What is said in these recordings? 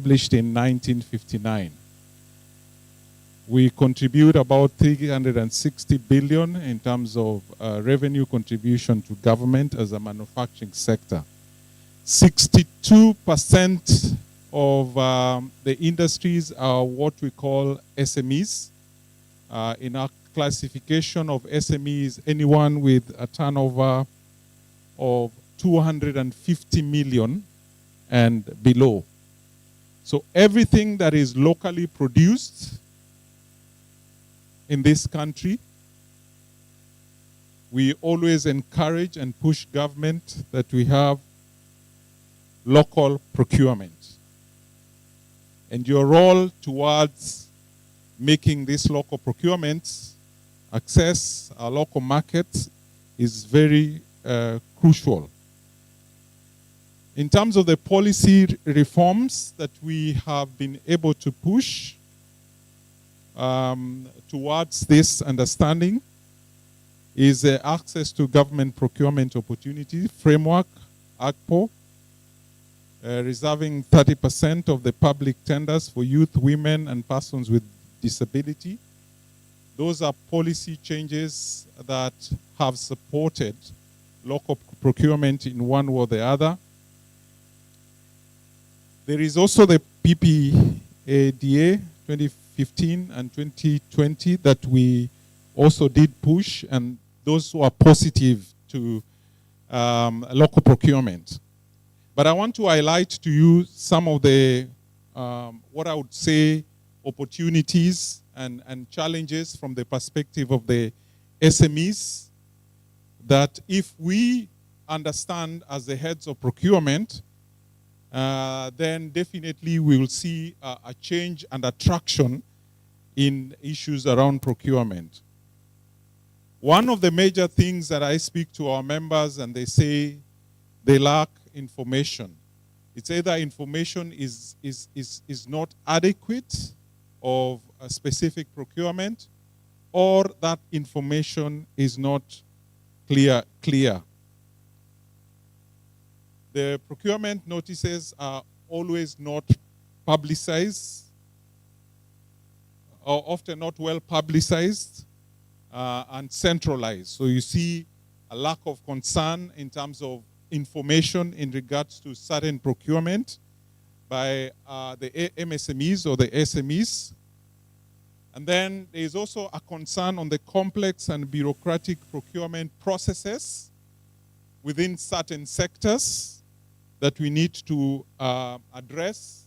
established in 1959. We contribute about 360 billion in terms of revenue contribution to government as a manufacturing sector. 62% of the industries are what we call SMEs. In our classification of SMEs, anyone with a turnover of 250 million and below. So everything that is locally produced in this country, we always encourage and push government that we have local procurement. And your role towards making this local procurement access our local markets is very crucial. In terms of the policy reforms that we have been able to push towards this understanding is access to government procurement opportunity framework, AGPO, reserving 30% of the public tenders for youth, women, and persons with disability. Those are policy changes that have supported local procurement in one way or the other. There is also the PPADA 2015 and 2020 that we also did push, and those who are positive to local procurement. But I want to highlight to you some of the, what I would say, opportunities and challenges from the perspective of the SMEs, that if we understand as the heads of procurement, then definitely we will see a change and attraction in issues around procurement. One of the major things that I speak to our members and they say they lack information. It's either information is not adequate of a specific procurement, or that information is not clear. The procurement notices are always not publicized, or often not well publicized and centralized. So you see a lack of concern in terms of information in regards to certain procurement by the MSMEs or the SMEs. And then there is also a concern on the complex and bureaucratic procurement processes within certain sectors that we need to address.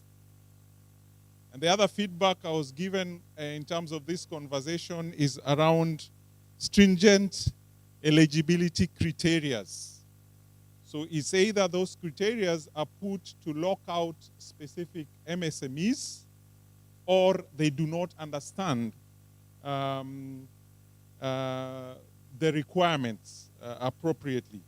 And the other feedback I was given in terms of this conversation is around stringent eligibility criteria. So it's either those criteria are put to lock out specific MSMEs, or they do not understand the requirements appropriately.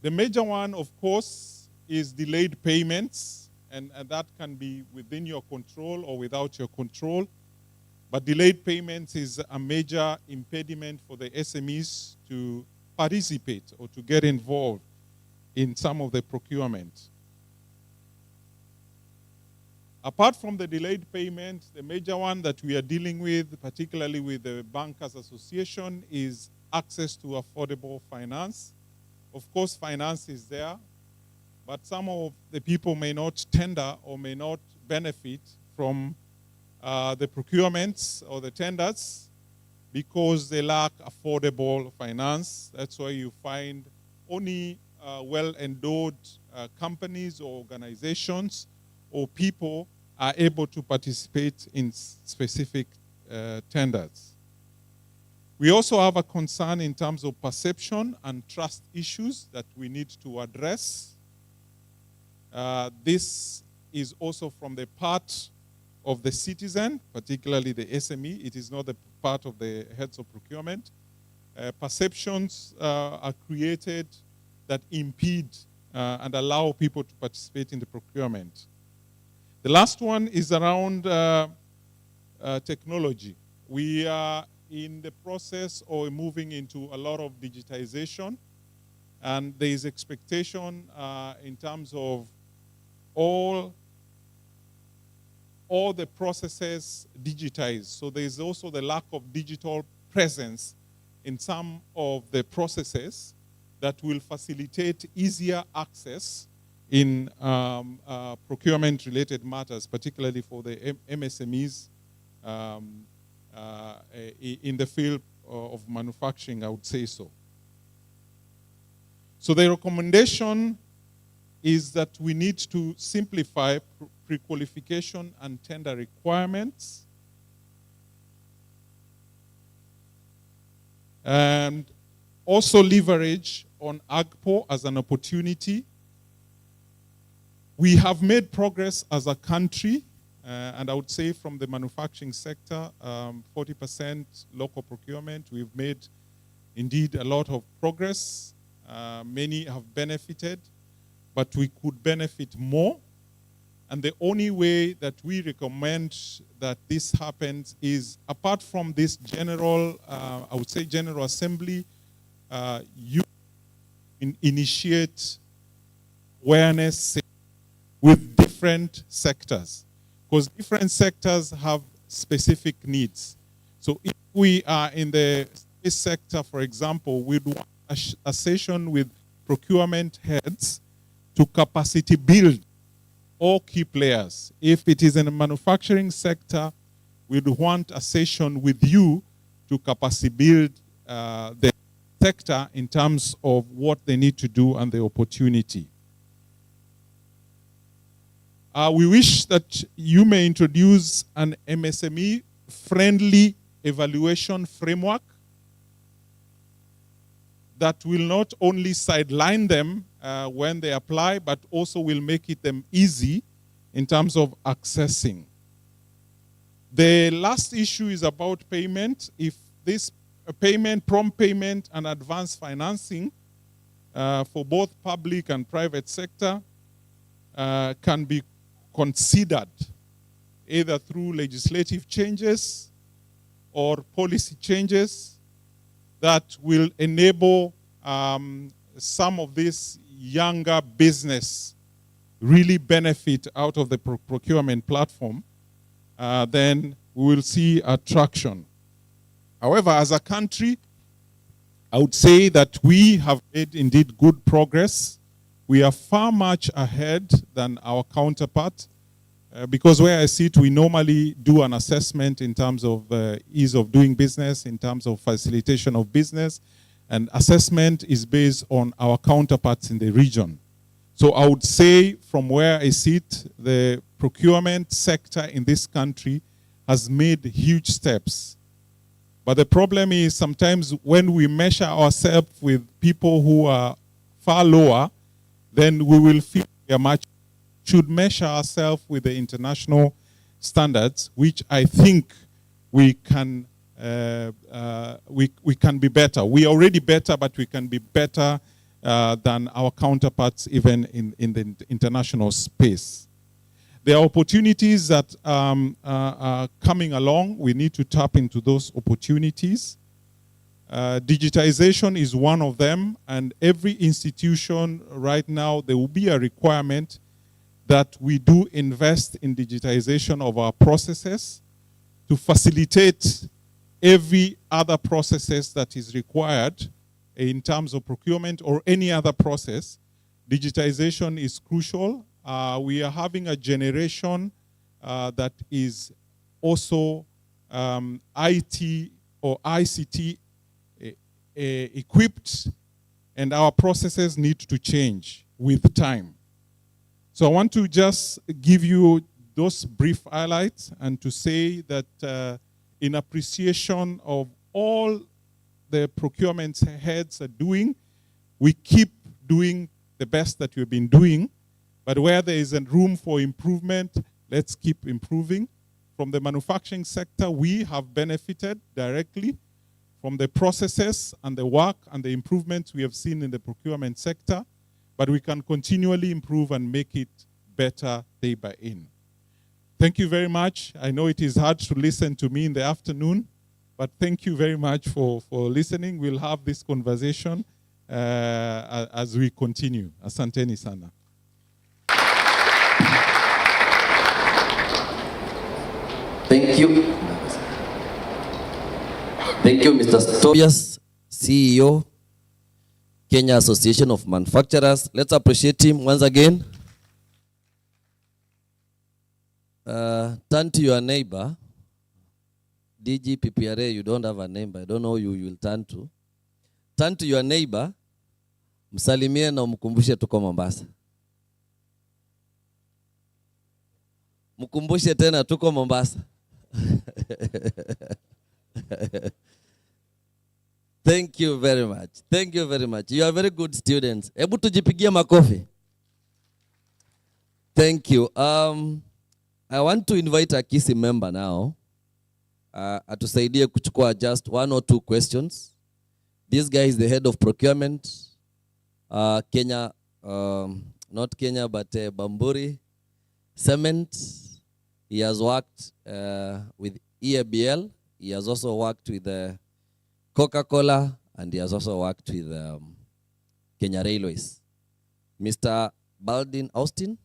The major one, of course, is delayed payments, and that can be within your control or without your control. But delayed payments is a major impediment for the SMEs to participate or to get involved in some of the procurement. Apart from the delayed payment, the major one that we are dealing with, particularly with the Bankers Association, is access to affordable finance. Of course, finance is there, but some of the people may not tender or may not benefit from the procurements or the tenders because they lack affordable finance. That's why you find only well-endowed companies or organizations or people are able to participate in specific tenders. We also have a concern in terms of perception and trust issues that we need to address. This is also from the part of the citizen, particularly the SME. It is not the part of the heads of procurement. Perceptions are created that impede and allow people to participate in the procurement. The last one is around technology. We are in the process of moving into a lot of digitization, and there is expectation in terms of all the processes digitized. So there is also the lack of digital presence in some of the processes that will facilitate easier access in procurement-related matters, particularly for the MSMEs in the field of manufacturing, I would say so. So the recommendation is that we need to simplify pre-qualification and tender requirements, and also leverage on AGPO as an opportunity. We have made progress as a country, and I would say from the manufacturing sector, 40% local procurement. We've made indeed a lot of progress. Many have benefited, but we could benefit more. And the only way that we recommend that this happens is, apart from this general, I would say general assembly, you initiate awareness with different sectors, because different sectors have specific needs. So if we are in the space sector, for example, we'd want a session with procurement heads to capacity build all key players. If it is in the manufacturing sector, we'd want a session with you to capacity build the sector in terms of what they need to do and the opportunity. We wish that you may introduce an MSME-friendly evaluation framework that will not only sideline them when they apply, but also will make it them easy in terms of accessing. The last issue is about payment. If this payment, prompt payment, and advance financing for both public and private sector can be considered either through legislative changes or policy changes that will enable some of this younger business really benefit out of the procurement platform, then we will see attraction. However, as a country, I would say that we have made indeed good progress. We are far much ahead than our counterpart, because where I sit, we normally do an assessment in terms of ease of doing business, in terms of facilitation of business, and assessment is based on our counterparts in the region. So I would say from where I sit, the procurement sector in this country has made huge steps. But the problem is sometimes when we measure ourselves with people who are far lower, then we will feel we are much should measure ourselves with the international standards, which I think we can we can be better. We are already better, but we can be better than our counterparts even in the international space. There are opportunities that are coming along. We need to tap into those opportunities. Digitization is one of them, and every institution right now, there will be a requirement that we do invest in digitization of our processes to facilitate every other processes that is required in terms of procurement or any other process. Digitization is crucial. We are having a generation that is also IT or ICT equipped, and our processes need to change with time. So I want to just give you those brief highlights and to say that in appreciation of all the procurement heads are doing, we keep doing the best that we've been doing, but where there is a room for improvement, let's keep improving. From the manufacturing sector, we have benefited directly from the processes and the work and the improvements we have seen in the procurement sector, but we can continually improve and make it better day by day. Thank you very much. I know it is hard to listen to me in the afternoon, but thank you very much for listening. We'll have this conversation as we continue. Asanteni sana. you. Thank you, Mr. Tobias, CEO, Kenya Association of Manufacturers. Let's appreciate him once again. Turn to your neighbor. DG PPRA, you don't have a neighbor. I don't know who you will turn to. Turn to your neighbor. Msalimie na umkumbushe tuko Mombasa. Mkumbushe tena tuko Mombasa. Thank you very much. Thank you very much. You are very good students. Hebu tujipigie makofi. Thank you. I want to invite a KISI member now. Atusaidie kuchukua just 1 or 2 questions. This guy is the head of procurement. Kenya, not Kenya, but Bamburi Cement. He has worked with ERBL. He has also worked with Coca-Cola, and he has also worked with Kenya Railways. Mr. Baldin Austin,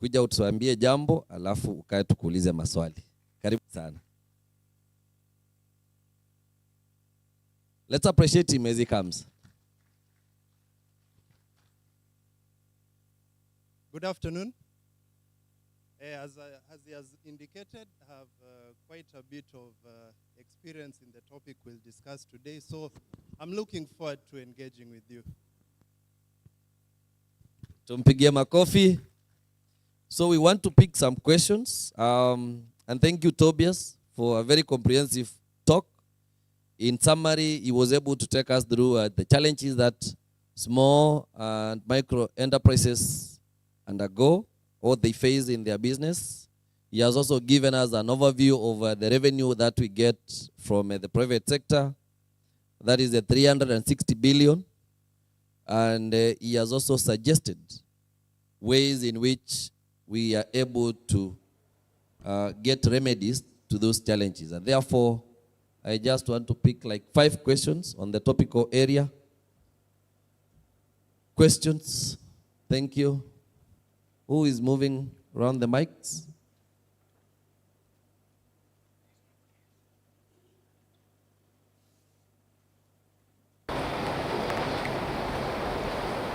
kuja utuambie jambo, alafu ukae tukuulize maswali. Karibu sana. Let's appreciate him as he comes. Good afternoon. As he has indicated, I have quite a bit of experience in the topic we'll discuss today, so I'm looking forward to engaging with you. Tumpigie makofi. So we want to pick some questions, and thank you, Tobias, for a very comprehensive talk. In summary, he was able to take us through the challenges that small and micro enterprises undergo or they face in their business. He has also given us an overview of the revenue that we get from the private sector. That is the 360 billion. And he has also suggested ways in which we are able to get remedies to those challenges. And therefore, I just want to pick like 5 questions on the topical area. Questions? Thank you. Who is moving around the mics?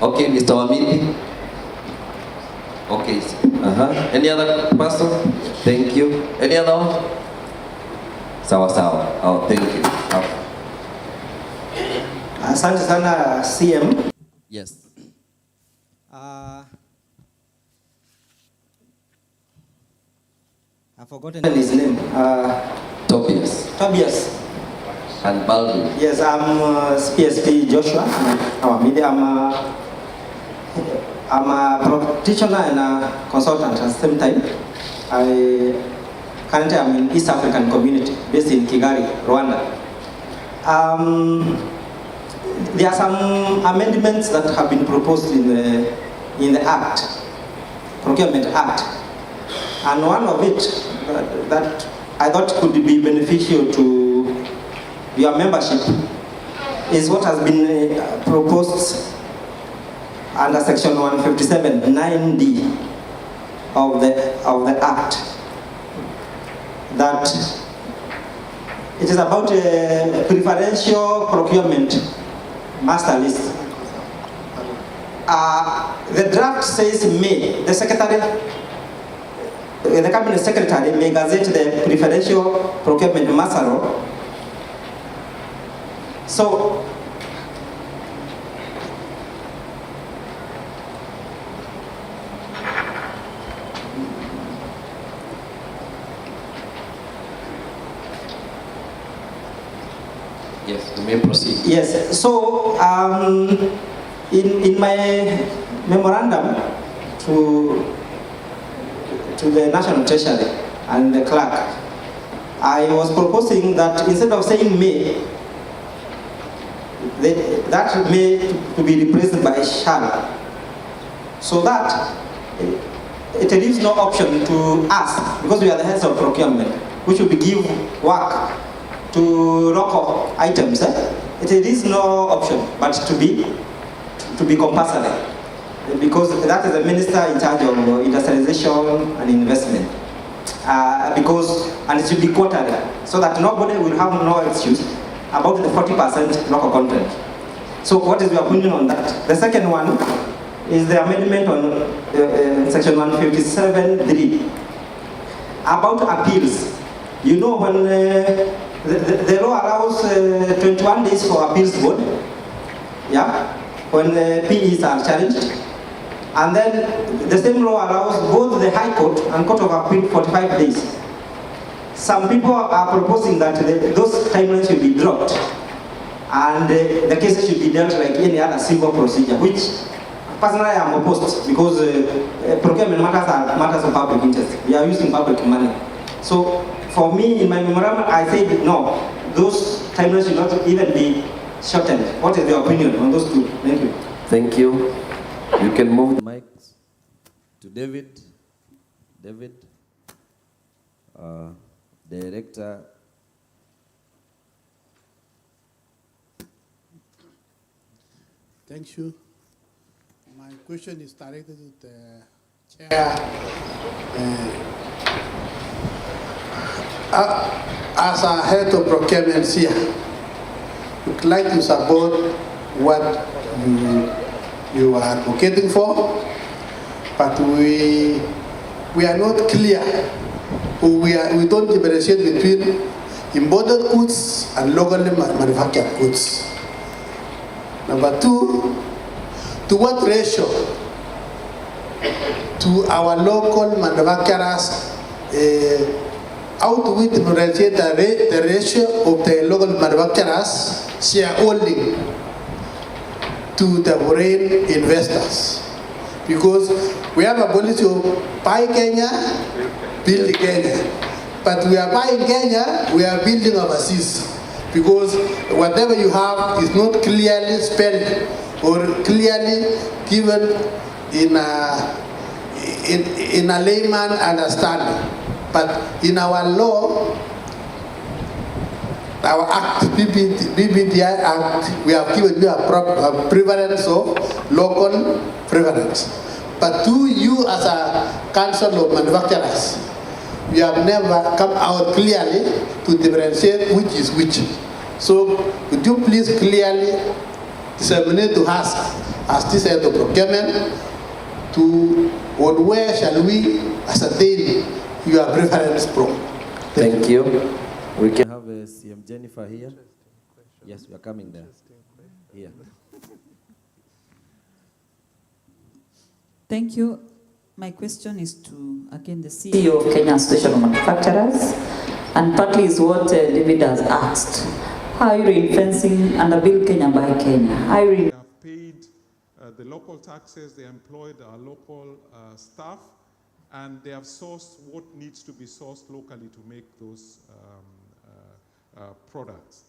Okay, Mr. Wamidi. Okay. Any other person? Thank you. Any other one? Sawa sawa. Oh, thank you. Asante sana CM. Yes. I've forgotten his name. Tobias. Tobias. And Baldwin. Yes, I'm PSP Joshua. I'm a practitioner and a consultant at the same time. Currently I'm in East African community based in Kigali, Rwanda. There are some amendments that have been proposed in the Act, Procurement Act. And one of it that I thought could be beneficial to your membership is what has been proposed under Section 157, 9D of the Act. That it is about a preferential procurement master list. The draft says may, the cabinet secretary may gazette the preferential procurement master law. So yes, you may proceed. Yes, so in my memorandum to the National Treasury and the clerk, I was proposing that instead of saying may, that may to be replaced by shall, so that it leaves no option to us, because we are the heads of procurement, which will give work to local items. It is no option but to be compulsory, because that is the minister in charge of industrialization and investment. and it should be quarterly, so that nobody will have no excuse about the 40% local content. So what is your opinion on that? The second one is the amendment on section 157.3 about appeals. You know, when the law allows 21 days for appeals board, yeah, when PEs are challenged. And then the same law allows both the High Court and Court of Appeal 45 days. Some people are proposing that those timelines should be dropped and the cases should be dealt like any other civil procedure, which personally I am opposed, because procurement matters are matters of public interest. We are using public money. So for me, in my memorandum, I said no, those timelines should not even be shortened. What is your opinion on those two? Thank you. Thank you. You can move the mics to David. David, Director. Thank you. My question is directed to the Chair. As a head of procurement here, would like to support what you are advocating for, but we are not clear. We don't differentiate between imported goods and locally manufactured goods. Number two, to what ratio to our local manufacturers, how do we differentiate the ratio of the local manufacturers shareholding to the foreign investors? Because we have a policy of buy Kenya, build Kenya. But we are buying Kenya, we are building overseas. Because whatever you have is not clearly spelled or clearly given in a layman understanding. But in our law, our act, BBDI Act, we have given you a prevalence of local prevalence. But to you as a council of manufacturers, you have never come out clearly to differentiate which is which. So could you please clearly disseminate to us, as this head of procurement, to on where shall we ascertain your preference from? Thank you. We can have CM Jennifer here. Yes, we are coming there. Here. Thank you. My question is to, again, the CEO of Kenya Association of Manufacturers, and partly is what David has asked. How are you ring-fencing under Build Kenya, Buy Kenya? They have paid the local taxes, they employed our local staff, and they have sourced what needs to be sourced locally to make those products.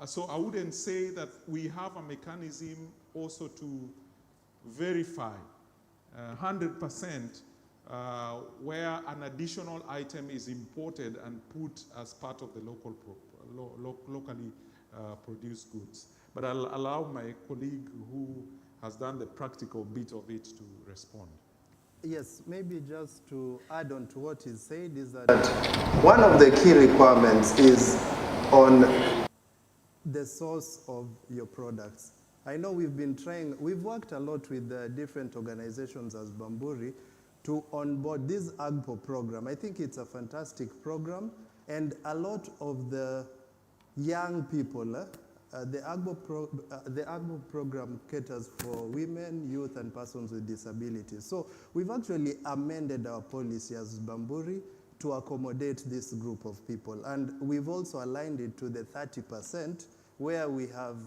So I wouldn't say that we have a mechanism also to verify 100% where an additional item is imported and put as part of the locally produced goods. But I'll allow my colleague who has done the practical bit of it to respond. Yes, maybe just to add on to what is said is that one of the key requirements is on the source of your products. I know we've worked a lot with different organizations as Bamburi to onboard this AGPO program. I think it's a fantastic program, and a lot of the young people, the AGPO program caters for women, youth, and persons with disabilities. So we've actually amended our policy as Bamburi to accommodate this group of people. And we've also aligned it to the 30% where we have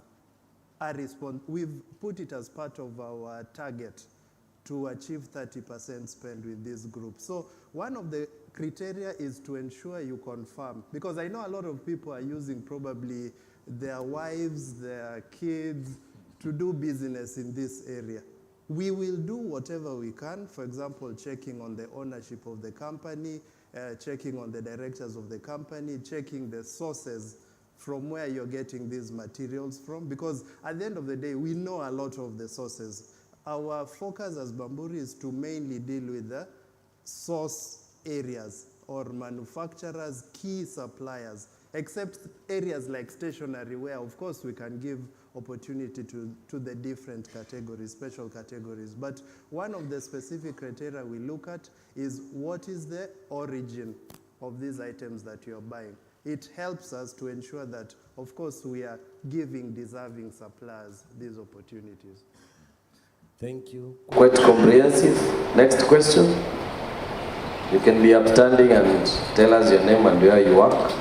we've put it as part of our target to achieve 30% spend with this group. So one of the criteria is to ensure you confirm, because I know a lot of people are using probably their wives, their kids to do business in this area. We will do whatever we can, for example, checking on the ownership of the company, checking on the directors of the company, checking the sources from where you're getting these materials from, because at the end of the day, we know a lot of the sources. Our focus as Bamburi is to mainly deal with the source areas or manufacturers, key suppliers, except areas like stationery where of course we can give opportunity to the different categories, special categories. But one of the specific criteria we look at is what is the origin of these items that you're buying. It helps us to ensure that, of course, we are giving deserving suppliers these opportunities. Thank you. Quite comprehensive. Next question. You can be upstanding and tell us your name and where you work.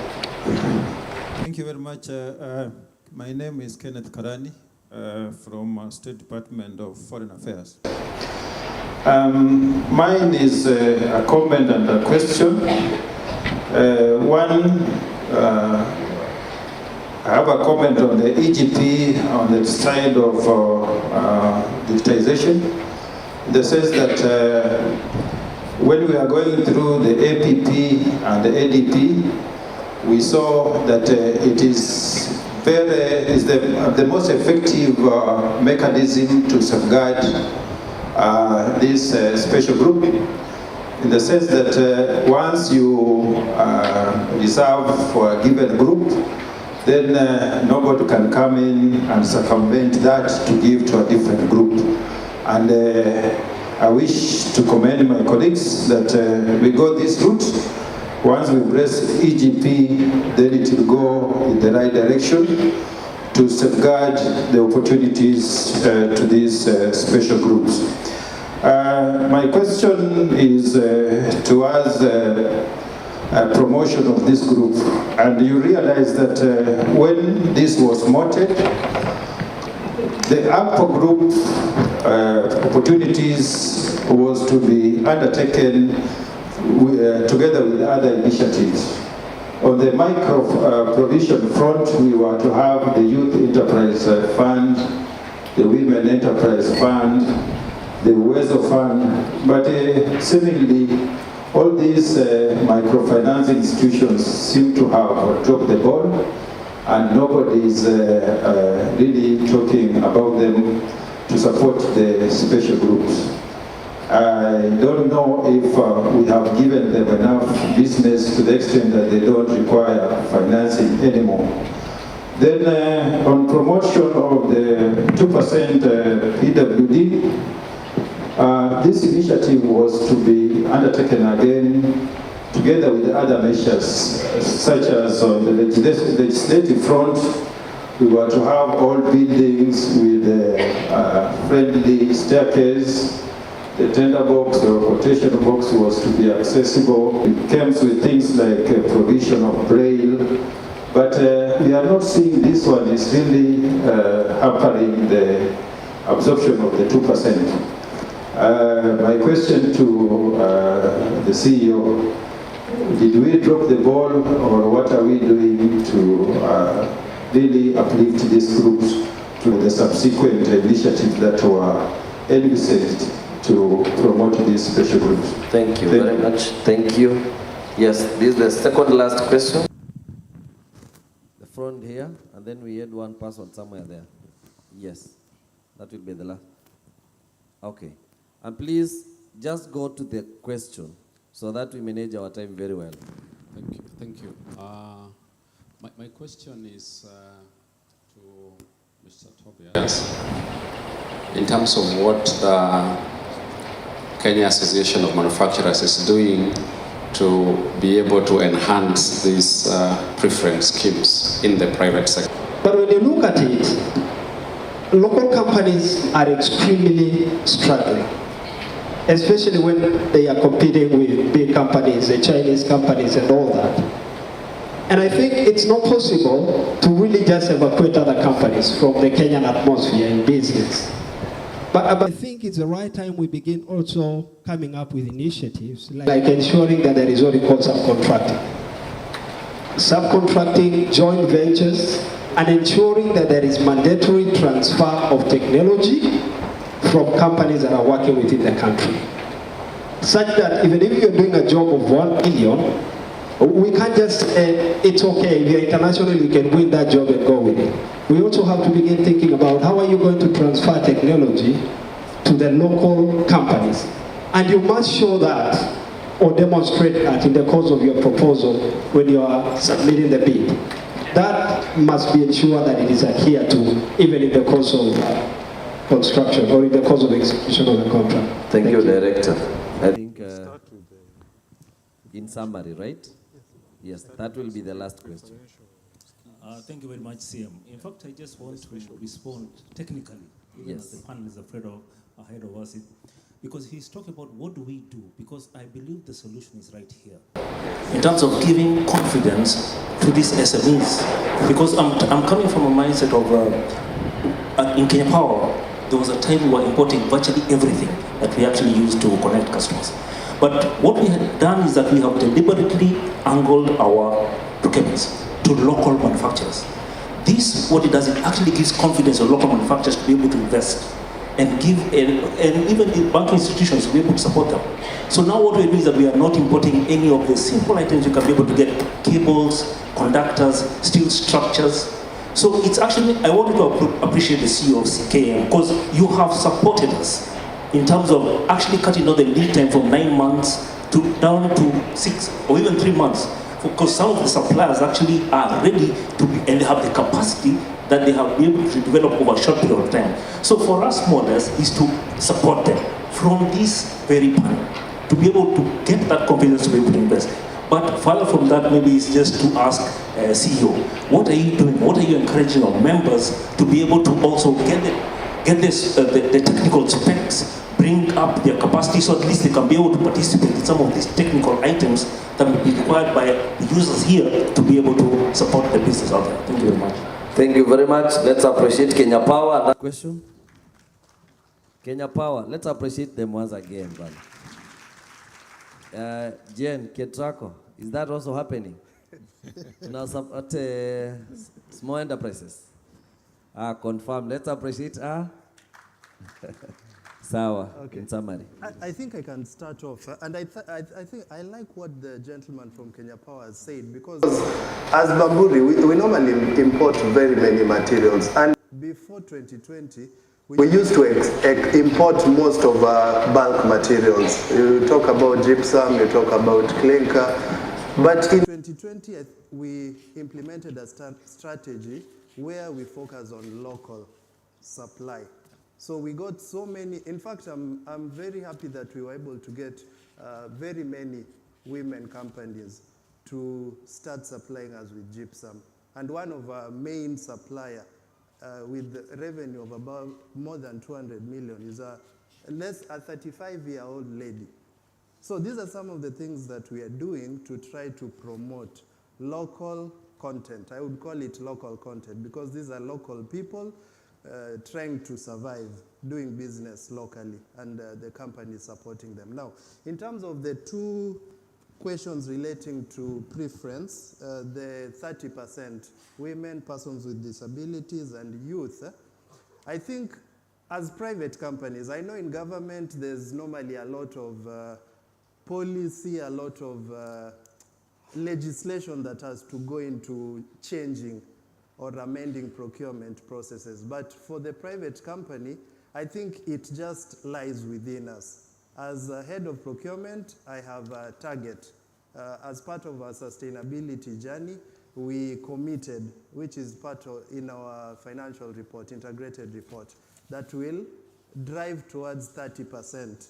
Thank you very much. My name is Kenneth Karani from State Department of Foreign Affairs. Mine is a comment and a question. I have a comment on the EGP on the side of digitization. In the sense that when we are going through the APP and the ADP, we saw that it is the most effective mechanism to safeguard this special group, in the sense that once you reserve for a given group, then nobody can come in and circumvent that to give to a different group. And I wish to commend my colleagues that we go this route. Once we press EGP, then it will go in the right direction to safeguard the opportunities to these special groups. My question is towards promotion of this group. And you realize that when this was mounted, the AGPO group opportunities was to be undertaken together with other initiatives. On the micro provision front, we were to have the Youth Enterprise Fund, the Women Enterprise Fund, the Uwezo Fund, but seemingly all these microfinance institutions seem to have dropped the ball, and nobody is really talking about them to support the special groups. I don't know if we have given them enough business to the extent that they don't require financing anymore. Then on promotion of the 2% PWD, this initiative was to be undertaken again together with other measures, such as on the legislative front. We were to have all buildings with friendly staircase. The tender box or quotation box was to be accessible. It comes with things like provision of braille, but we are not seeing this one is really hampering the absorption of the 2%. My question to the CEO, did we drop the ball, or what are we doing to really uplift these groups to the subsequent initiatives that were envisaged to promote these special groups? Thank you very much. Thank you. Yes, this is the second last question. The front here, and then we had one person somewhere there. Yes, that will be the last. Okay. And please just go to the question so that we manage our time very well. Thank you. Thank you. My question is to Mr. Tobias. In terms of what the Kenya Association of Manufacturers is doing to be able to enhance these preference schemes in the private sector. But when you look at it, local companies are extremely struggling, especially when they are competing with big companies, the Chinese companies and all that. And I think it's not possible to really just evacuate other companies from the Kenyan atmosphere in business. But I think it's the right time we begin also coming up with initiatives like ensuring that there is what we call subcontracting. Subcontracting, joint ventures, and ensuring that there is mandatory transfer of technology from companies that are working within the country. Such that even if you're doing a job of 1 million, we can't just, it's okay, if you're international, you can win that job and go with it. We also have to begin thinking about how are you going to transfer technology to the local companies. And you must show that or demonstrate that in the course of your proposal when you are submitting the bid. That must be ensured that it is adhered to even in the course of construction or in the course of execution of the contract. Thank you, Director. I think in summary, right? Yes, that will be the last question. Thank you very much, CM. In fact, I just want to respond technically, even as the panel is ahead of us, because he's talking about what do we do, because I believe the solution is right here. In terms of giving confidence to these SMEs, because I'm coming from a mindset of, in Kenya Power, there was a time we were importing virtually everything that we actually used to connect customers. But what we had done is that we have deliberately angled our procurements to local manufacturers. This, what it does, it actually gives confidence to local manufacturers to be able to invest and give, and even the banking institutions to be able to support them. So now what we're doing is that we are not importing any of the simple items you can be able to get: cables, conductors, steel structures. So it's actually, I wanted to appreciate the CEO of CKM because you have supported us in terms of actually cutting down the lead time from 9 months down to 6 or even 3 months. Because some of the suppliers actually are ready to be, and they have the capacity that they have been able to develop over a short period of time. So for us, more or less, is to support them from this very panel, to be able to get that confidence to be able to invest. But further from that, maybe it's just to ask CEO, what are you doing? What are you encouraging our members to be able to also get the technical specs, bring up their capacity so at least they can be able to participate in some of these technical items that will be required by the users here to be able to support the business out there. Thank you very much. Thank you very much. Let's appreciate Kenya Power. That question? Kenya Power, let's appreciate them once again, brother. Jen, Ketrako, is that also happening? Now, support small enterprises. Confirm. Let's appreciate her. Sawa, okay. In summary. I think I can start off, and I think I like what the gentleman from Kenya Power has said, because as Bamburi, we normally import very many materials, and before 2020, we used to import most of our bulk materials. You talk about gypsum, you talk about clinker, but in 2020, we implemented a strategy where we focus on local supply. So we got so many, in fact, I'm very happy that we were able to get very many women companies to start supplying us with gypsum. And one of our main supplier with revenue of about more than 200 million is a 35-year-old lady. So these are some of the things that we are doing to try to promote local content. I would call it local content because these are local people trying to survive, doing business locally, and the company is supporting them. Now, in terms of the two questions relating to preference, the 30% women, persons with disabilities, and youth, I think as private companies, I know in government there's normally a lot of policy, a lot of legislation that has to go into changing or amending procurement processes. But for the private company, I think it just lies within us. As a head of procurement, I have a target. As part of our sustainability journey, we committed, which is part of in our financial report, integrated report, that will drive towards 30%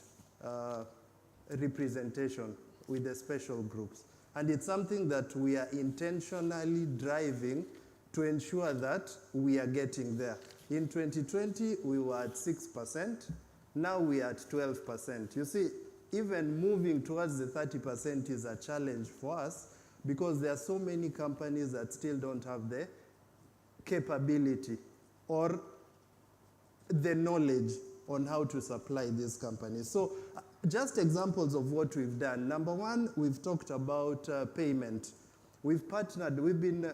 representation with the special groups. And it's something that we are intentionally driving to ensure that we are getting there. In 2020, we were at 6%. Now we are at 12%. You see, even moving towards the 30% is a challenge for us because there are so many companies that still don't have the capability or the knowledge on how to supply these companies. So just examples of what we've done. Number one, we've talked about payment. We've partnered, we've been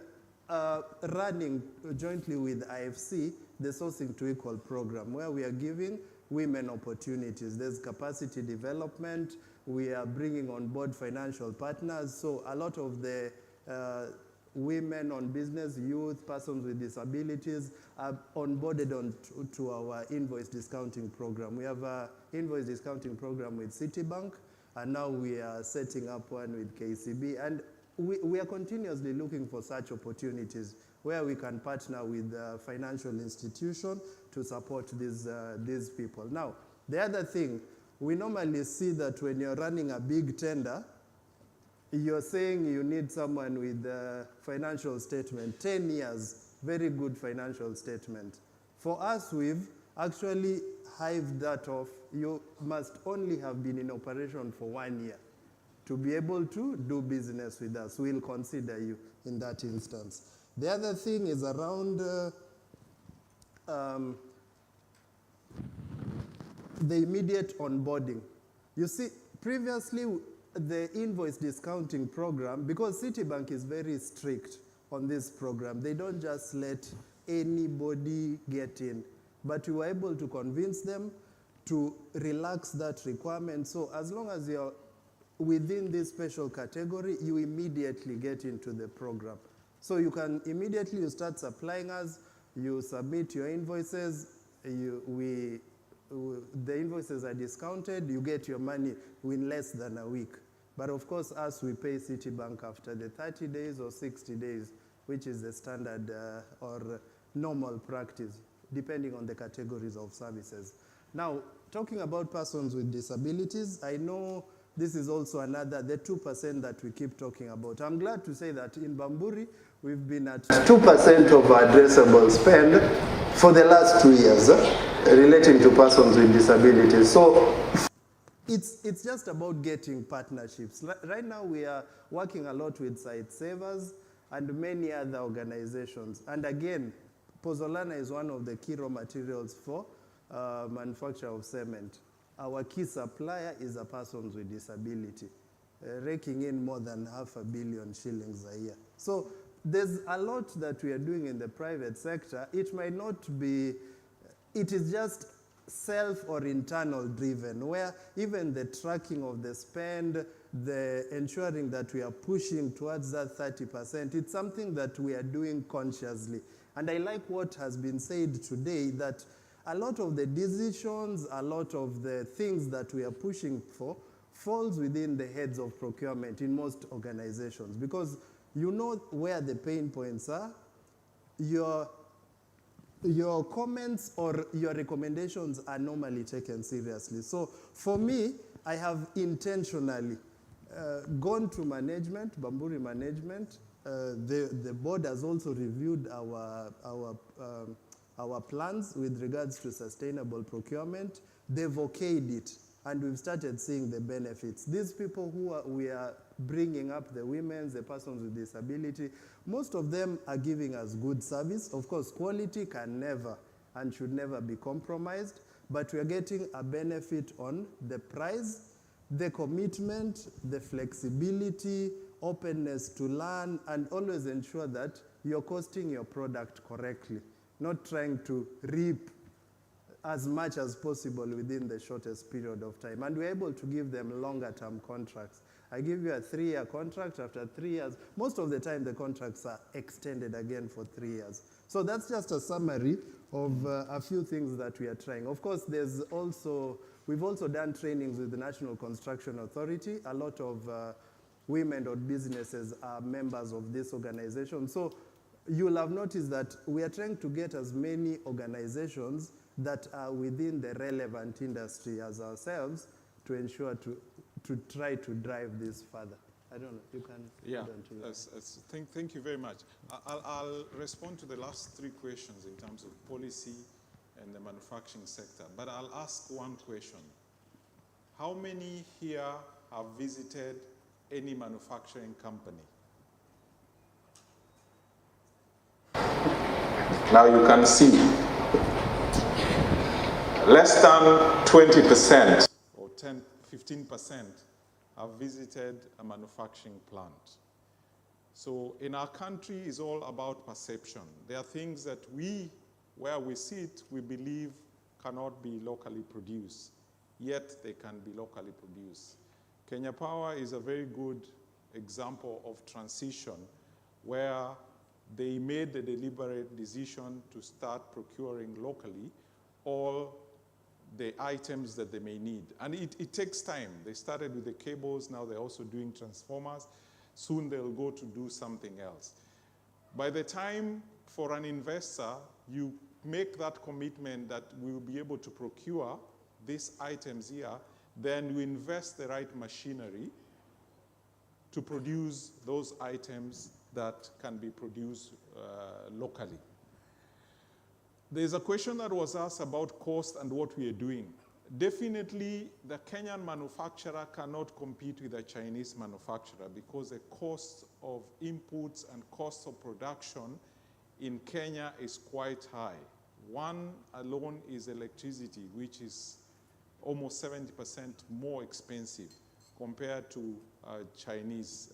running jointly with IFC the Sourcing to Equal program, where we are giving women opportunities. There's capacity development. We are bringing on board financial partners. So a lot of the women on business, youth, persons with disabilities are onboarded to our invoice discounting program. We have an invoice discounting program with Citibank, and now we are setting up one with KCB. And we are continuously looking for such opportunities where we can partner with financial institution to support these people. Now, the other thing, we normally see that when you're running a big tender, you're saying you need someone with a financial statement, 10 years, very good financial statement. For us, we've actually hived that off. You must only have been in operation for 1 year to be able to do business with us. We'll consider you in that instance. The other thing is around the immediate onboarding. You see, previously, the invoice discounting program, because Citibank is very strict on this program, they don't just let anybody get in. But we were able to convince them to relax that requirement. So as long as you're within this special category, you immediately get into the program. So you can immediately start supplying us, you submit your invoices, the invoices are discounted, you get your money in less than a week. But of course, us, we pay Citibank after the 30 days or 60 days, which is the standard or normal practice, depending on the categories of services. Now, talking about persons with disabilities, I know this is also another, the 2% that we keep talking about. I'm glad to say that in Bamburi, we've been at 2% of addressable spend for the last 2 years relating to persons with disabilities. So it's just about getting partnerships. Right now, we are working a lot with Site Savers and many other organizations. And again, Pozzolana is one of the key raw materials for manufacture of cement. Our key supplier is a persons with disability, raking in more than $500 million shillings a year. So there's a lot that we are doing in the private sector. It might not be, it is just self or internal driven, where even the tracking of the spend, the ensuring that we are pushing towards that 30%, it's something that we are doing consciously. And I like what has been said today, that a lot of the decisions, a lot of the things that we are pushing for falls within the heads of procurement in most organizations, because you know where the pain points are. Your comments or your recommendations are normally taken seriously. So for me, I have intentionally gone to management, Bamburi management. The board has also reviewed our plans with regards to sustainable procurement. They've okayed it, and we've started seeing the benefits. These people we are bringing up, the women, the persons with disability, most of them are giving us good service. Of course, quality can never and should never be compromised, but we are getting a benefit on the price, the commitment, the flexibility, openness to learn, and always ensure that you're costing your product correctly, not trying to reap as much as possible within the shortest period of time. And we're able to give them longer term contracts. I give you a 3-year contract. After 3 years, most of the time the contracts are extended again for 3 years. So that's just a summary of a few things that we are trying. Of course, we've also done trainings with the National Construction Authority. A lot of women-owned businesses are members of this organization. So you'll have noticed that we are trying to get as many organizations that are within the relevant industry as ourselves to ensure to try to drive this further. I don't know, you can add on to that. Thank you very much. I'll respond to the last 3 questions in terms of policy and the manufacturing sector, but I'll ask one question. How many here have visited any manufacturing company? Now you can see less than 20% or 15% have visited a manufacturing plant. So in our country, it's all about perception. There are things that where we sit, we believe cannot be locally produced, yet they can be locally produced. Kenya Power is a very good example of transition where they made the deliberate decision to start procuring locally all the items that they may need. And it takes time. They started with the cables, now they're also doing transformers. Soon they'll go to do something else. By the time for an investor, you make that commitment that we will be able to procure these items here, then you invest the right machinery to produce those items that can be produced locally. There's a question that was asked about cost and what we are doing. Definitely, the Kenyan manufacturer cannot compete with the Chinese manufacturer because the cost of inputs and cost of production in Kenya is quite high. One alone is electricity, which is almost 70% more expensive compared to Chinese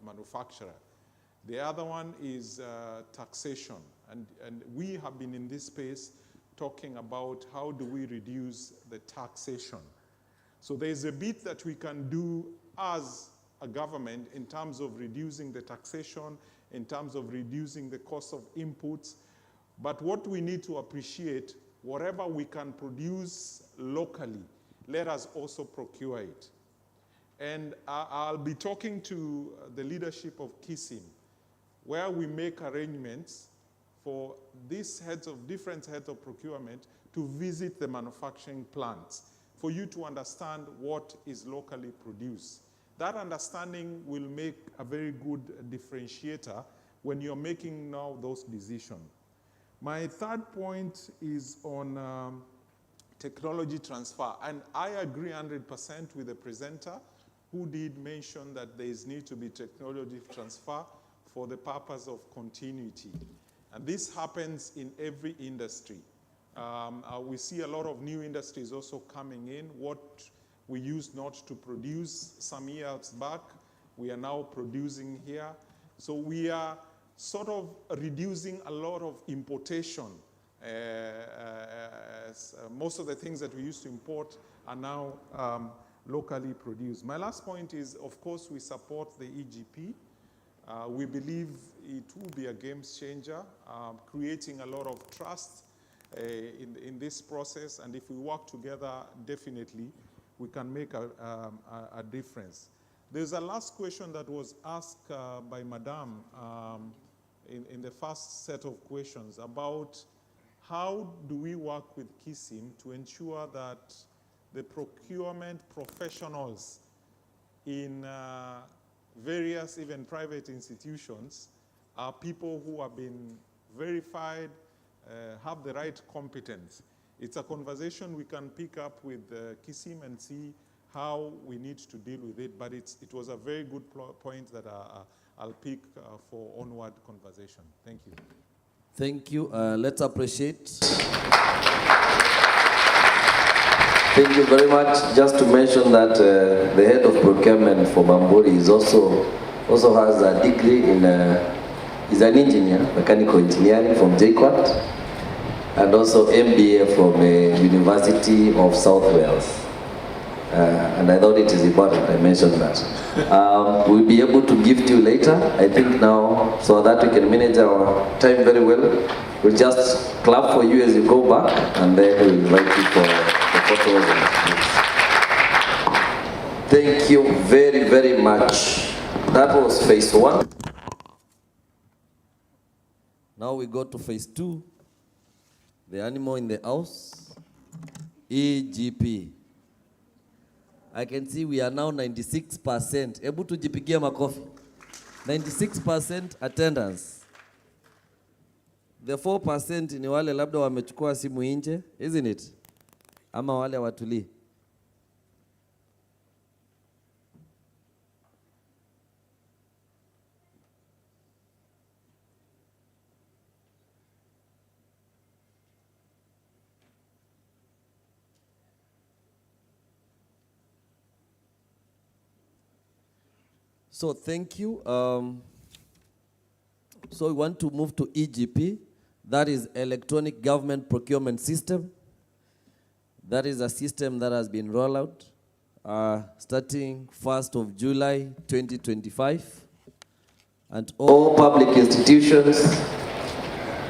manufacturer. The other one is taxation. And we have been in this space talking about how do we reduce the taxation. So there's a bit that we can do as a government in terms of reducing the taxation, in terms of reducing the cost of inputs. But what we need to appreciate, whatever we can produce locally, let us also procure it. And I'll be talking to the leadership of KISIM, where we make arrangements for these different heads of procurement to visit the manufacturing plants for you to understand what is locally produced. That understanding will make a very good differentiator when you're making now those decisions. My third point is on technology transfer. And I agree 100% with the presenter who did mention that there is need to be technology transfer for the purpose of continuity. And this happens in every industry. We see a lot of new industries also coming in. What we used not to produce some years back, we are now producing here. So we are sort of reducing a lot of importation. Most of the things that we used to import are now locally produced. My last point is, of course, we support the EGP. We believe it will be a game changer, creating a lot of trust in this process. And if we work together, definitely, we can make a difference. There's a last question that was asked by Madam in the first set of questions about how do we work with KISIM to ensure that the procurement professionals in various, even private institutions, are people who have been verified, have the right competence. It's a conversation we can pick up with KISIM and see how we need to deal with it, but it was a very good point that I'll pick for onward conversation. Thank you. Thank you. Let's appreciate. Thank you very much. Just to mention that the head of procurement for Bamburi is also has a degree in, is an engineer, mechanical engineering from JKUAT, and also MBA from University of South Wales. And I thought it is important I mentioned that. We'll be able to give to you later, I think now, so that we can manage our time very well. We'll just clap for you as you go back, and then we'll invite you for the photos and things. Thank you very, very much. That was phase 1. Now we go to phase 2. The animal in the house, EGP. I can see we are now 96%. Able to jipigia makofi. 96% attendance. The 4% ni wale labda wamechukua simu nje, isn't it? Ama wale watulii. So thank you. So we want to move to EGP. That is Electronic Government Procurement System. That is a system that has been rolled out starting 1st of July 2025. And all public institutions,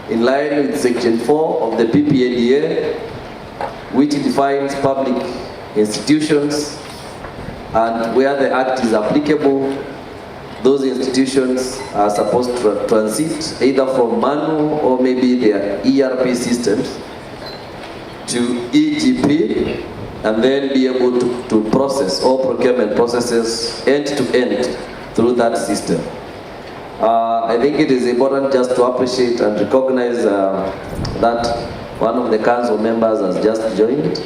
in line with Section 4 of the PPADA, which defines public institutions, and where the Act is applicable, those institutions are supposed to transit either from manual or maybe their ERP systems to EGP, and then be able to process all procurement processes end to end through that system. I think it is important just to appreciate and recognize that one of the council members has just joined,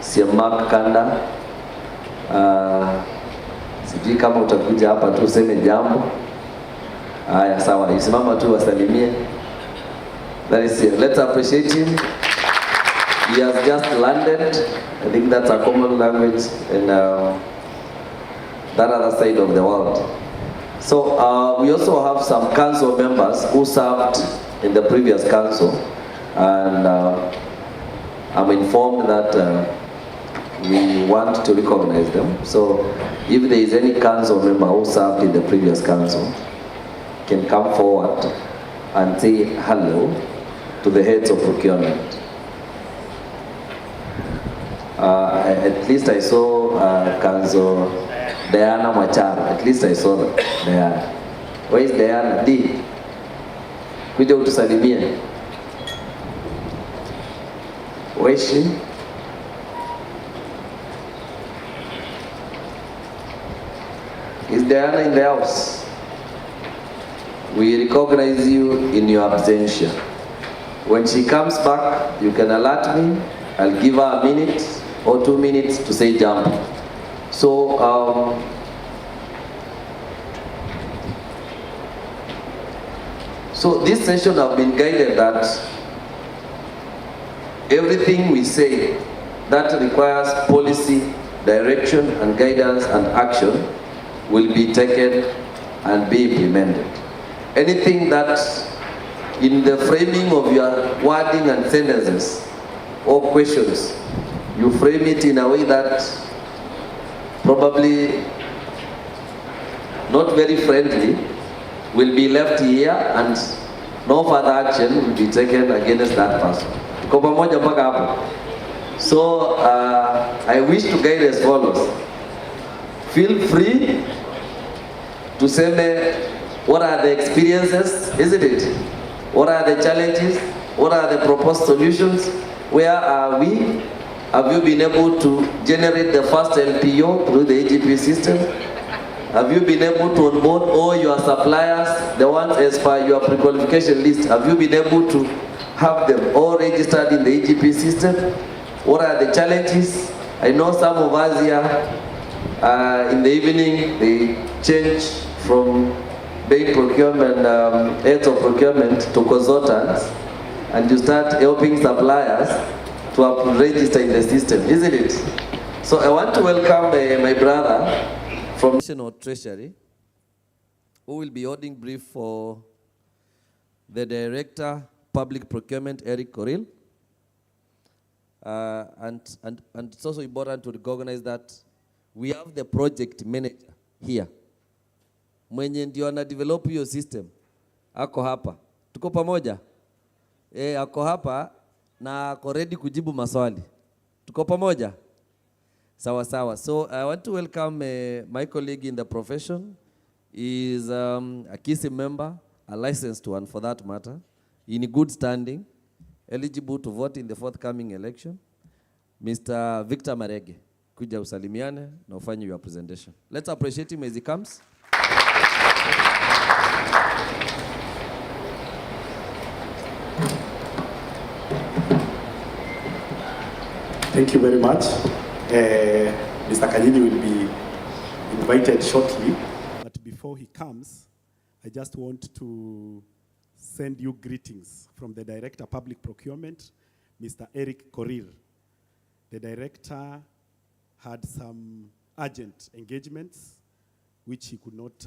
Sir Mark Kanda. Sijui kama utakuja hapa tu useme jambo. Haya, sawa, isimama tu wasalimie. That is it. Let's appreciate him. He has just landed. I think that's a common language in that other side of the world. So we also have some council members who served in the previous council, and I'm informed that we want to recognize them. So if there is any council member who served in the previous council, can come forward and say hello to the heads of procurement. At least I saw Council Diana Machar. At least I saw that. Diana. Where is Diana? D. Kuja utusalimie. Where is she? Is Diana in the house? We recognize you in your absentia. When she comes back, you can alert me. I'll give her a minute or 2 minutes to say jump. So, so this session I've been guided that everything we say that requires policy, direction and guidance and action will be taken and be implemented. Anything that in the framing of your wording and sentences or questions, you frame it in a way that probably not very friendly, will be left here and no further action will be taken against that person. Tuko pamoja mpaka hapo. So I wish to guide as follows. Feel free to say what are the experiences, isn't it? What are the challenges? What are the proposed solutions? Where are we? Have you been able to generate the first LPO through the AGPO system? Have you been able to onboard all your suppliers, the ones as per your pre-qualification list? Have you been able to have them all registered in the AGPO system? What are the challenges? I know some of us here, in the evening, they change from being procurement, heads of procurement to consultants, and you start helping suppliers to register in the system, isn't it? So I want to welcome my brother from Treasury, who will be holding brief for the Director Public Procurement, Eric Coril. And it's also important to recognize that we have the project manager here. Mwenye ndio ana develop hiyo system. Ako hapa. Tuko pamoja? Ako hapa na ako ready kujibu maswali. Tuko pamoja? Sawa sawa. So I want to welcome my colleague in the profession. He is a KISI member, a licensed one for that matter, in good standing, eligible to vote in the forthcoming election. Mr. Victor Marege, kuja usalimiane na ufanye your presentation. Let's appreciate him as he comes. Thank you very much. Mr. Kanyidi will be invited shortly. But before he comes, I just want to send you greetings from the Director of Public Procurement, Mr. Eric Korir. The Director had some urgent engagements which he could not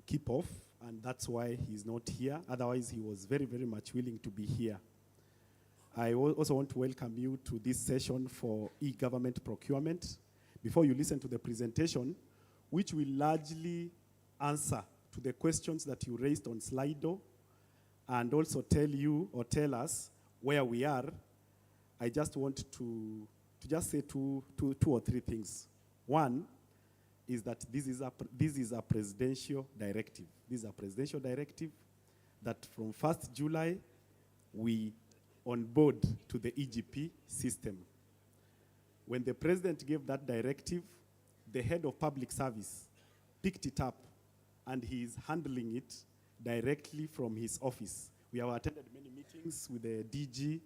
keep off, and that's why he's not here. Otherwise, he was very, very much willing to be here. I also want to welcome you to this session for e-government procurement. Before you listen to the presentation, which will largely answer to the questions that you raised on Slido, and also tell you or tell us where we are I just want to just say two or three things. One is that this is a presidential directive. This is a presidential directive that from 1st July, we onboard to the EGP system. When the president gave that directive, the head of public service picked it up, and he is handling it directly from his office. We have attended many meetings with the DG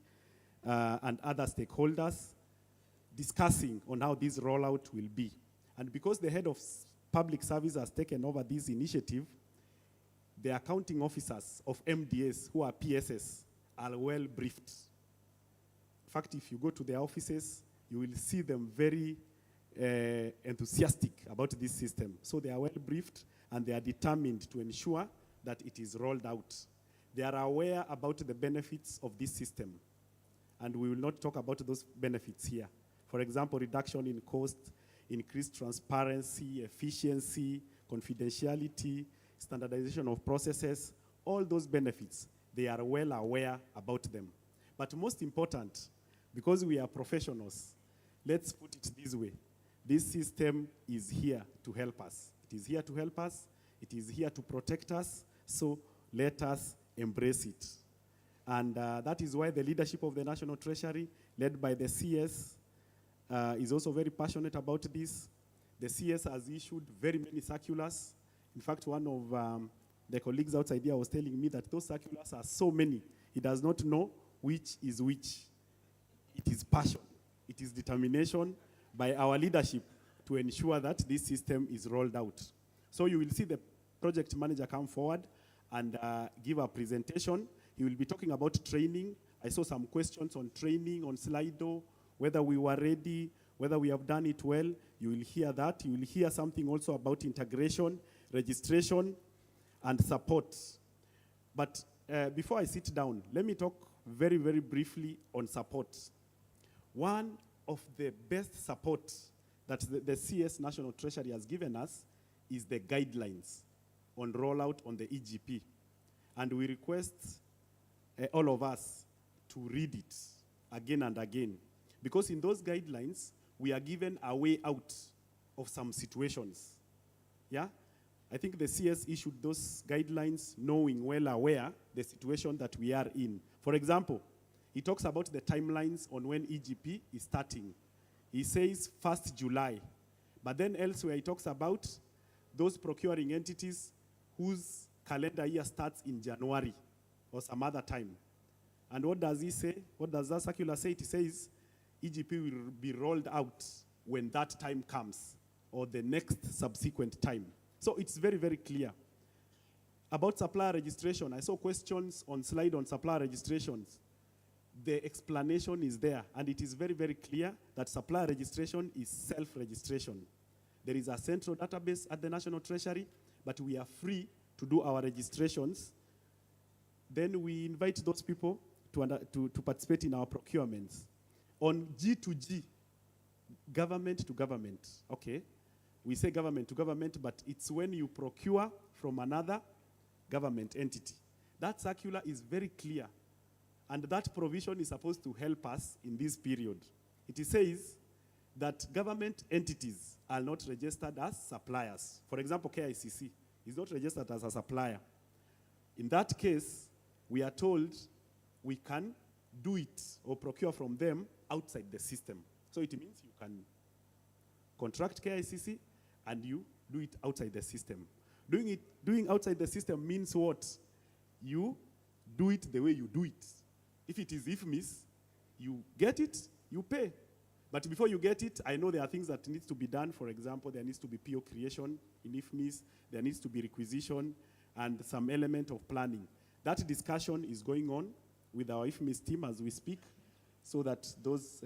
and other stakeholders discussing on how this rollout will be. And because the head of public service has taken over this initiative, the accounting officers of MDS, who are PSS, are well briefed. In fact, if you go to their offices, you will see them very enthusiastic about this system. So they are well briefed, and they are determined to ensure that it is rolled out. They are aware about the benefits of this system, and we will not talk about those benefits here. For example, reduction in cost, increased transparency, efficiency, confidentiality, standardization of processes, all those benefits, they are well aware about them. But most important, because we are professionals, let's put it this way. This system is here to help us. It is here to help us. It is here to protect us. So let us embrace it. And that is why the leadership of the National Treasury, led by the CS, is also very passionate about this. The CS has issued very many circulars. In fact, one of the colleagues outside here was telling me that those circulars are so many, he does not know which is which. It is passion. It is determination by our leadership to ensure that this system is rolled out. So you will see the project manager come forward and give a presentation. He will be talking about training. I saw some questions on training, on Slido, whether we were ready, whether we have done it well. You will hear that. You will hear something also about integration, registration, and support. But before I sit down, let me talk very, very briefly on support. One of the best support that the CS National Treasury has given us is the guidelines on rollout on the EGP. And we request all of us to read it again and again. Because in those guidelines, we are given a way out of some situations. Yeah? I think the CS issued those guidelines knowing well aware the situation that we are in. For example, he talks about the timelines on when EGP is starting. He says 1st July. But then elsewhere he talks about those procuring entities whose calendar year starts in January or some other time. And what does he say? What does that circular say? It says EGP will be rolled out when that time comes, or the next subsequent time. So it's very, very clear. About supplier registration, I saw questions on slide on supplier registrations. The explanation is there, and it is very, very clear that supplier registration is self-registration. There is a central database at the National Treasury, but we are free to do our registrations. Then we invite those people to participate in our procurements. On G2G, government to government, okay? We say government to government, but it's when you procure from another government entity. That circular is very clear, and that provision is supposed to help us in this period. It says that government entities are not registered as suppliers. For example, KICC is not registered as a supplier. In that case, we are told we can do it or procure from them outside the system. So it means you can contract KICC and you do it outside the system. Doing outside the system means what? You do it the way you do it. If it is IFMIS, you get it, you pay. But before you get it, I know there are things that need to be done. For example, there needs to be PO creation in IFMIS, there needs to be requisition, and some element of planning. That discussion is going on with our IFMIS team as we speak, so that those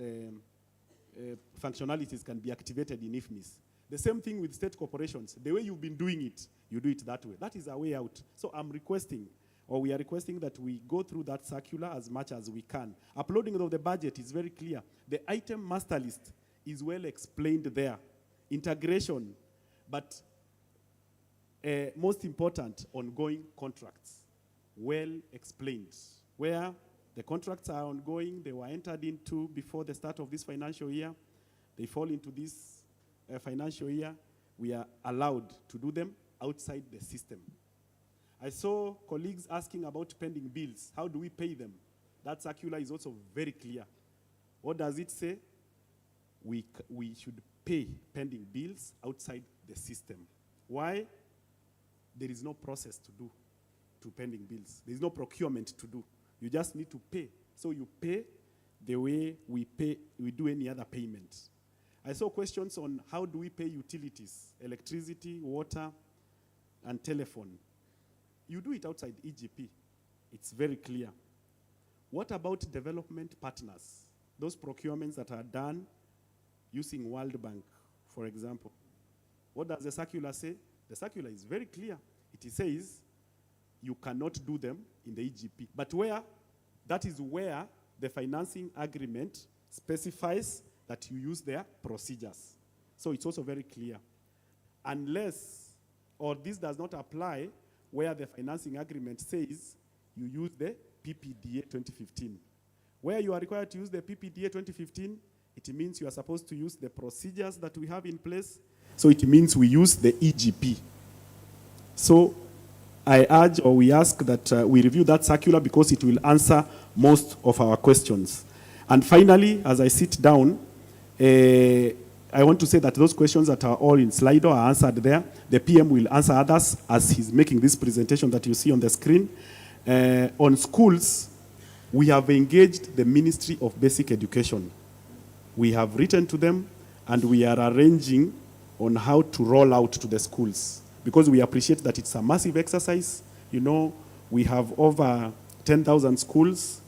functionalities can be activated in IFMIS. The same thing with state corporations. The way you've been doing it, you do it that way. That is our way out. So I'm requesting, or we are requesting that we go through that circular as much as we can. Uploading of the budget is very clear. The item master list is well explained there. Integration, but most important, ongoing contracts, well explained, where The contracts are ongoing. They were entered into before the start of this financial year. They fall into this financial year. We are allowed to do them outside the system. I saw colleagues asking about pending bills. How do we pay them? That circular is also very clear. What does it say? We should pay pending bills outside the system. Why? There is no process to do to pending bills. There is no procurement to do. You just need to pay. So you pay the way we do any other payment. I saw questions on how do we pay utilities, electricity, water, and telephone. You do it outside EGP. It's very clear. What about development partners? Those procurements that are done using World Bank, for example. What does the circular say? The circular is very clear. It says you cannot do them in the EGP. But that is where the financing agreement specifies that you use their procedures. So it's also very clear. Unless, or this does not apply, where the financing agreement says you use the PPDA 2015. Where you are required to use the PPDA 2015, it means you are supposed to use the procedures that we have in place. So it means we use the EGP. So I urge, or we ask that we review that circular because it will answer most of our questions. And finally, as I sit down, I want to say that those questions that are all in Slido are answered there. The PM will answer others as he's making this presentation that you see on the screen. On schools, we have engaged the Ministry of Basic Education. We have written to them, and we are arranging on how to roll out to the schools, because we appreciate that it's a massive exercise. You know, we have over 10,000 schools,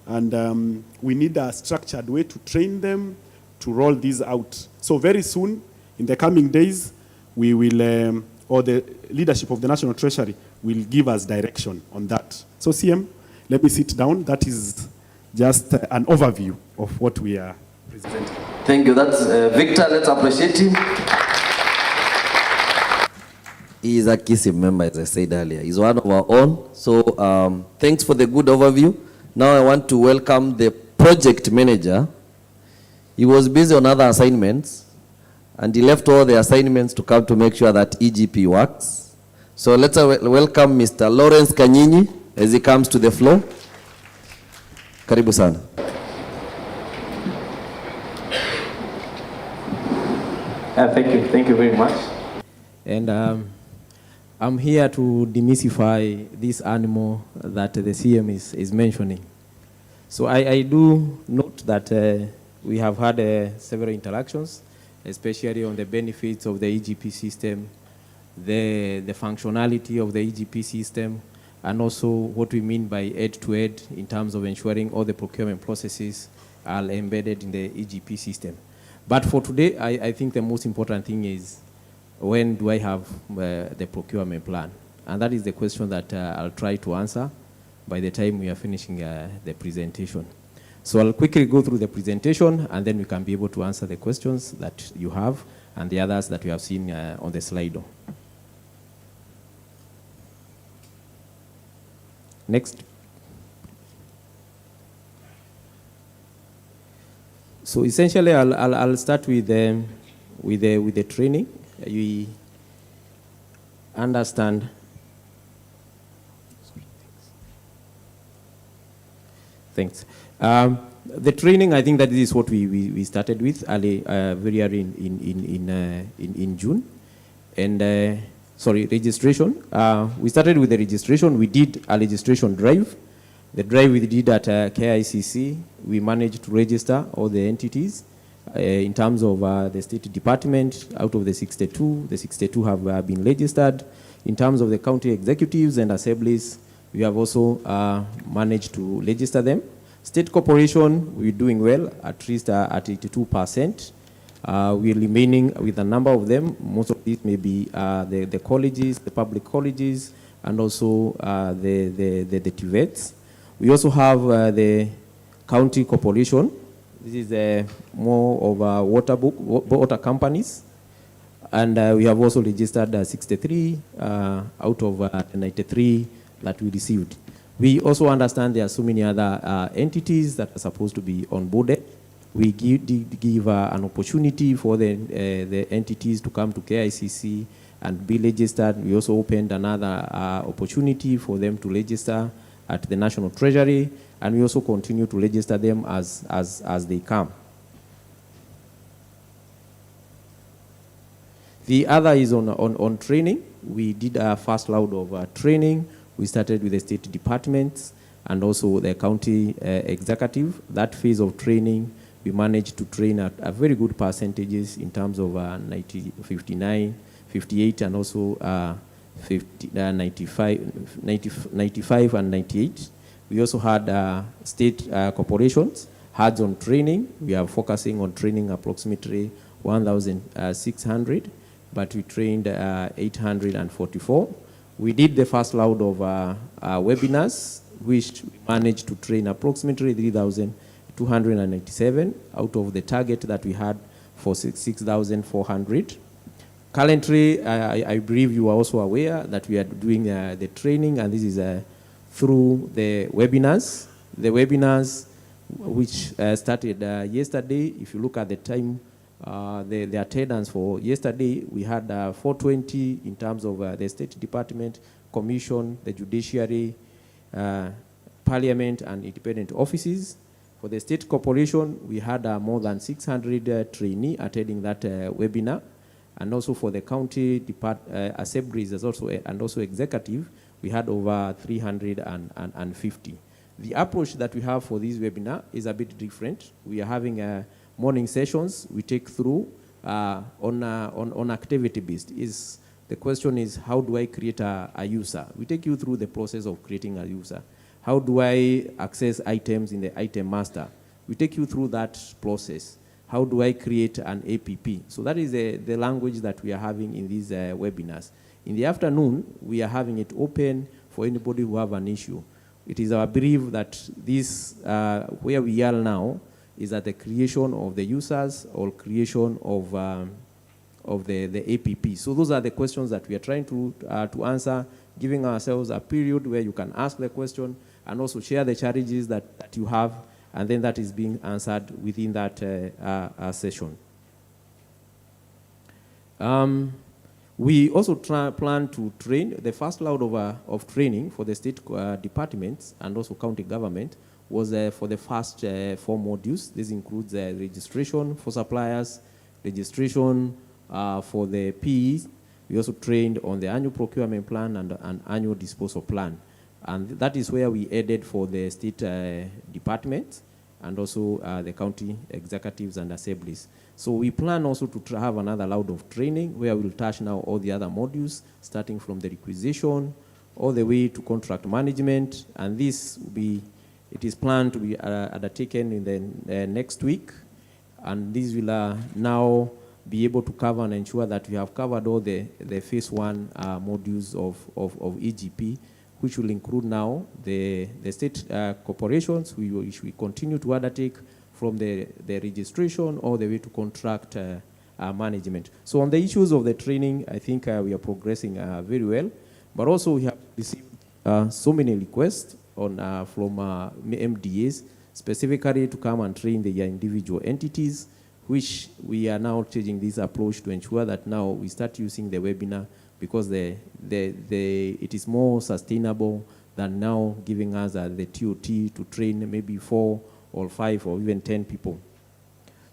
and we need a structured way to train them, to roll these out. So very soon, in the coming days, we will, or the leadership of the National Treasury will give us direction on that. So CM, let me sit down. That is just an overview of what we are presenting. Thank you. That's Victor. Let's appreciate him. He is a KISM member, as I said earlier. He's one of our own. So thanks for the good overview. Now I want to welcome the project manager. He was busy on other assignments, and he left all the assignments to come to make sure that EGP works. So let's welcome Mr. Lawrence Kanyinyi as he comes to the floor. Karibu sana. Thank you very much. And I'm here to demystify this animal that the CM is mentioning. So I do note that we have had several interactions, especially on the benefits of the EGP system, the functionality of the EGP system, and also what we mean by end-to-end in terms of ensuring all the procurement processes are embedded in the EGP system. But for today, I think the most important thing is, when do I have the procurement plan? And that is the question that I'll try to answer by the time we are finishing the presentation. So I'll quickly go through the presentation, and then we can be able to answer the questions that you have and the others that you have seen on the slide. Next. So essentially, I'll start with the training. You understand. Thanks. The training, I think that this is what we started with very early in June. And registration. We started with the registration. We did a registration drive. The drive we did at KICC, we managed to register all the entities. In terms of the State Department, out of the 62 have been registered. In terms of the county executives and assemblies, we have also managed to register them. State corporation, we're doing well, at least at 82%. We're remaining with a number of them. Most of these may be the colleges, the public colleges, and also the TVETs. We also have the county corporation. This is more of water companies. And we have also registered 63 out of 93 that we received. We also understand there are so many other entities that are supposed to be onboarded. We give an opportunity for the entities to come to KICC and be registered. We also opened another opportunity for them to register at the National Treasury, and we also continue to register them as they come. The other is on training. We did our first round of training. We started with the state departments and also the county executive. That phase of training, we managed to train at a very good percentages in terms of 59, 58, and also 95 and 98. We also had state corporations, hands-on training. We are focusing on training approximately 1,600, but we trained 844. We did the first round of webinars, which we managed to train approximately 3,297 out of the target that we had for 6,400. Currently, I believe you are also aware that we are doing the training, and this is through the webinars. The webinars, which started yesterday, if you look at the time, the attendance for yesterday, we had 420 in terms of the State Department, Commission, the Judiciary, Parliament, and independent offices. For the State Corporation, we had more than 600 trainees attending that webinar. And also for the county assemblies and also executive, we had over 350. The approach that we have for this webinar is a bit different. We are having morning sessions we take through on activity based. The question is, how do I create a user? We take you through the process of creating a user. How do I access items in the item master? We take you through that process. How do I create an APP? So that is the language that we are having in these webinars. In the afternoon, we are having it open for anybody who have an issue. It is our belief that this, where we are now, is at the creation of the users or creation of the APP. So those are the questions that we are trying to answer, giving ourselves a period where you can ask the question and also share the challenges that you have, and then that is being answered within that session. We also plan to train. The first round of training for the state departments and also county government was for the first 4 modules. This includes registration for suppliers, registration for the PEs. We also trained on the annual procurement plan and annual disposal plan. And that is where we added for the state departments and also the county executives and assemblies. So we plan also to have another round of training where we'll touch now all the other modules, starting from the requisition all the way to contract management. And this will be, it is planned to be undertaken in the next week. And this will now be able to cover and ensure that we have covered all the phase 1 modules of EGP, which will include now the state corporations, which we continue to undertake from the registration all the way to contract management. So on the issues of the training, I think we are progressing very well, but also we have received so many requests from MDAs, specifically to come and train the individual entities, which we are now changing this approach to ensure that now we start using the webinar because it is more sustainable than now giving us the TOT to train maybe 4 or 5 or even 10 people.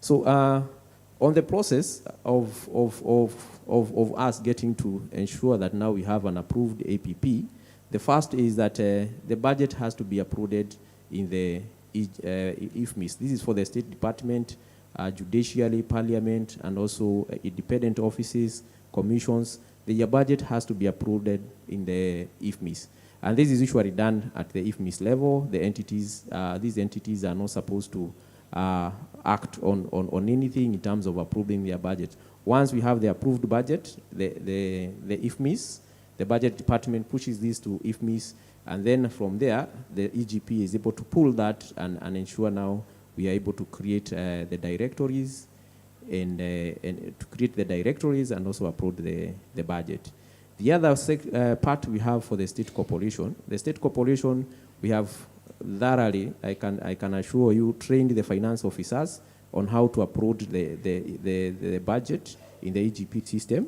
So on the process of us getting to ensure that now we have an approved APP, the first is that the budget has to be approved in the IFMIS. This is for the State Department, Judiciary, Parliament, and also independent offices, commissions. The budget has to be approved in the IFMIS. And this is usually done at the IFMIS level. The entities, these entities are not supposed to act on anything in terms of approving their budget. Once we have the approved budget, the IFMIS, the budget department pushes this to IFMIS, and then from there, the EGP is able to pull that and ensure now we are able to create the directories and to create the directories and also approve the budget. The other part we have for the state corporation. The state corporation, We have thoroughly, I can assure you, trained the finance officers on how to approach the budget in the EGP system.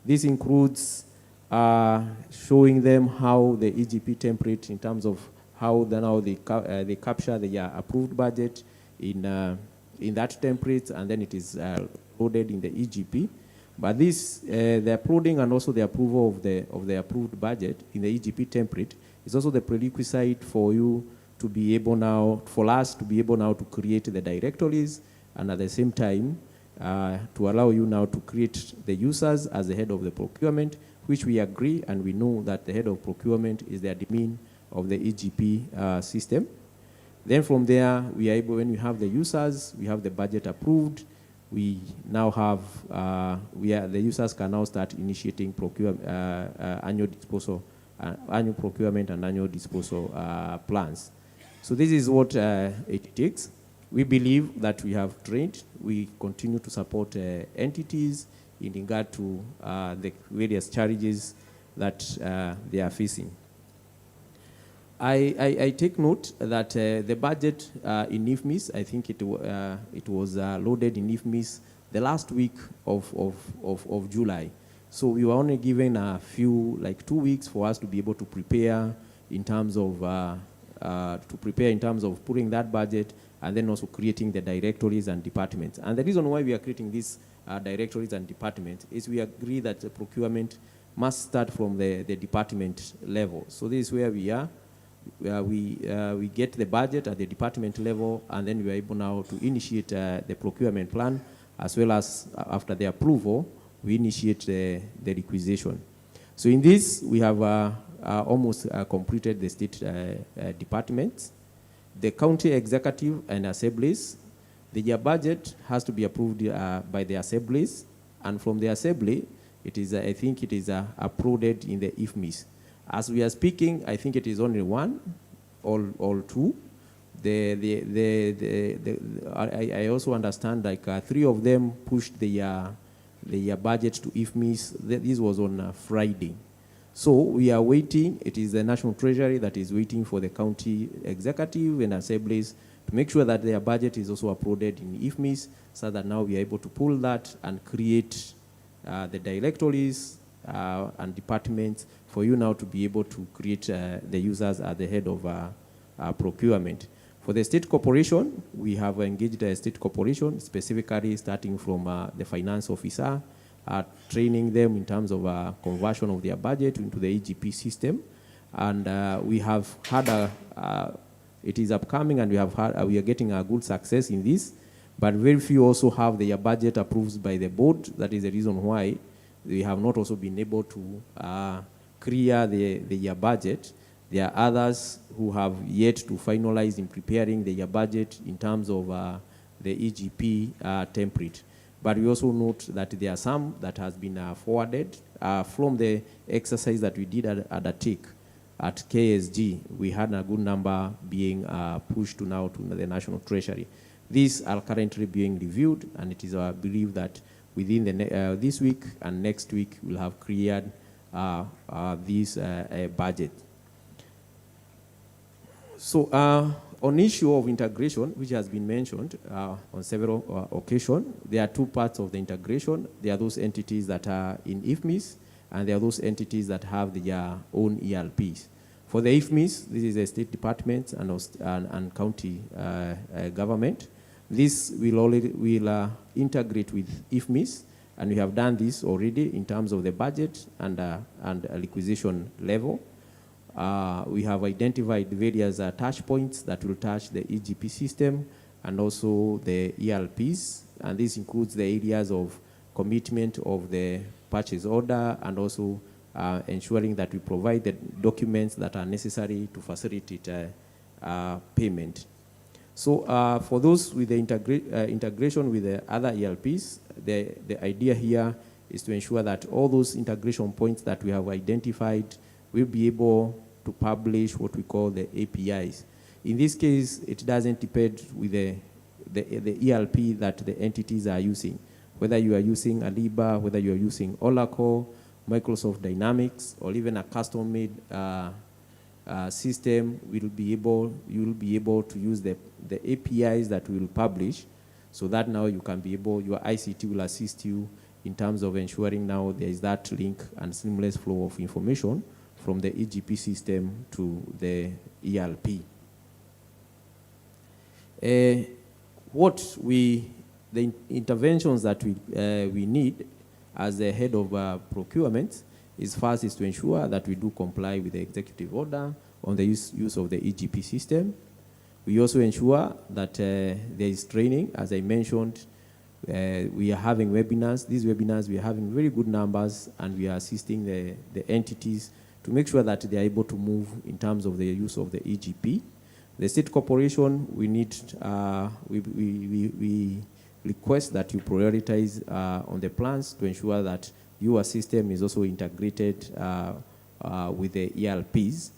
This includes showing them how the EGP template, in terms of how they capture the approved budget in that template, and then it is loaded in the EGP. But this, the uploading and also the approval of the approved budget in the EGP template is also the prerequisite for you to be able now, for us to be able now to create the directories, and at the same time to allow you now to create the users as the head of the procurement, which we agree and we know that the head of procurement is the admin of the EGP system. Then from there, we are able, when we have the users, we have the budget approved, we now have, the users can now start initiating annual disposal, annual procurement and annual disposal plans. So this is what it takes. We believe that we have trained. We continue to support entities in regard to the various challenges that they are facing. I take note that the budget in IFMIS, I think it was loaded in IFMIS the last week of July. So we were only given a few, like 2 weeks for us to be able to prepare in terms of putting that budget and then also creating the directories and departments. And the reason why we are creating these directories and departments is we agree that the procurement must start from the department level. So this is where we are. We get the budget at the department level, and then we are able now to initiate the procurement plan, as well as after the approval, we initiate the requisition. So in this, we have almost completed the state departments, the county executive and assemblies. The budget has to be approved by the assemblies, and from the assembly, it is I think it is uploaded in the IFMIS. As we are speaking, I think it is only one or two. I also understand like 3 of them pushed the budget to IFMIS. This was on Friday. So we are waiting. It is the National Treasury that is waiting for the county executive and assemblies to make sure that their budget is also uploaded in IFMIS, so that now we are able to pull that and create the directories and departments for you now to be able to create the users at the head of procurement. For the state corporation, we have engaged a state corporation, specifically starting from the finance officer, training them in terms of conversion of their budget into the AGP system. And we have had it is upcoming, and we are getting a good success in this, but very few also have their budget approved by the board. That is the reason why we have not also been able to clear their budget. There are others who have yet to finalize in preparing their budget in terms of the EGP template. But we also note that there are some that has been forwarded from the exercise that we did undertake at KSG. We had a good number being pushed to now to the National Treasury. These are currently being reviewed, and it is our belief that within this week and next week we'll have cleared this budget. So on issue of integration, which has been mentioned on several occasions, there are 2 parts of the integration. There are those entities that are in IFMIS, and there are those entities that have their own ERPs. For the IFMIS, this is the state department and county government. This will integrate with IFMIS, and we have done this already in terms of the budget and requisition level. We have identified various touch points that will touch the EGP system and also the ERPs, and this includes the areas of commitment of the purchase order and also ensuring that we provide the documents that are necessary to facilitate payment. So for those with the integration with the other ERPs, the idea here is to ensure that all those integration points that we have identified will be able to publish what we call the APIs. In this case, it doesn't depend with the ERP that the entities are using, whether you are using Ariba, whether you are using Oracle, Microsoft Dynamics, or even a custom-made system will be able, you will be able to use the APIs that we will publish, so that now you can be able, your ICT will assist you in terms of ensuring now there is that link and seamless flow of information from the EGP system to the ERP. The interventions that we need as the head of procurement is first is to ensure that we do comply with the executive order on the use of the EGP system. We also ensure that there is training. As I mentioned, we are having webinars. These webinars, we are having very good numbers, and we are assisting the entities to make sure that they are able to move in terms of the use of the EGP. The state corporation, we need, we request that you prioritize on the plans to ensure that your system is also integrated with the ERPs.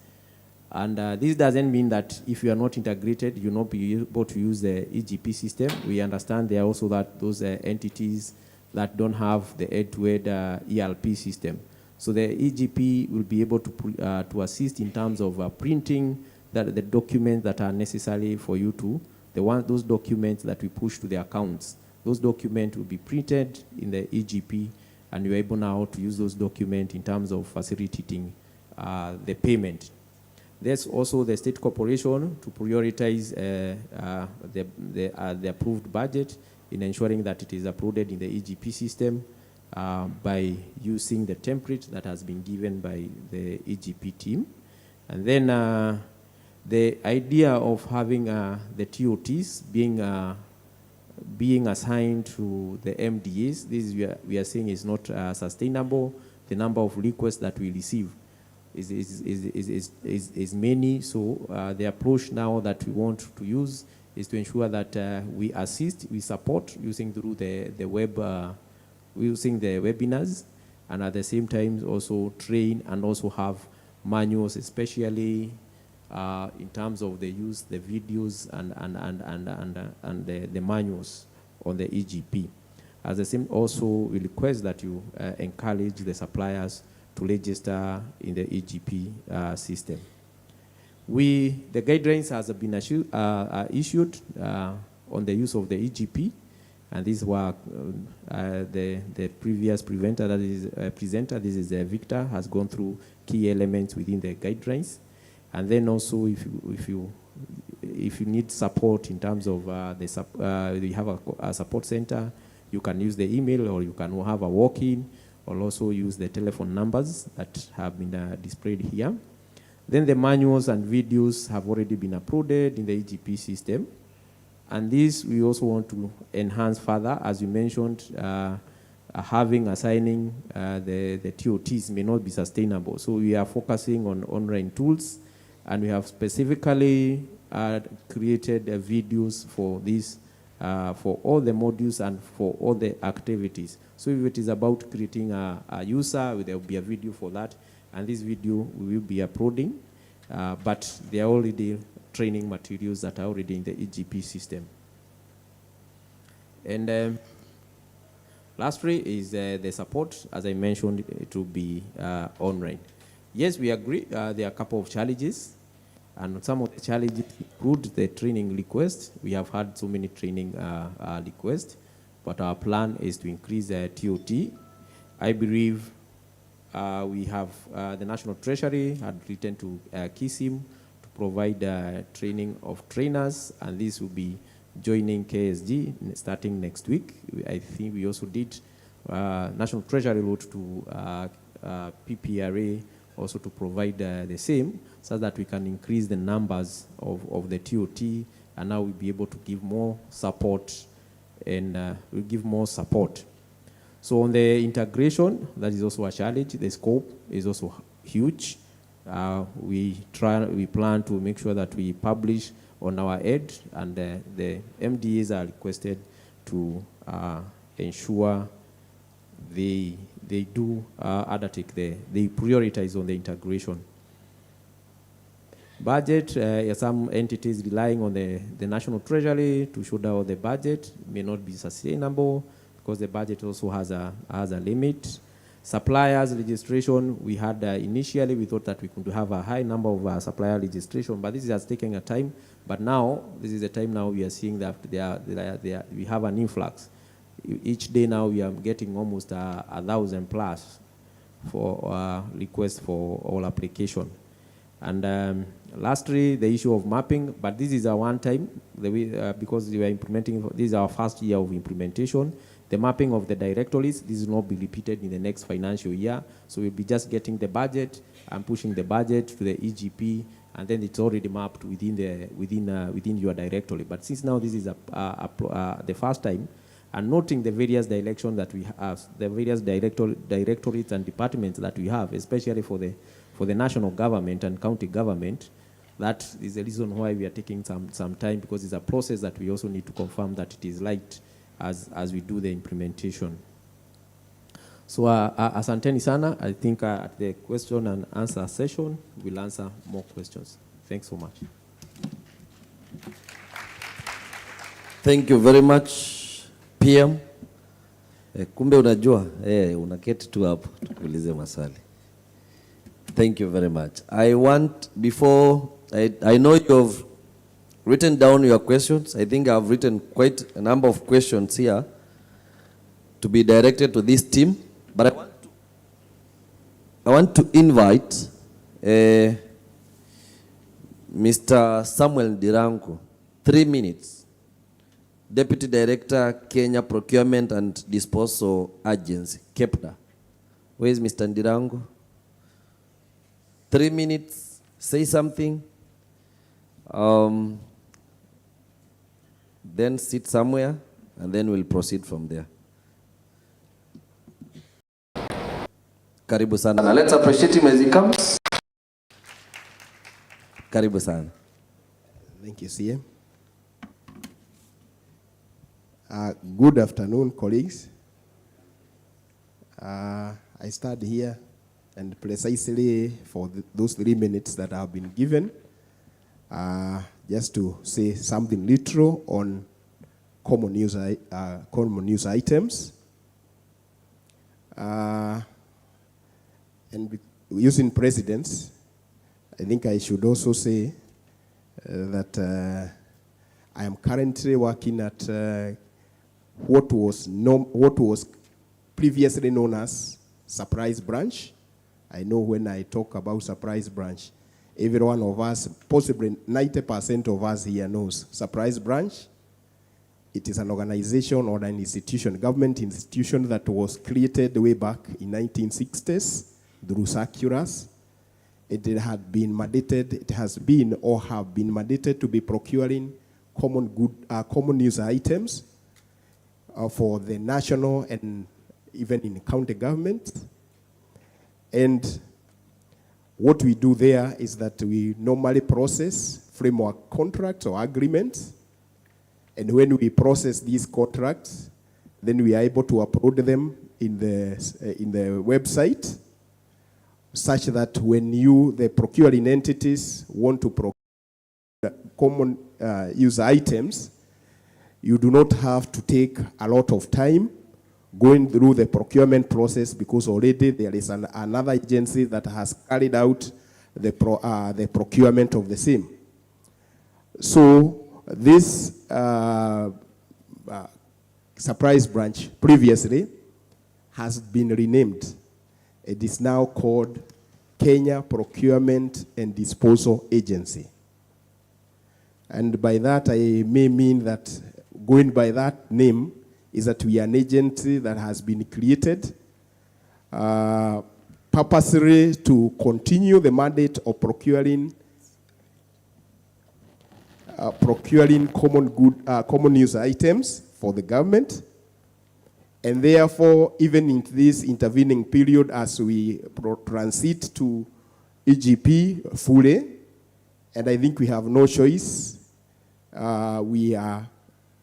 And this doesn't mean that if you are not integrated, you'll not be able to use the EGP system. We understand there are also those entities that don't have the end-to-end ERP system. So the EGP will be able to assist in terms of printing the documents that are necessary for you to, those documents that we push to the accounts. Those documents will be printed in the EGP, and you're able now to use those documents in terms of facilitating the payment. There's also the state corporation to prioritize the approved budget in ensuring that it is uploaded in the EGP system by using the template that has been given by the EGP team. And then the idea of having the TOTs being assigned to the MDAs, this we are saying is not sustainable. The number of requests that we receive is many. So the approach now that we want to use is to ensure that we assist, we support using through the web, using the webinars, and at the same time also train and also have manuals, especially in terms of the use, the videos and the manuals on the EGP. As the same, also we request that you encourage the suppliers to register in the EGP system. The guidelines has been issued on the use of the EGP, and these were the previous presenter, this is Victor, has gone through key elements within the guidelines. And then also, if you need support in terms of you have a support center, you can use the email, or you can have a walk-in, or also use the telephone numbers that have been displayed here. Then the manuals and videos have already been uploaded in the EGP system. And this we also want to enhance further. As you mentioned, assigning the TOTs may not be sustainable. So we are focusing on online tools, and we have specifically created videos for this, for all the modules and for all the activities. So if it is about creating a user, there will be a video for that, and this video we will be uploading, but there are already training materials that are already in the EGP system. And lastly is the support. As I mentioned, it will be online. Yes, we agree. There are a couple of challenges, and some of the challenges include the training request. We have had so many training requests, but our plan is to increase the TOT. I believe we have the National Treasury had written to KISIM to provide training of trainers, and this will be joining KSG starting next week. I think we also did National Treasury wrote to PPRA also to provide the same, so that we can increase the numbers of the TOT, and now we'll be able to give more support, and we'll give more support. So on the integration, that is also a challenge. The scope is also huge. We plan to make sure that we publish on our end, and the MDAs are requested to ensure they do undertake they prioritize on the integration. Budget, some entities relying on the National Treasury to show down the budget may not be sustainable, because the budget also has a limit. Suppliers registration, we had initially, we thought that we could have a high number of supplier registration, but this has taken a time. But now, this is the time now we are seeing that we have an influx. Each day now we are getting almost 1,000 plus for requests for all application. And lastly, the issue of mapping, but this is a one-time, because we are implementing, this is our first year of implementation. The mapping of the directories, this will not be repeated in the next financial year. So we'll be just getting the budget and pushing the budget to the EGP, and then it's already mapped within your directory. But since now this is the first time, and noting the various directions that we have, the various directorates and departments that we have, especially for the national government and county government, that is the reason why we are taking some time, because it's a process that we also need to confirm that it is light as we do the implementation. So asanteni sana. I think at the question and answer session, we'll answer more questions. Thanks so much. Thank you very much, PM. Kumbe unajua, unaketi tu hapo tukuulize maswali. Thank you very much. I want, before, I know you've written down your questions. I think I've written quite a number of questions here to be directed to this team. But I want to invite Mr. Samuel Ndirangu, 3 minutes. Deputy Director, Kenya Procurement and Disposal Agency, KEPDA. Where is Mr. Ndirangu? 3 minutes, say something. Then sit somewhere, and then we'll proceed from there. Karibu sana. Now let's appreciate him as he comes. Karibu sana. Thank you, CM. Good afternoon, colleagues. I stand here and precisely for those 3 minutes that have been given, just to say something little on common use items. And using precedents, I think I should also say that I am currently working at what was previously known as Surprise Branch. I know when I talk about Surprise Branch, every one of us, possibly 90% of us here knows Surprise Branch. It is an organization or an institution, government institution that was created way back in 1960s through circulars. It had been mandated, it has been or have been mandated to be procuring common use items for the national and even in county government. And what we do there is that we normally process framework contracts or agreements. And when we process these contracts, then we are able to upload them in the website, such that when you, the procuring entities, want to procure common use items, you do not have to take a lot of time going through the procurement process, because already there is another agency that has carried out the procurement of the same. So this Surprise Branch previously has been renamed. It is now called Kenya Procurement and Disposal Agency. And by that I may mean that going by that name is that we are an agency that has been created purposely to continue the mandate of procuring common use items for the government. And therefore, even in this intervening period, as we transit to EGP fully, and I think we have no choice, we are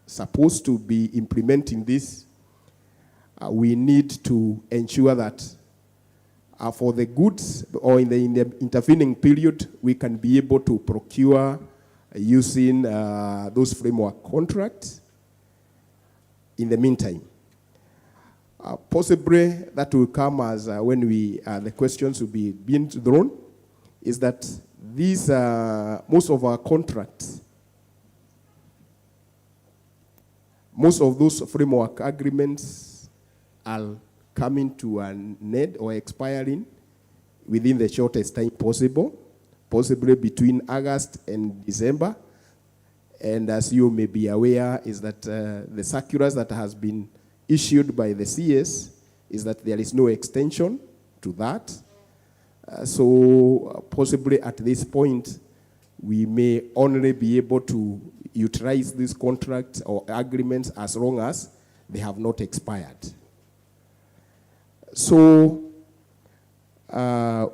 supposed to be implementing this. We need to ensure that for the goods or in the intervening period, we can be able to procure using those framework contracts in the meantime. Possibly that will come as when the questions will be being drawn, is that these most of our contracts, most of those framework agreements are coming to an end or expiring within the shortest time possible, possibly between August and December. And as you may be aware, is that the circulars that has been issued by the CS is that there is no extension to that. So possibly at this point, we may only be able to utilize these contracts or agreements as long as they have not expired. So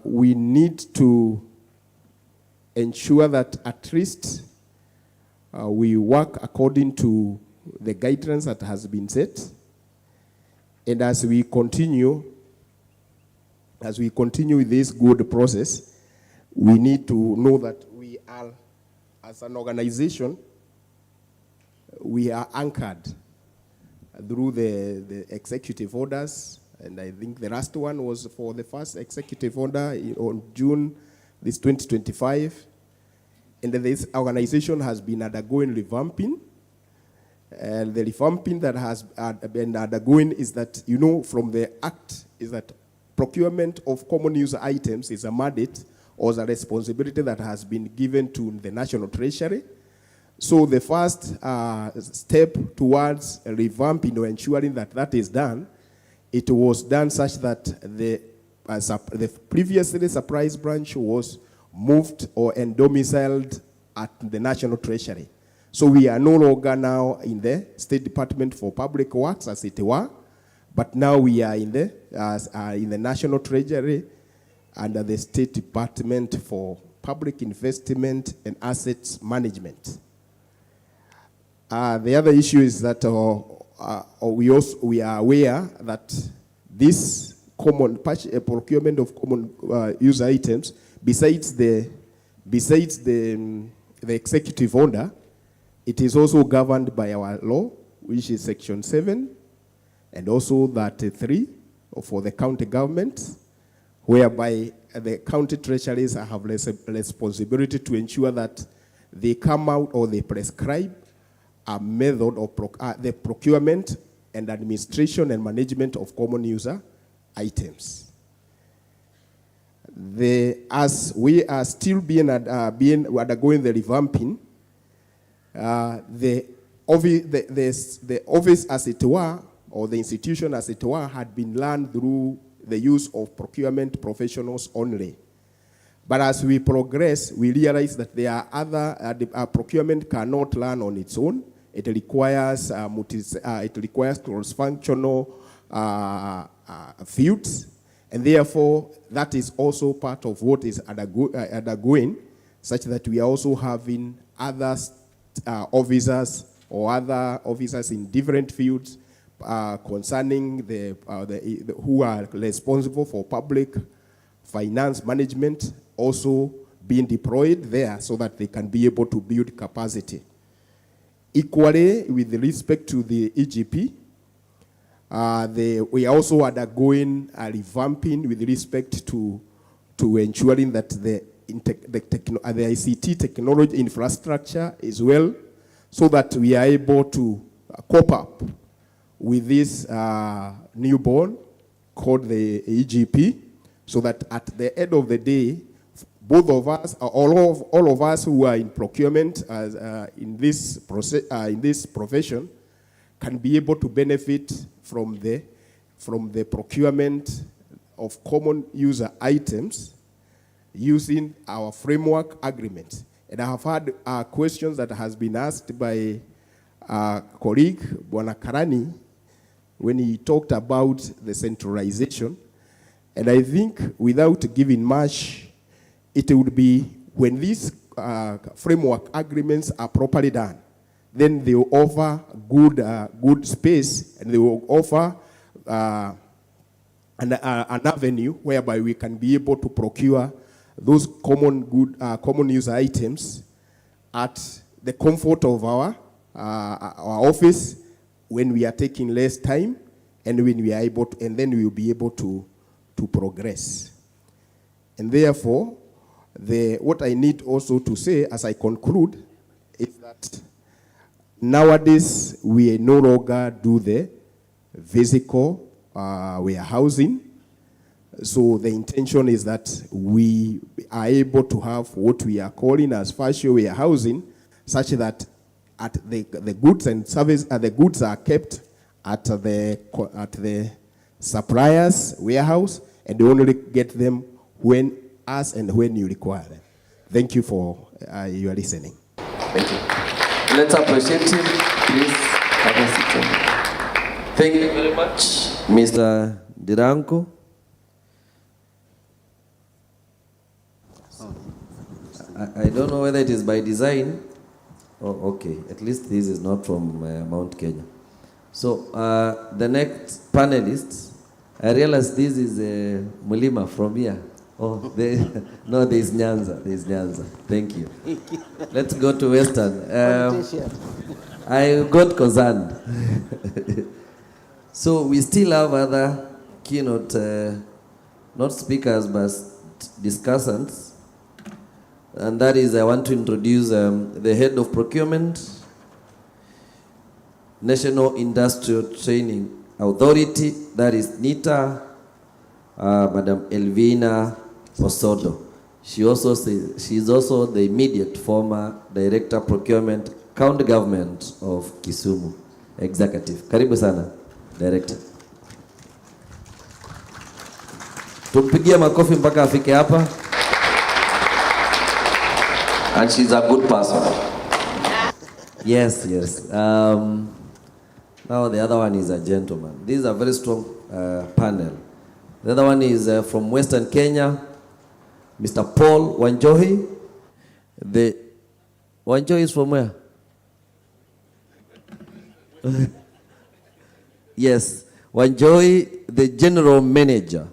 we need to ensure that at least we work according to the guidelines that has been set. And as we continue with this good process, we need to know that we are, as an organization, we are anchored through the executive orders. And I think the last one was for the first executive order on June this 2025. And this organization has been undergoing revamping. And the revamping that has been undergoing is that, you know, from the Act, is that procurement of common user items is a mandate or a responsibility that has been given to the National Treasury. So the first step towards revamping or ensuring that that is done, it was done such that the previously surprise branch was moved or domiciled at the National Treasury. So we are no longer now in the State Department for Public Works, as it were, but now we are in the National Treasury under the State Department for Public Investment and Assets Management. The other issue is that we are aware that this common procurement of common user items, besides the executive order, it is also governed by our law, which is Section 7, and also that 3 for the county government, whereby the county treasuries have responsibility to ensure that they come out or they prescribe a method of the procurement and administration and management of common user items. As we are still undergoing the revamping, the office, as it were, or the institution, as it were, had been learned through the use of procurement professionals only. But as we progress, we realize that there are other, procurement cannot learn on its own. It requires cross-functional fields, and therefore that is also part of what is undergoing, such that we are also having other officers or other officers in different fields concerning who are responsible for public finance management also being deployed there so that they can be able to build capacity. Equally, with respect to the EGP, we are also undergoing a revamping with respect to ensuring that the ICT technology infrastructure is well, so that we are able to cope up with this newborn called the EGP, so that at the end of the day, both of us, all of us who are in procurement in this profession, can be able to benefit from the procurement of common user items using our framework agreement. And I have had questions that has been asked by our colleague, Bwana Karani, when he talked about the centralization. And I think without giving much, it would be when these framework agreements are properly done, then they will offer good space, and they will offer an avenue whereby we can be able to procure those common user items at the comfort of our office, when we are taking less time and when we are able to, and then we will be able to progress. And therefore, what I need also to say as I conclude is that nowadays we no longer do the physical warehousing. So the intention is that we are able to have what we are calling as virtual warehousing, such that the goods and service, the goods are kept at the supplier's warehouse, and you only get them when you require them. Thank you for your listening. Thank you. Let's appreciate him. Please have a seat. Thank you very much, Mr. Diranko. I don't know whether it is by design. Oh, okay. At least this is not from Mount Kenya. So the next panelist, I realize this is Mulima from here. Oh, no, there is Nyanza. There is Nyanza. Thank you. Let's go to Western. I got concerned. So we still have other keynote, not speakers, but discussants. And that is, I want to introduce the head of procurement, National Industrial Training Authority, that is NITA, Madam Elvina Posodo. She is also the immediate former Director Procurement, County Government of Kisumu, Executive. Karibu sana, Director. Tumpigie makofi mpaka afike hapa. And she's a good person. Yes, yes. Now the other one is a gentleman. This is a very strong panel. The other one is from Western Kenya, Mr. Paul Wanjohi. Wanjohi is from where? Yes, Wanjohi, the General Manager,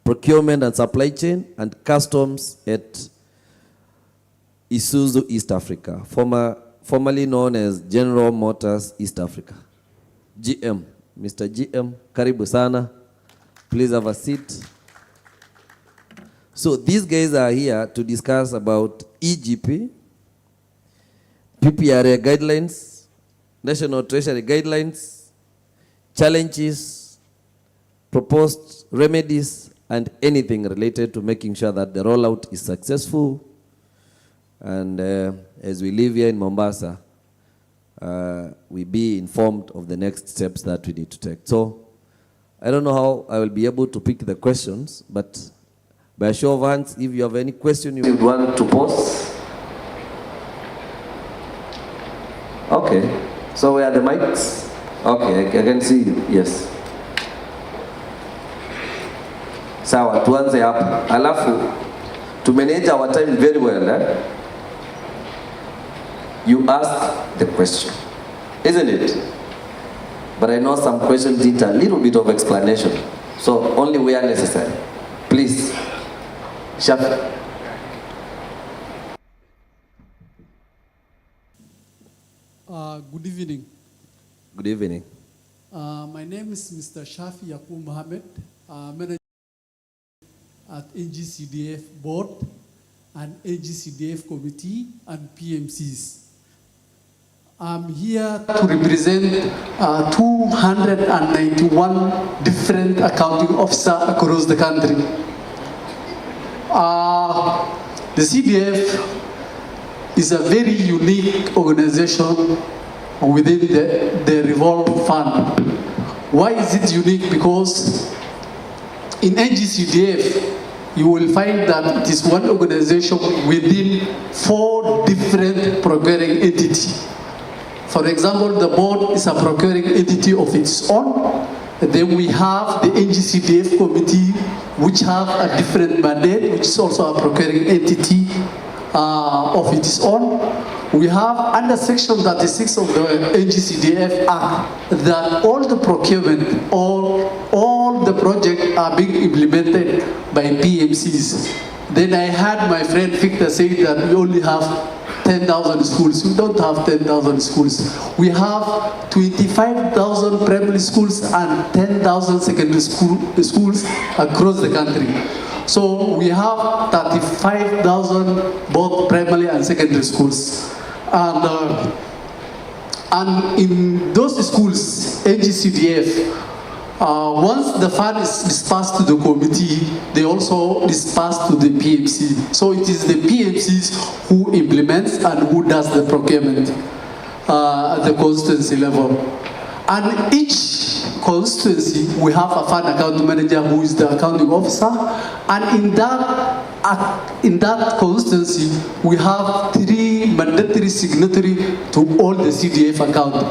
Procurement and Supply Chain and Customs at Isuzu East Africa, formerly known as General Motors East Africa. GM, Mr. GM, karibu sana. Please have a seat. So these guys are here to discuss about EGP, PPRA guidelines, National Treasury guidelines, challenges, proposed remedies, and anything related to making sure that the rollout is successful. And as we live here in Mombasa, we be informed of the next steps that we need to take. So I don't know how I will be able to pick the questions, but by a show of hands, if you have any question you would want to pose. Okay, so where are the mics? Okay, I can see you, yes. Sawa, tuanze hapa. Alafu, to manage our time very well, you ask the question, isn't it? But I know some questions need a little bit of explanation. So only where necessary. Please. Shafi. Good evening. Good evening. My name is Mr. Shafi Yakub Mohammed, manager at AGCDF Board and AGCDF Committee and PMCs. I'm here to represent 291 different accounting officers across the country. The CDF is a very unique organization within the revolving fund. Why is it unique? Because in AGCDF, you will find that it is one organization within 4 different procuring entities. For example, the board is a procuring entity of its own. Then we have the AGCDF committee, which have a different mandate, which is also a procuring entity of its own. We have under section 36 of the AGCDF Act that all the procurement, all the projects are being implemented by PMCs. Then I heard my friend Victor say that we only have 10,000 schools. We don't have 10,000 schools. We have 25,000 primary schools and 10,000 secondary schools across the country. So we have 35,000 both primary and secondary schools. And in those schools, AGCDF, once the fund is dispersed to the committee, they also disperse to the PMC. So it is the PMCs who implements and who does the procurement at the constituency level. And each constituency, we have a fund account manager who is the accounting officer. And in that constituency, we have 3 mandatory signatory to all the CDF account.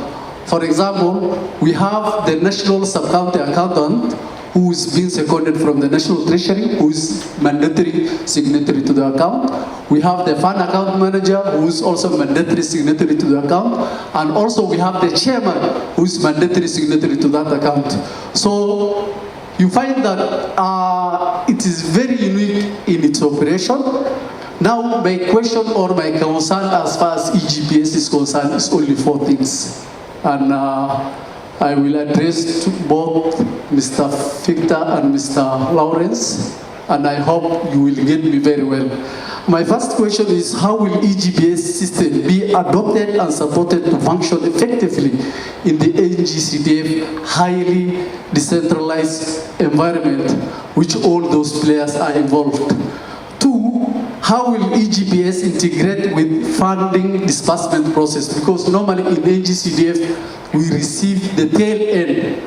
For example, we have the national sub-county accountant who is being seconded from the National Treasury, who is mandatory signatory to the account. We have the fund account manager who is also mandatory signatory to the account. And also we have the chairman who is mandatory signatory to that account. So you find that it is very unique in its operation. Now my question or my concern as far as EGPS is concerned is only 4 things. And I will address to both Mr. Victor and Mr. Lawrence, and I hope you will get me very well. My first question is, how will EGPS system be adopted and supported to function effectively in the AGCDF highly decentralized environment, which all those players are involved? 2, how will EGPS integrate with funding disbursement process? Because normally in AGCDF, we receive the tail end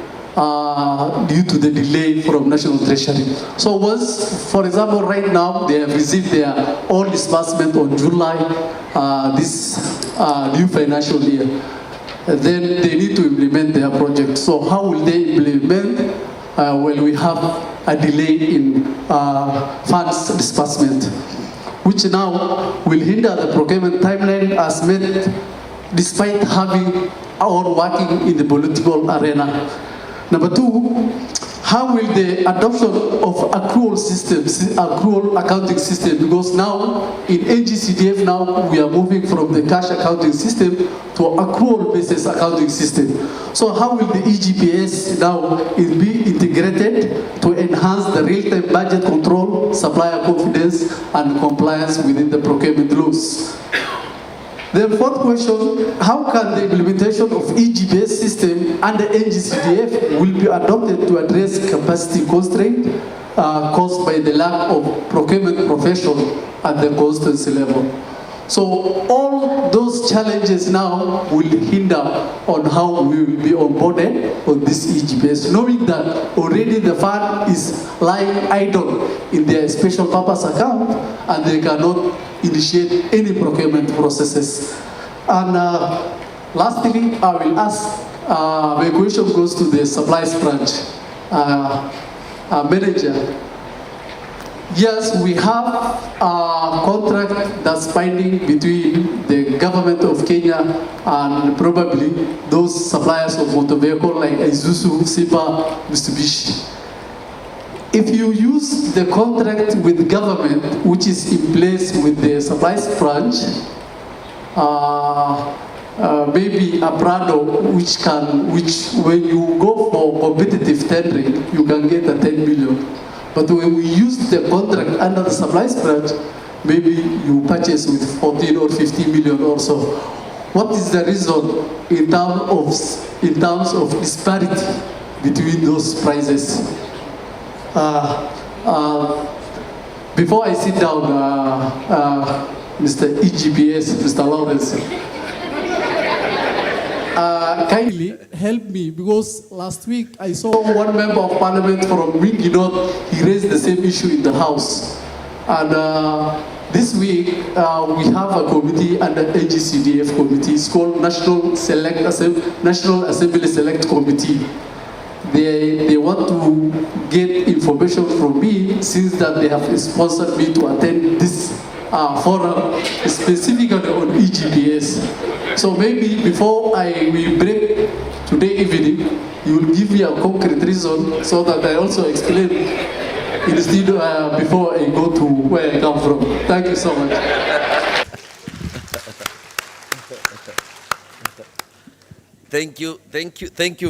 due to the delay from National Treasury. So once, for example, right now, they have received their all disbursement on July, this new financial year. Then they need to implement their project. So how will they implement when we have a delay in funds disbursement, which now will hinder the procurement timeline as met despite having or working in the political arena. Number 2, how will the adoption of accrual systems, accrual accounting system, because now in AGCDF now we are moving from the cash accounting system to accrual basis accounting system. So how will the EGPS now be integrated to enhance the real-time budget control, supplier confidence, and compliance within the procurement laws? The 4th question, how can the implementation of EGPS system and the AGCDF will be adopted to address capacity constraint caused by the lack of procurement professional at the constituency level? So all those challenges now will hinder on how we will be onboarded on this EGPS, knowing that already the fund is lying idle in their special purpose account and they cannot initiate any procurement processes. And lastly, I will ask, my question goes to the supplies branch manager. Yes, we have a contract that's binding between the government of Kenya and probably those suppliers of motor vehicle like Isuzu, Sipa, Mitsubishi. If you use the contract with government, which is in place with the supplies branch, maybe a Prado, which when you go for competitive tendering, you can get a 10 million. But when we use the contract under the supplies branch, maybe you purchase with 14 or 15 million or so. What is the reason in terms of disparity between those prices? Before I sit down, Mr. EGPS, Mr. Lawrence, kindly help me, because last week I saw one member of parliament from Wingi North, he raised the same issue in the House. And this week we have a committee under AGCDF committee. It's called National Assembly Select Committee. They want to get information from me, since that they have sponsored me to attend this forum specifically on EGPS. So maybe before we break today evening, you will give me a concrete reason so that I also explain instead before I go to where I come from. Thank you so much. Thank you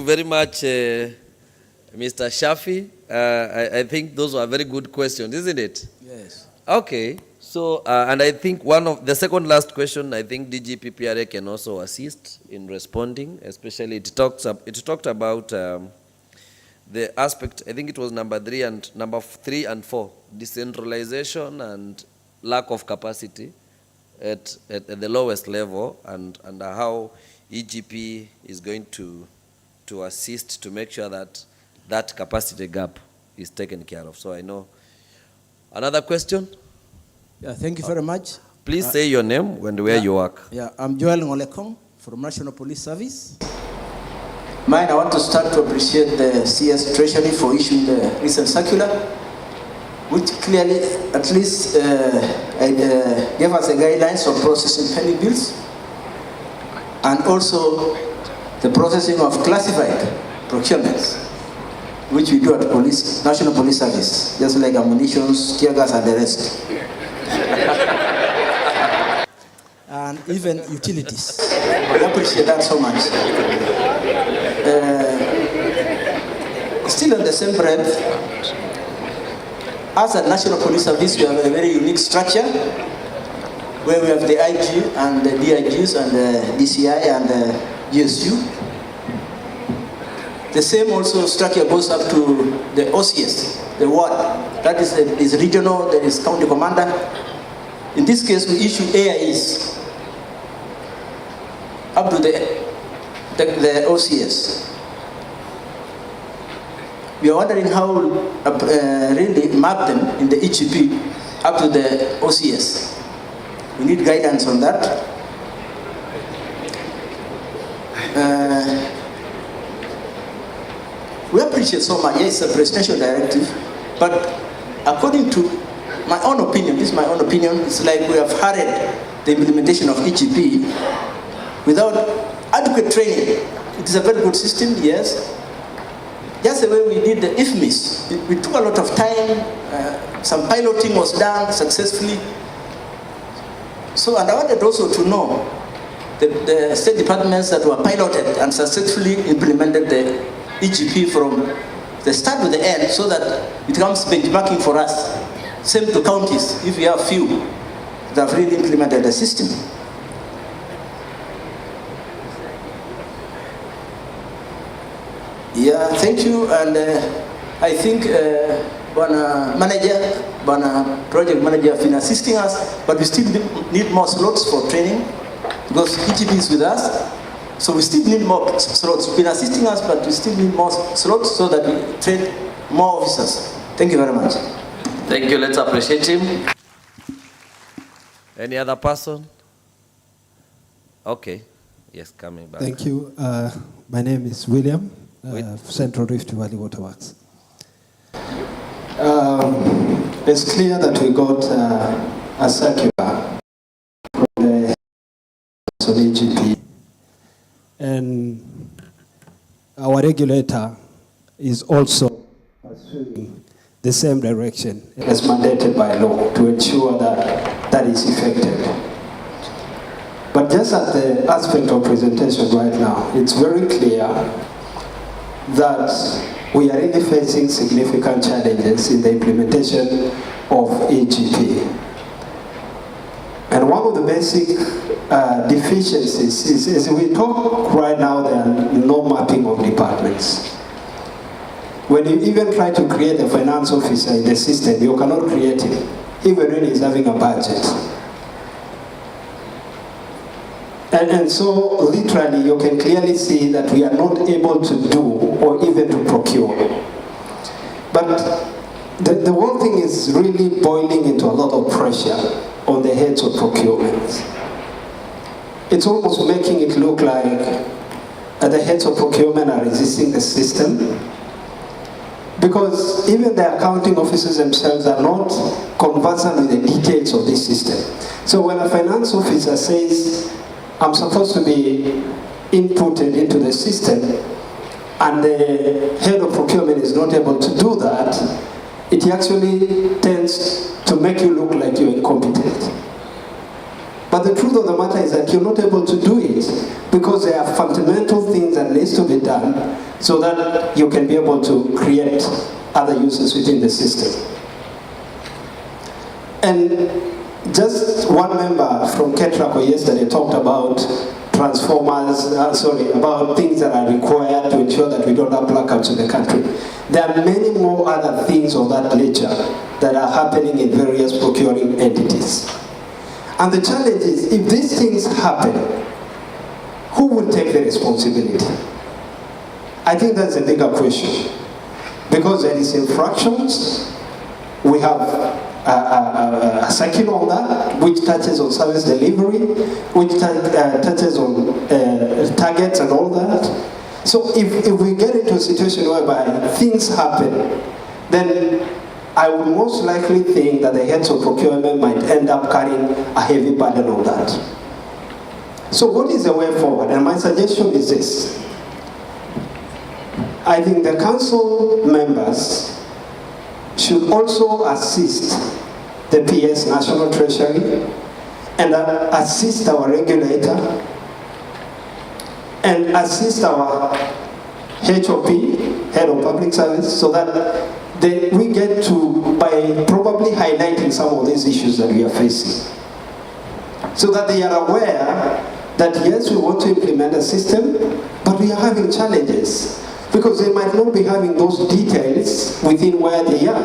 very much, Mr. Shafi. I think those were very good questions, isn't it? Yes. Okay. So, and I think one of the second last question, I think DGPPRA can also assist in responding, especially it talked about the aspect, I think it was number 3 and 4, decentralization and lack of capacity at the lowest level, and how EGP is going to assist to make sure that that capacity gap is taken care of. So I know. Another question? Yeah, thank you very much. Please say your name and where you work. Yeah, I'm Joel Ngolekong from National Police Service. Mine, I want to start to appreciate the CS Treasury for issuing the recent circular, which clearly at least gave us the guidelines for processing pending bills, and also the processing of classified procurements, which we do at National Police Service, just like ammunition, tear gas, and the rest. And even utilities. I appreciate that so much. Still on the same breath, as a National Police Service, we have a very unique structure where we have the IG and the DIGs and the DCI and the GSU. The same also structure goes up to the OCS, the ward. That is regional, there is county commander. In this case, we issue AIs up to the OCS. We are wondering how really map them in the EGP up to the OCS. We need guidance on that. We appreciate so much. Yes, it's a presidential directive, but according to my own opinion, this is my own opinion, it's like we have hurried the implementation of EGP without adequate training. It is a very good system, yes. Just the way we did the IFMIS, we took a lot of time, some piloting was done successfully. So, and I wanted also to know the state departments that were piloted and successfully implemented the EGP from the start to the end, so that it becomes benchmarking for us. Same to counties, if we have few that have really implemented the system. Yeah, thank you, and I think project manager have been assisting us, but we still need more slots for training, because EGP is with us, so we still need more slots. We've been assisting us, but we still need more slots so that we train more officers. Thank you very much. Thank you, let's appreciate him. Any other person? Okay, yes, coming back. Thank you. My name is William. Central Rift Valley Waterworks. It's clear that we got a circular from the AGP, and our regulator is also pursuing the same direction as mandated by law to ensure that that is effective. But just at the aspect of presentation right now, it's very clear that we are really facing significant challenges in the implementation of AGP. And one of the basic deficiencies is, as we talk right now, there are no mapping of departments. When you even try to create a finance officer in the system, you cannot create it, even when he's having a budget. And so, literally, you can clearly see that we are not able to do or even to procure. But the whole thing is really boiling into a lot of pressure on the heads of procurement. It's almost making it look like the heads of procurement are resisting the system, because even the accounting officers themselves are not conversant with the details of this system. So when a finance officer says, I'm supposed to be inputted into the system, and the head of procurement is not able to do that, it actually tends to make you look like you're incompetent. But But the truth of the matter is that you're not able to do it because there are fundamental things that needs to be done so that you can be able to create other uses within the system. And just one member from KETRACO yesterday talked about transformers, about things that are required to ensure that we don't have blackouts in the country. There are many more other things of that nature that are happening in various procuring entities. And the challenge is, if these things happen, who will take the responsibility? I think that's a bigger question. Because there is infractions, we have a circular on that, which touches on service delivery, which touches on targets and all that. So if we get into a situation whereby things happen, then I would most likely think that the heads of procurement might end up carrying a heavy burden on that. So what is the way forward? And my suggestion is this. I think the council members should also assist the PS National Treasury and assist our regulator and assist our HOP, Head of Public Service, so that we get to, by probably highlighting some of these issues that we are facing, so that they are aware that yes, we want to implement a system, but we are having challenges. Because they might not be having those details within where they are.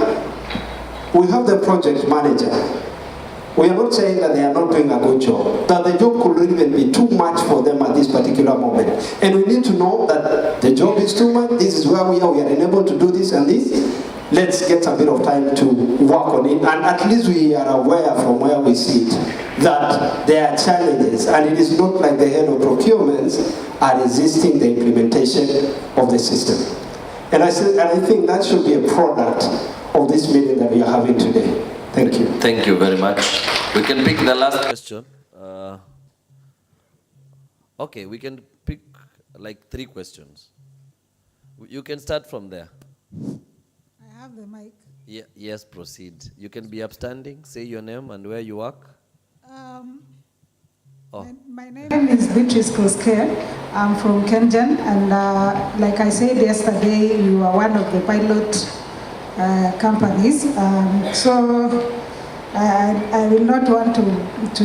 We have the project manager. We are not saying that they are not doing a good job, that the job could even be too much for them at this particular moment. And we need to know that the job is too much, this is where we are unable to do this and this. Let's get a bit of time to work on it, and at least we are aware from where we sit that there are challenges, and it is not like the head of procurements are resisting the implementation of the system. And I think that should be a product of this meeting that we are having today. Thank you. Thank you very much. We can pick the last question. Okay, we can pick like 3 questions. You can start from there. I have the mic. Yeah, yes, proceed. You can be upstanding, say your name and where you work. My name is Beatrice Koske. I'm from Kenjan, and like I said yesterday, you are one of the pilot companies. So I will not want to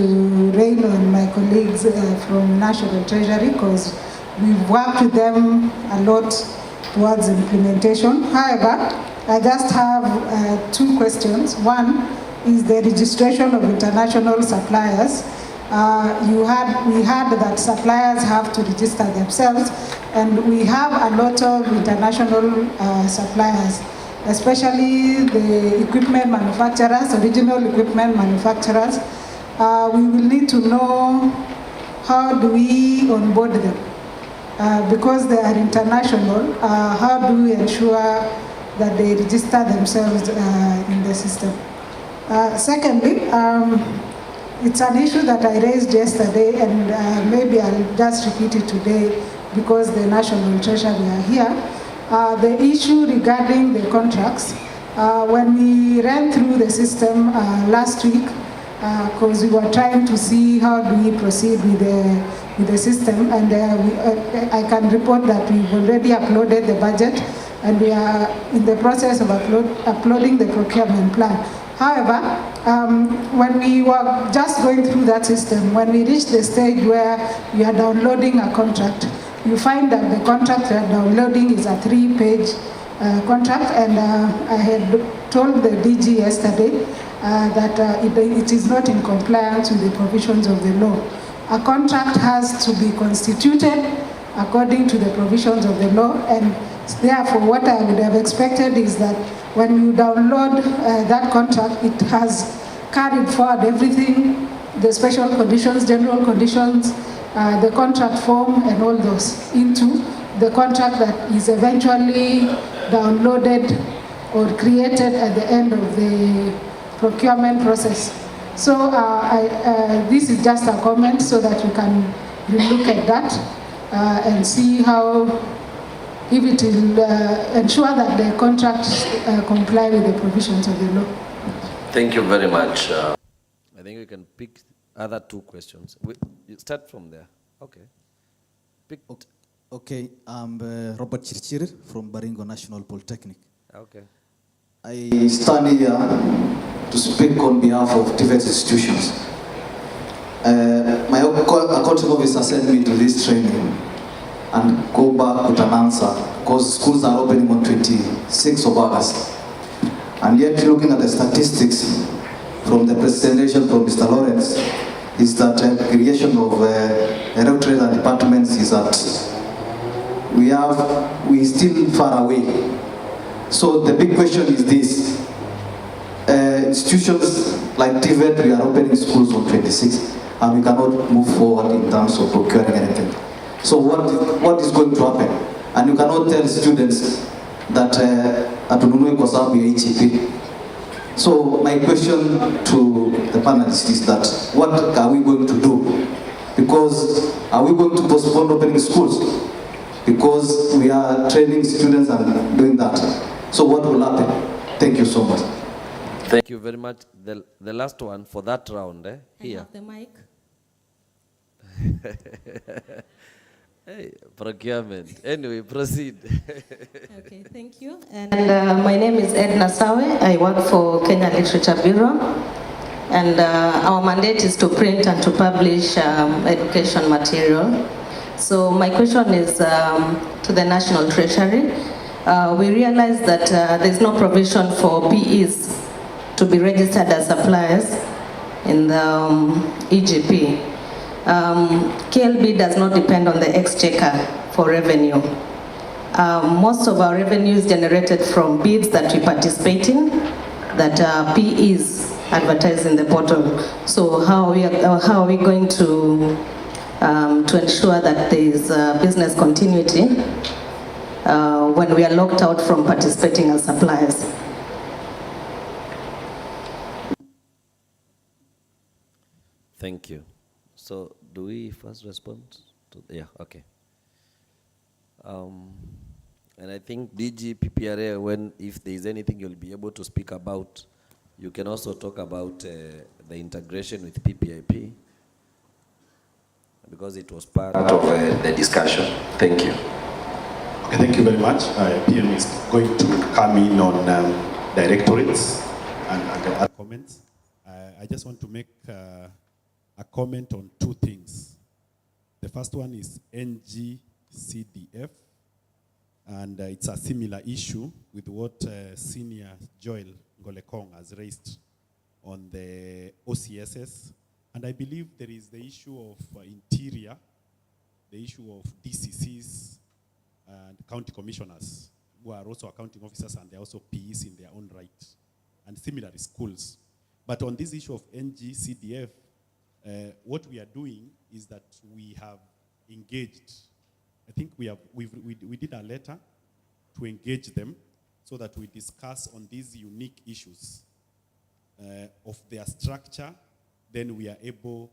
rain on my colleagues from National Treasury, because we've worked with them a lot towards implementation. However, I just have 2 questions. One is the registration of international suppliers. We heard that suppliers have to register themselves, and we have a lot of international suppliers, especially the equipment manufacturers, original equipment manufacturers. We will need to know how do we onboard them. Because they are international, how do we ensure that they register themselves in the system? Secondly, it's an issue that I raised yesterday, and maybe I'll just repeat it today because the National Treasury are here. The issue regarding the contracts. When we ran through the system last week, because we were trying to see how do we proceed with the system, and I can report that we've already uploaded the budget, and we are in the process of uploading the procurement plan. However, when we were just going through that system, when we reached the stage where you are downloading a contract, you find that the contract you are downloading is a 3-page contract, and I had told the DG yesterday that it is not in compliance with the provisions of the law. A contract has to be constituted according to the provisions of the law, and therefore what I would have expected is that when you download that contract, it has carried forward everything, the special conditions, general conditions, the contract form and all those into the contract that is eventually downloaded or created at the end of the procurement process. So this is just a comment so that you can look at that and see how, if it will ensure that the contracts comply with the provisions of the law. Thank you very much. I think we can pick other two questions. You start from there. Okay. Okay, I'm Robert Chirchir from Baringo National Polytechnic. Okay. I stand here to speak on behalf of different institutions. My accounting officer sent me to this training and go back with an answer because schools are opening on 26th of August. And yet looking at the statistics from the presentation from Mr. Lawrence is that creation of directorates and departments is that we still far away. So the big question is this. Institutions like TVET, we are opening schools on 26 and we cannot move forward in terms of procuring anything. So what is going to happen? And you cannot tell students that atununue kwa sababu ya EGP. So my question to the panelists is that what are we going to do? Because are we going to postpone opening schools? Because we are training students and doing that. So what will happen? Thank you so much. Thank you very much. The last one for that round, here. I have the mic. Hey, procurement. Anyway, proceed. Okay, thank you. And my name is Edna Sawe. I work for Kenya Literature Bureau. And our mandate is to print and to publish education material. So my question is to the National Treasury. We realize that there's no provision for PEs to be registered as suppliers in the EGP. KLB does not depend on the exchequer for revenue. Most of our revenue is generated from bids that we participate in, that PEs advertise in the portal. So how are we going to ensure that there is business continuity when we are locked out from participating as suppliers? Thank you. So do we first respond to, yeah, okay. And I think DG PPRA, if there is anything you'll be able to speak about, you can also talk about the integration with PPIP, because it was part of the discussion. Thank you. Okay, thank you very much. PM is going to come in on directorates and other comments. I just want to make a comment on two things. The first one is NGCDF, and it's a similar issue with what Senior Joel Ngolekong has raised on the OCSS. And I believe there is the issue of interior, the issue of DCCs and county commissioners, who are also accounting officers and they're also PEs in their own right, and similarly schools. But on this issue of NGCDF, what we are doing is that we have engaged. I think we did a letter to engage them so that we discuss on these unique issues of their structure, then we are able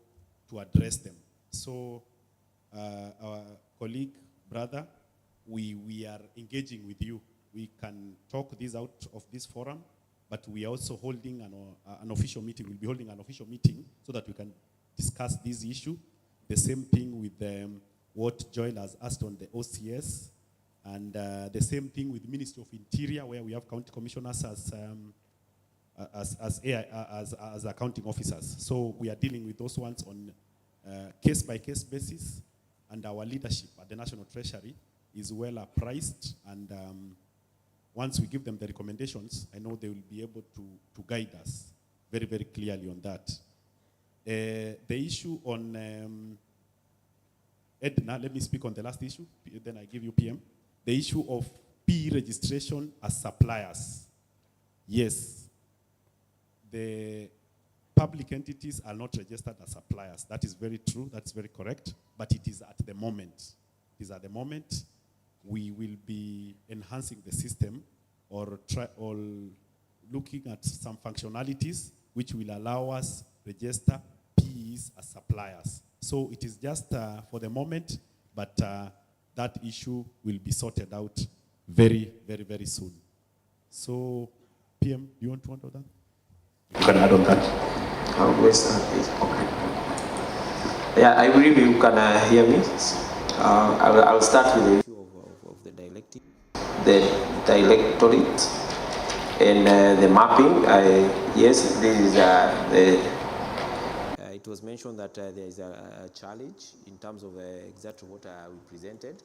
to address them. So our colleague, brother, we are engaging with you. We can talk this out of this forum, but we are also holding an official meeting. We'll be holding an official meeting so that we can discuss this issue. The same thing with what Joel has asked on the OCS, and the same thing with the Ministry of Interior, where we have county commissioners as accounting officers. So we are dealing with those ones on case-by-case basis, and our leadership at the National Treasury is well apprised, and once we give them the recommendations, I know they will be able to guide us very, very clearly on that. The issue on Edna, let me speak on the last issue, then I give you PM. The issue of PE registration as suppliers. Yes, the public entities are not registered as suppliers. That is very true, that's very correct, but it is at the moment. It is at the moment. We will be enhancing the system or looking at some functionalities which will allow us register PEs as suppliers. So it is just for the moment, but that issue will be sorted out very, very, very soon. So, PM, do you want to add on that? You can add on that. How do I start this? Okay. Yeah, I believe you can hear me. I will start with the issue of the dialectic, the dialectorate, and the mapping. Yes, this is it was mentioned that there is a challenge in terms of exactly what we presented,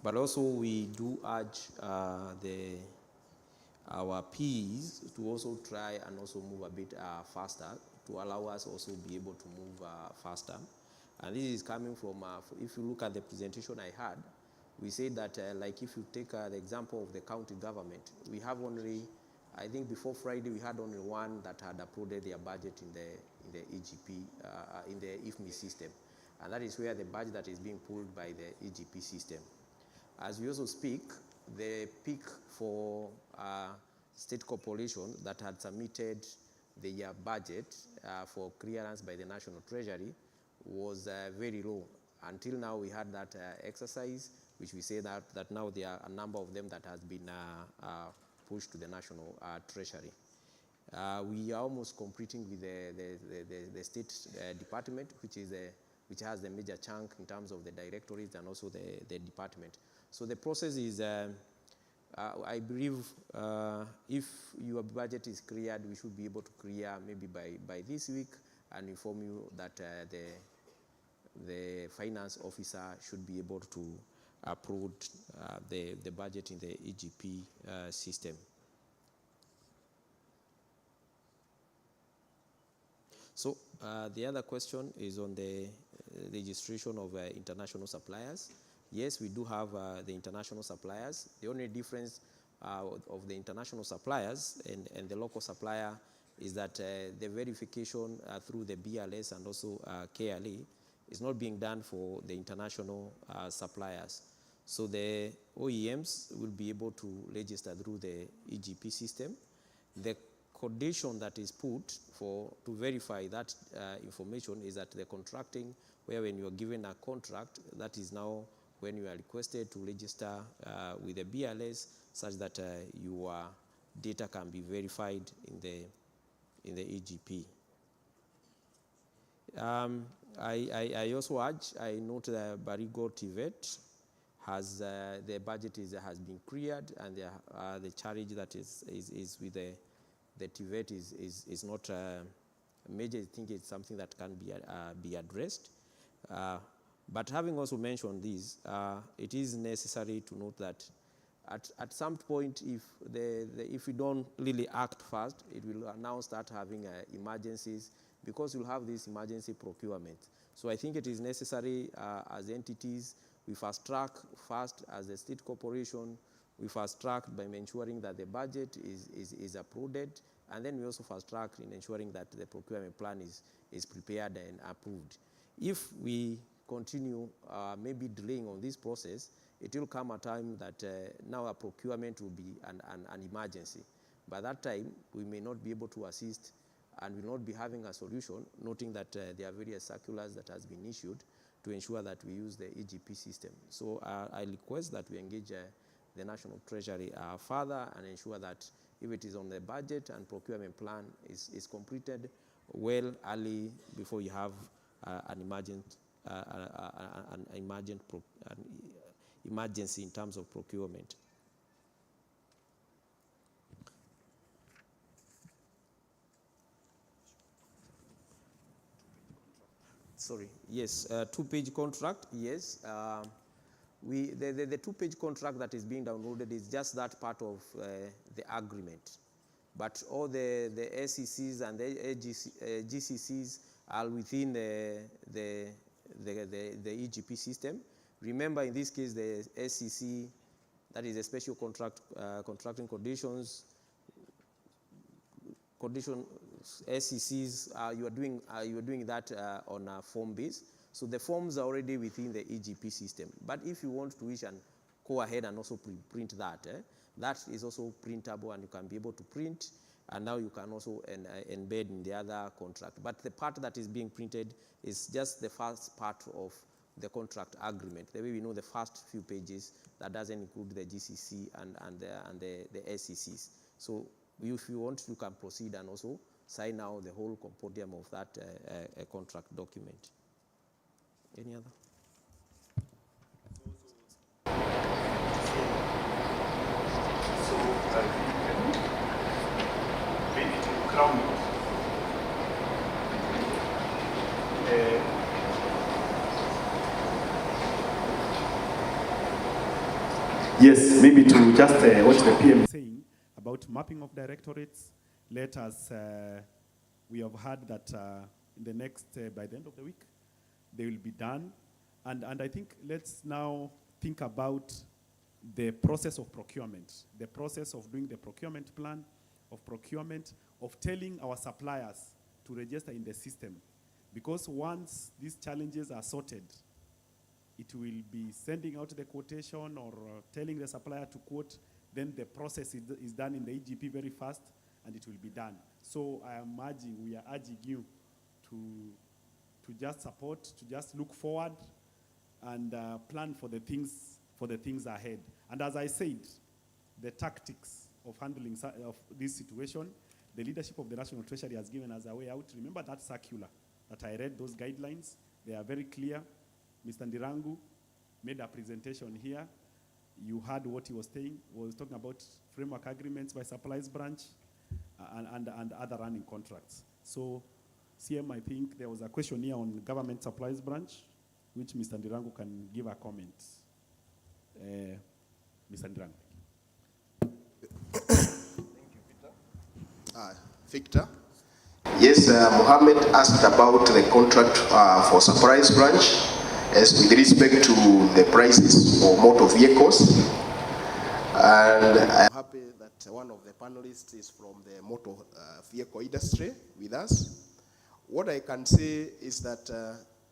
but also we do urge our Ps to also try and also move a bit faster to allow us also be able to move faster. And this is coming from, if you look at the presentation I had, we said that like if you take the example of the county government, we have only, I think before Friday we had only one that had uploaded their budget in the EGP, in the IFMI system. And that is where the budget that is being pulled by the EGP system. As we also speak, the peak for state corporation that had submitted their budget for clearance by the National Treasury was very low. Until now, we had that exercise, which we say that now there are a number of them that has been pushed to the National Treasury. We are almost completing with the State Department, which has the major chunk in terms of the directorates and also the department. So the process is, I believe, if your budget is cleared, we should be able to clear maybe by this week and inform you that the finance officer should be able to approve the budget in the EGP system. So the other question is on the registration of international suppliers. Yes, we do have the international suppliers. The only difference of the international suppliers and the local supplier is that the verification through the BLS and also KLE is not being done for the international suppliers. So the OEMs will be able to register through the EGP system. The condition that is put to verify that information is that the contracting, where when you are given a contract, that is now when you are requested to register with the BLS such that your data can be verified in the EGP. I also urge, I note that Barigo TVET has the budget has been cleared, and the challenge that is with the TVET is not major. I think it's something that can be addressed. But having also mentioned this, it is necessary to note that at some point, if we don't really act fast, it will now start having emergencies, because you'll have this emergency procurement. So I think it is necessary as entities, we fast track first as a state corporation, we fast track by ensuring that the budget is approved, and then we also fast track in ensuring that the procurement plan is prepared and approved. If we continue maybe delaying on this process, it will come a time that now a procurement will be an emergency. By that time, we may not be able to assist and will not be having a solution, noting that there are various circulars that has been issued to ensure that we use the EGP system. So I request that we engage the National Treasury further and ensure that if it is on the budget and procurement plan is completed well early before you have an emergency in terms of procurement. Sorry, yes, two-page contract, yes. The two-page contract that is being downloaded is just that part of the agreement. But all the SECs and the GCCs are within the EGP system. Remember, in this case, the SEC, that is a special contracting conditions, SECs, you are doing that on a form base. So the forms are already within the EGP system. But if you want to wish and go ahead and also print that, that is also printable, and you can be able to print, and now you can also embed in the other contract. But the part that is being printed is just the first part of the contract agreement. The way we know the first few pages, that doesn't include the GCC and the SECs. So if you want, you can proceed and also sign out the whole compendium of that contract document. Any other? Maybe to crown yes, maybe to just watch the PM saying about mapping of directorates. Let us, we have heard that in the next, by the end of the week, they will be done. And I think let's now think about the process of procurement, the process of doing the procurement plan, of procurement, of telling our suppliers to register in the system. Because once these challenges are sorted, it will be sending out the quotation or telling the supplier to quote, then the process is done in the EGP very fast and it will be done. So we are urging you to just support, to just look forward and plan for the things ahead. And as I said, the tactics of handling of this situation, the leadership of the National Treasury has given us a way out. Remember that circular that I read, those guidelines, they are very clear. Mr. Ndirangu made a presentation here. You heard what he was saying. He was talking about framework agreements by supplies branch and other running contracts. So, CM, I think there was a question here on government supplies branch, which Mr. Ndirangu can give a comment. Mr. Ndirangu. Victor. Yes, Mohammed asked about the contract for supplies branch as with respect to the prices for motor vehicles. And I'm happy that one of the panelists is from the motor vehicle industry with us. What I can say is that,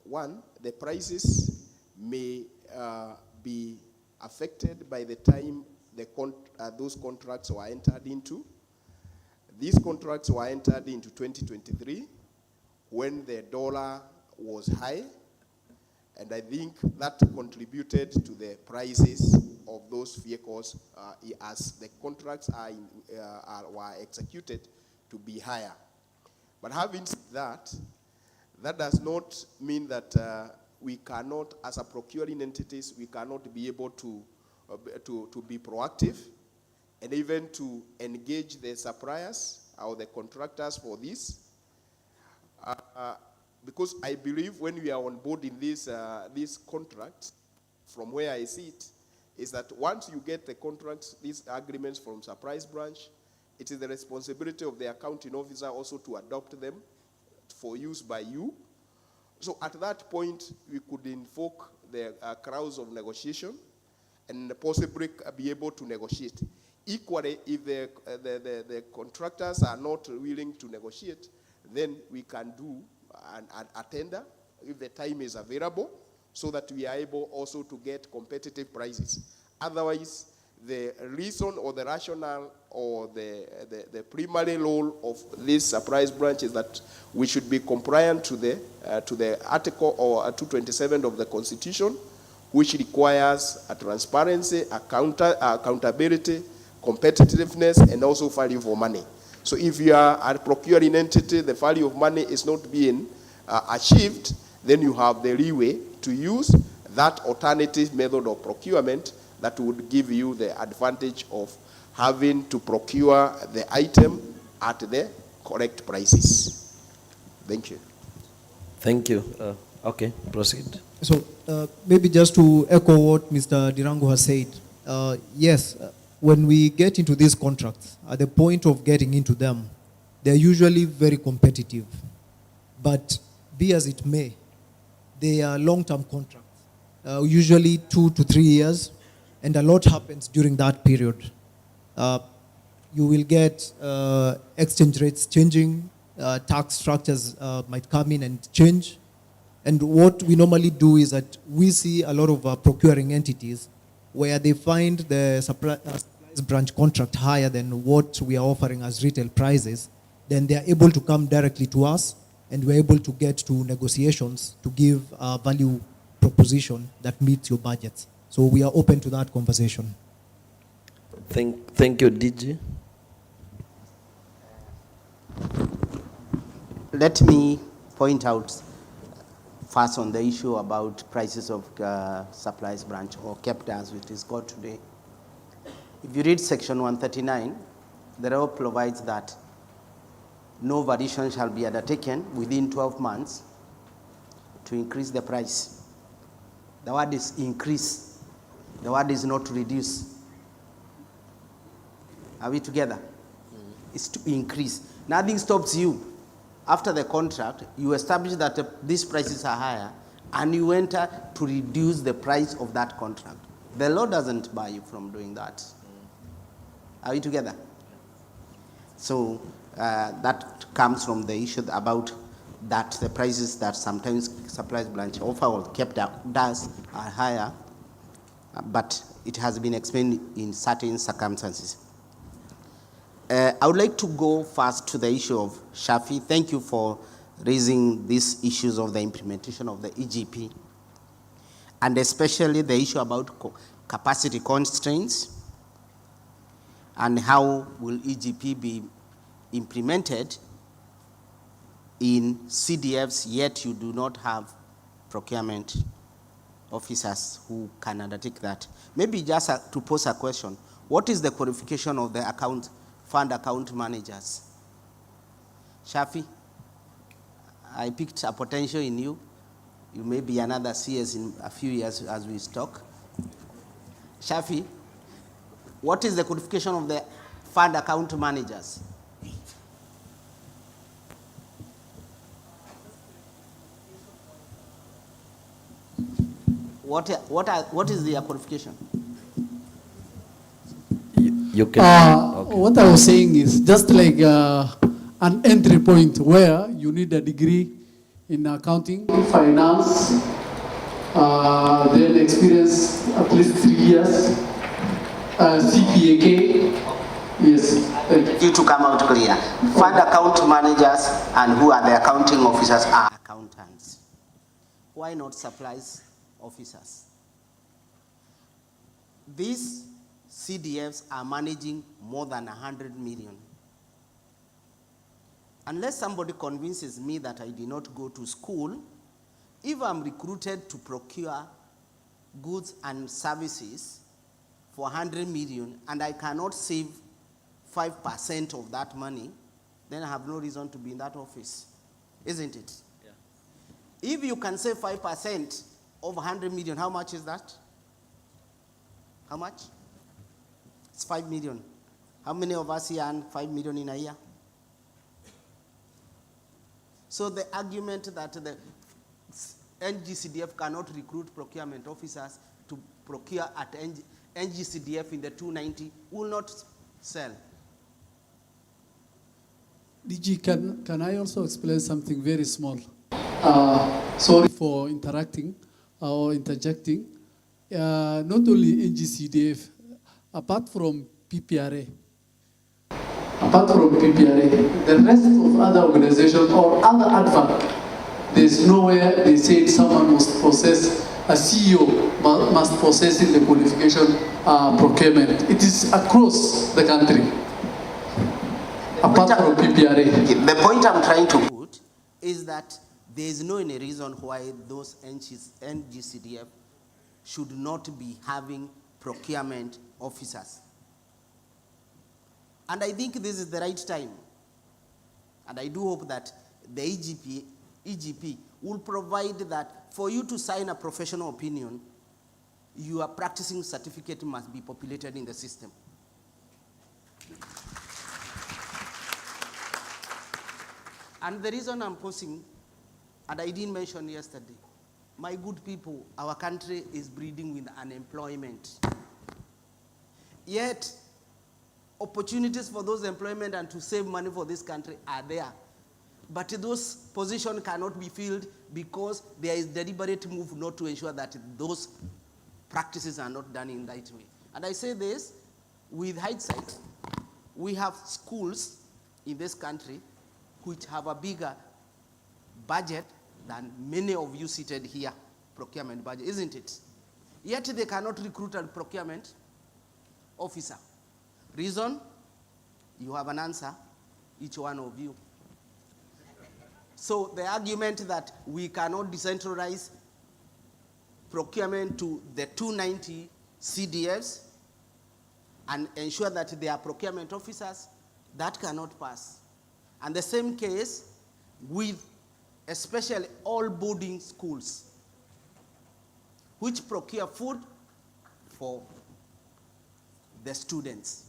one, the prices may be affected by the time those contracts were entered into. These contracts were entered into 2023 when the dollar was high, and I think that contributed to the prices of those vehicles as the contracts were executed to be higher. But having said that, that does not mean that we cannot, as a procuring entities, we cannot be able to be proactive and even to engage the suppliers or the contractors for this. Because I believe when we are onboarding these contracts, from where I see it, is that once you get the contracts, these agreements from supplies branch, it is the responsibility of the accounting officer also to adopt them for use by you. So at that point, we could invoke the crowds of negotiation and possibly be able to negotiate. Equally, if the contractors are not willing to negotiate, then we can do a tender if the time is available, so that we are able also to get competitive prices. Otherwise, the reason or the rationale or the primary role of this supplies branch is that we should be compliant to the article or 227 of the Constitution, which requires a transparency, accountability, competitiveness, and also value for money. So if you are a procuring entity, the value of money is not being achieved, then you have the leeway to use that alternative method of procurement that would give you the advantage of having to procure the item at the correct prices. Thank you. Thank you. Okay, proceed. So maybe just to echo what Mr. Ndirangu has said, yes, when we get into these contracts, at the point of getting into them, they're usually very competitive. But be as it may, they are long-term contracts, usually 2 to 3 years, and a lot happens during that period. You will get exchange rates changing, tax structures might come in and change. And what we normally do is that we see a lot of procuring entities where they find the supplies branch contract higher than what we are offering as retail prices, then they are able to come directly to us, and we're able to get to negotiations to give a value proposition that meets your budgets. So we are open to that conversation. Thank you, DG. Let me point out first on the issue about prices of supplies branch, or kept as it is called today. If you read section 139, the law provides that no variation shall be undertaken within 12 months to increase the price. The word is increase. The word is not reduce. Are we together? It's to increase. Nothing stops you. After the contract, you establish that these prices are higher, and you enter to reduce the price of that contract. The law doesn't bar you from doing that. Are we together? So that comes from the issue about that the prices that sometimes supplies branch offer or kept does are higher, but it has been explained in certain circumstances. I would like to go first to the issue of Shafi. Thank you for raising these issues of the implementation of the EGP, and especially the issue about capacity constraints and how will EGP be implemented in CDFs, yet you do not have procurement officers who can undertake that. Maybe just to pose a question, what is the qualification of the fund account managers? Shafi, I picked a potential in you. You may be another CS in a few years as we talk. Shafi, what is the qualification of the fund account managers? What is their qualification? You can. Okay. What I was saying is just like an entry point where you need a degree in accounting, finance, then experience at least 3 years, CPAK. Yes. Thank you to come out clear. Fund account managers and who are the accounting officers are accountants. Why not supplies officers? These CDFs are managing more than 100 million. Unless somebody convinces me that I did not go to school, if I'm recruited to procure goods and services for 100 million and I cannot save 5% of that money, then I have no reason to be in that office, isn't it? Yeah. If you can save 5% of 100 million, how much is that? How much? It's 5 million. How many of us here earn 5 million in a year? So the argument that the NGCDF cannot recruit procurement officers to procure at NGCDF in the 290 will not sell. DG, can I also explain something very small? Sorry for interacting or interjecting. Not only NGCDF, apart from PPRA, the rest of other organizations or other advert, there's nowhere they say someone must possess, a CEO must possess in the qualification procurement. It is across the country, apart from PPRA. The point I'm trying to put is that there is no any reason why those NGCDF should not be having procurement officers. And I think this is the right time. And I do hope that the EGP will provide that for you to sign a professional opinion, your practicing certificate must be populated in the system. And the reason I'm posing, and I didn't mention yesterday, my good people, our country is breeding with unemployment. Yet, opportunities for those employment and to save money for this country are there. But those positions cannot be filled because there is deliberate move not to ensure that those practices are not done in that way. And I say this with hindsight. We have schools in this country which have a bigger budget than many of you seated here, procurement budget, isn't it? Yet they cannot recruit a procurement officer. Reason? You have an answer, each one of you. So the argument that we cannot decentralize procurement to the 290 CDFs and ensure that they are procurement officers, that cannot pass. And the same case with especially all boarding schools, which procure food for the students.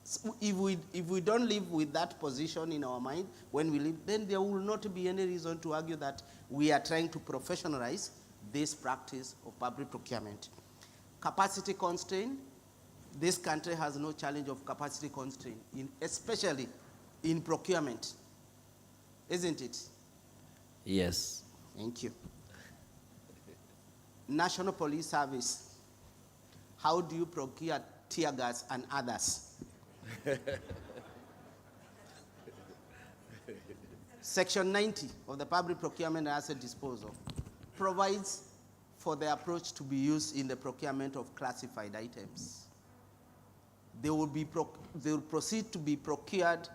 So if we don't live with that position in our mind when we live, then there will not be any reason to argue that we are trying to professionalize this practice of public procurement. Capacity constraint. This country has no challenge of capacity constraint, especially in procurement. Isn't it? Yes. Thank you. National Police Service. How do you procure tear gas and others? Section 90 of the Public Procurement and Asset Disposal provides for the approach to be used in the procurement of classified items. They will proceed to be procured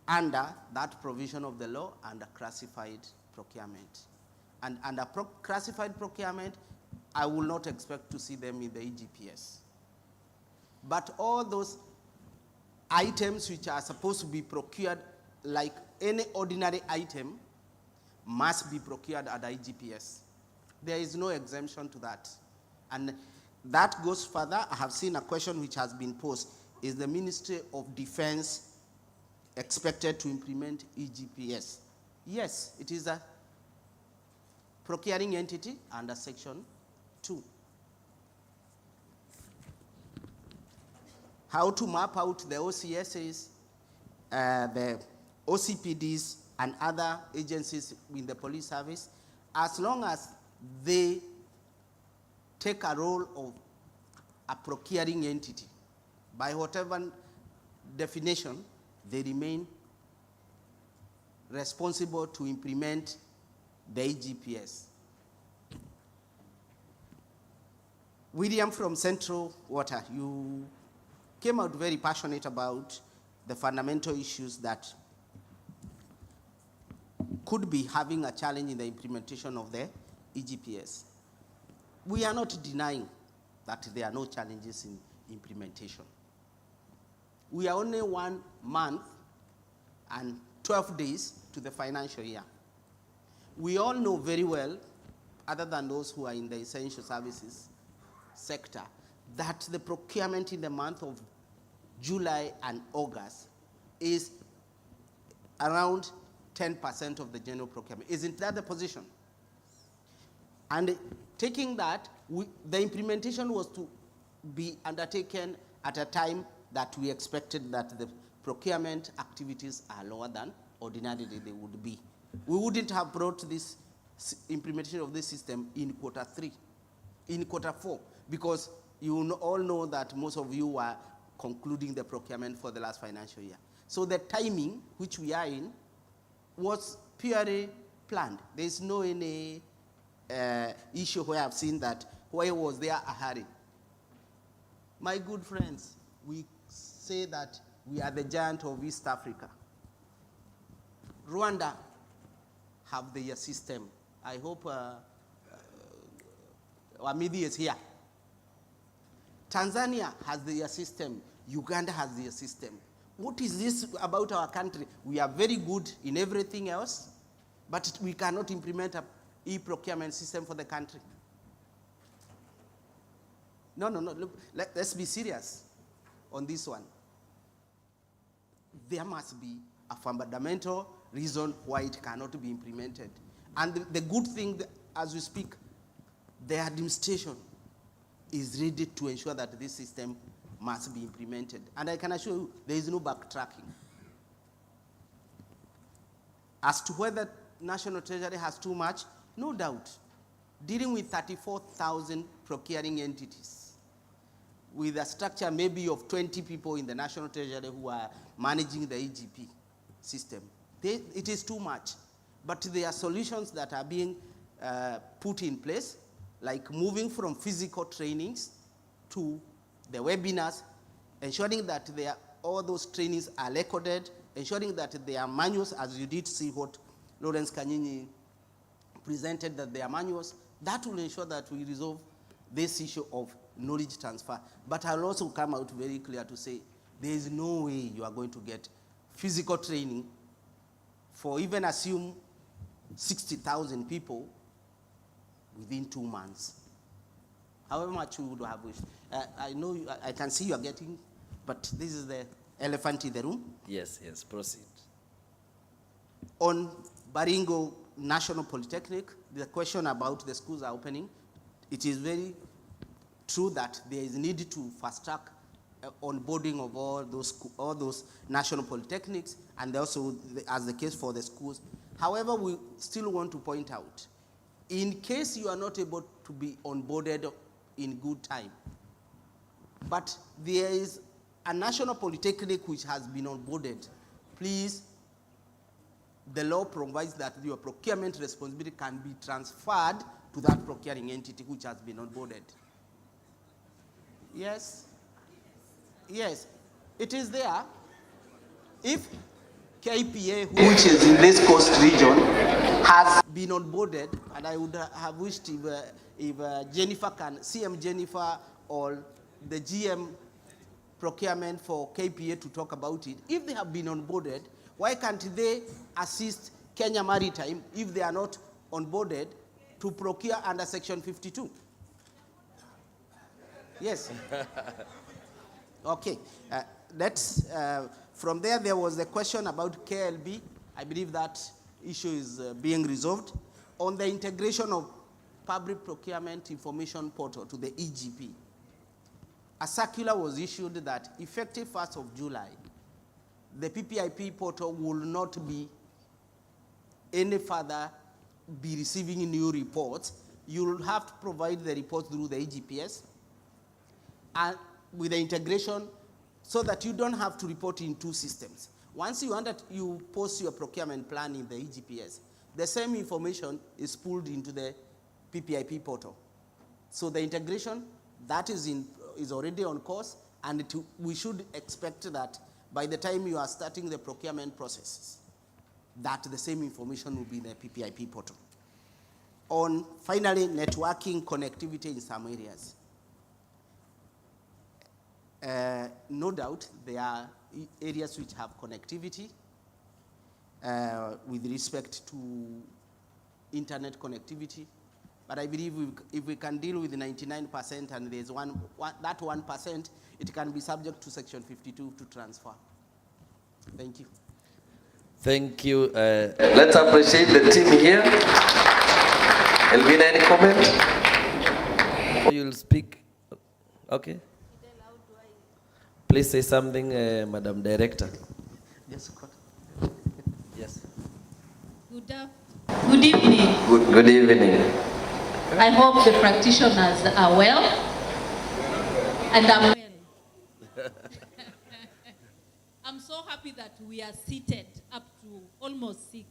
under that provision of the law under classified procurement. And under classified procurement, I will not expect to see them in the EGPS. But all those items which are supposed to be procured like any ordinary item must be procured at the EGPS. There is no exemption to that. And that goes further. I have seen a question which has been posed. Is the Ministry of Defense expected to implement EGPS? Yes, it is a procuring entity under Section 2. How to map out the OCSs, the OCPDs, and other agencies in the police service, as long as they take a role of a procuring entity. By whatever definition, they remain responsible to implement the EGPS. William from Central Water, you came out very passionate about the fundamental issues that could be having a challenge in the implementation of the EGPS. We are not denying that there are no challenges in implementation. We are only 1 month and 12 days to the financial year. We all know very well, other than those who are in the essential services sector, that the procurement in the month of July and August is around 10% of the general procurement. Isn't that the position? And taking that, the implementation was to be undertaken at a time that we expected that the procurement activities are lower than ordinarily they would be. We wouldn't have brought this implementation of this system in Q3, in Q4, because you all know that most of you were concluding the procurement for the last financial year. So the timing which we are in was purely planned. There's no any issue where I've seen that, why was there a hurry? My good friends, we say that we are the giant of East Africa. Rwanda have their system. I hope Wamidi is here. Tanzania has their system. Uganda has their system. What is this about our country? We are very good in everything else, but we cannot implement an e-procurement system for the country. No, look, let's be serious on this one. There must be a fundamental reason why it cannot be implemented. And the good thing, as we speak, the administration is ready to ensure that this system must be implemented. And I can assure you, there is no backtracking. As to whether National Treasury has too much, no doubt. Dealing with 34,000 procuring entities, with a structure maybe of 20 people in the National Treasury who are managing the AGP system, it is too much. But there are solutions that are being put in place, like moving from physical trainings to the webinars, ensuring that all those trainings are recorded, ensuring that there are manuals, as you did see what Lawrence Kanyinyi presented that there are manuals. That will ensure that we resolve this issue of knowledge transfer. But I'll also come out very clear to say there is no way you are going to get physical training for even assume 60,000 people within 2 months. However much you would have wished. I know, I can see you are getting, but this is the elephant in the room. Yes, proceed. On Baringo National Polytechnic, the question about the schools are opening, it is very true that there is need to fast track onboarding of all those national polytechnics, and also as the case for the schools. However, we still want to point out, in case you are not able to be onboarded in good time, but there is a national polytechnic which has been onboarded, please, the law provides that your procurement responsibility can be transferred to that procuring entity which has been onboarded. Yes? Yes, it is there. If KPA, which is in this coast region, has been onboarded, and I would have wished if Jennifer can, CM Jennifer or the GM procurement for KPA to talk about it, if they have been onboarded, why can't they assist Kenya Maritime, if they are not onboarded, to procure under Section 52? Yes. Okay. From there was the question about KLB. I believe that issue is being resolved. On the integration of Public Procurement Information Portal to the EGP, a circular was issued that effective 1st of July, the PPIP portal will not be any further be receiving new reports. You will have to provide the reports through the EGPS and with the integration so that you don't have to report in two systems. Once you post your procurement plan in the EGPS, the same information is pulled into the PPIP portal. So the integration, that is already on course, and we should expect that by the time you are starting the procurement processes, that the same information will be in the PPIP portal. On, finally, networking connectivity in some areas. No doubt there are areas which have connectivity with respect to internet connectivity, but I believe if we can deal with 99% and there's that 1%, it can be subject to Section 52 to transfer. Thank you. Thank you. Let's appreciate the team here. Elvina, any comment? You'll speak. Okay. Please say something, Madam Director. Yes. Yes. Good evening. Good evening. I hope the practitioners are well, and I'm well. I'm so happy that we are seated up to almost 6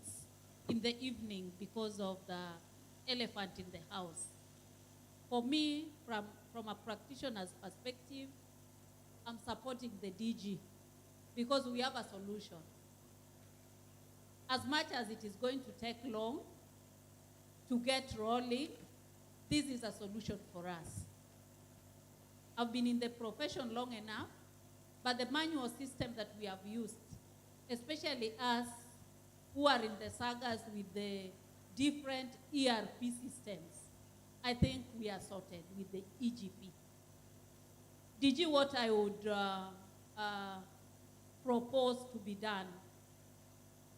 in the evening because of the elephant in the house. For me, from a practitioner's perspective, I'm supporting the DG because we have a solution. As much as it is going to take long to get rolling, this is a solution for us. I've been in the profession long enough, but the manual system that we have used, especially us who are in the sagas with the different ERP systems, I think we are sorted with the EGP. DG, what I would propose to be done,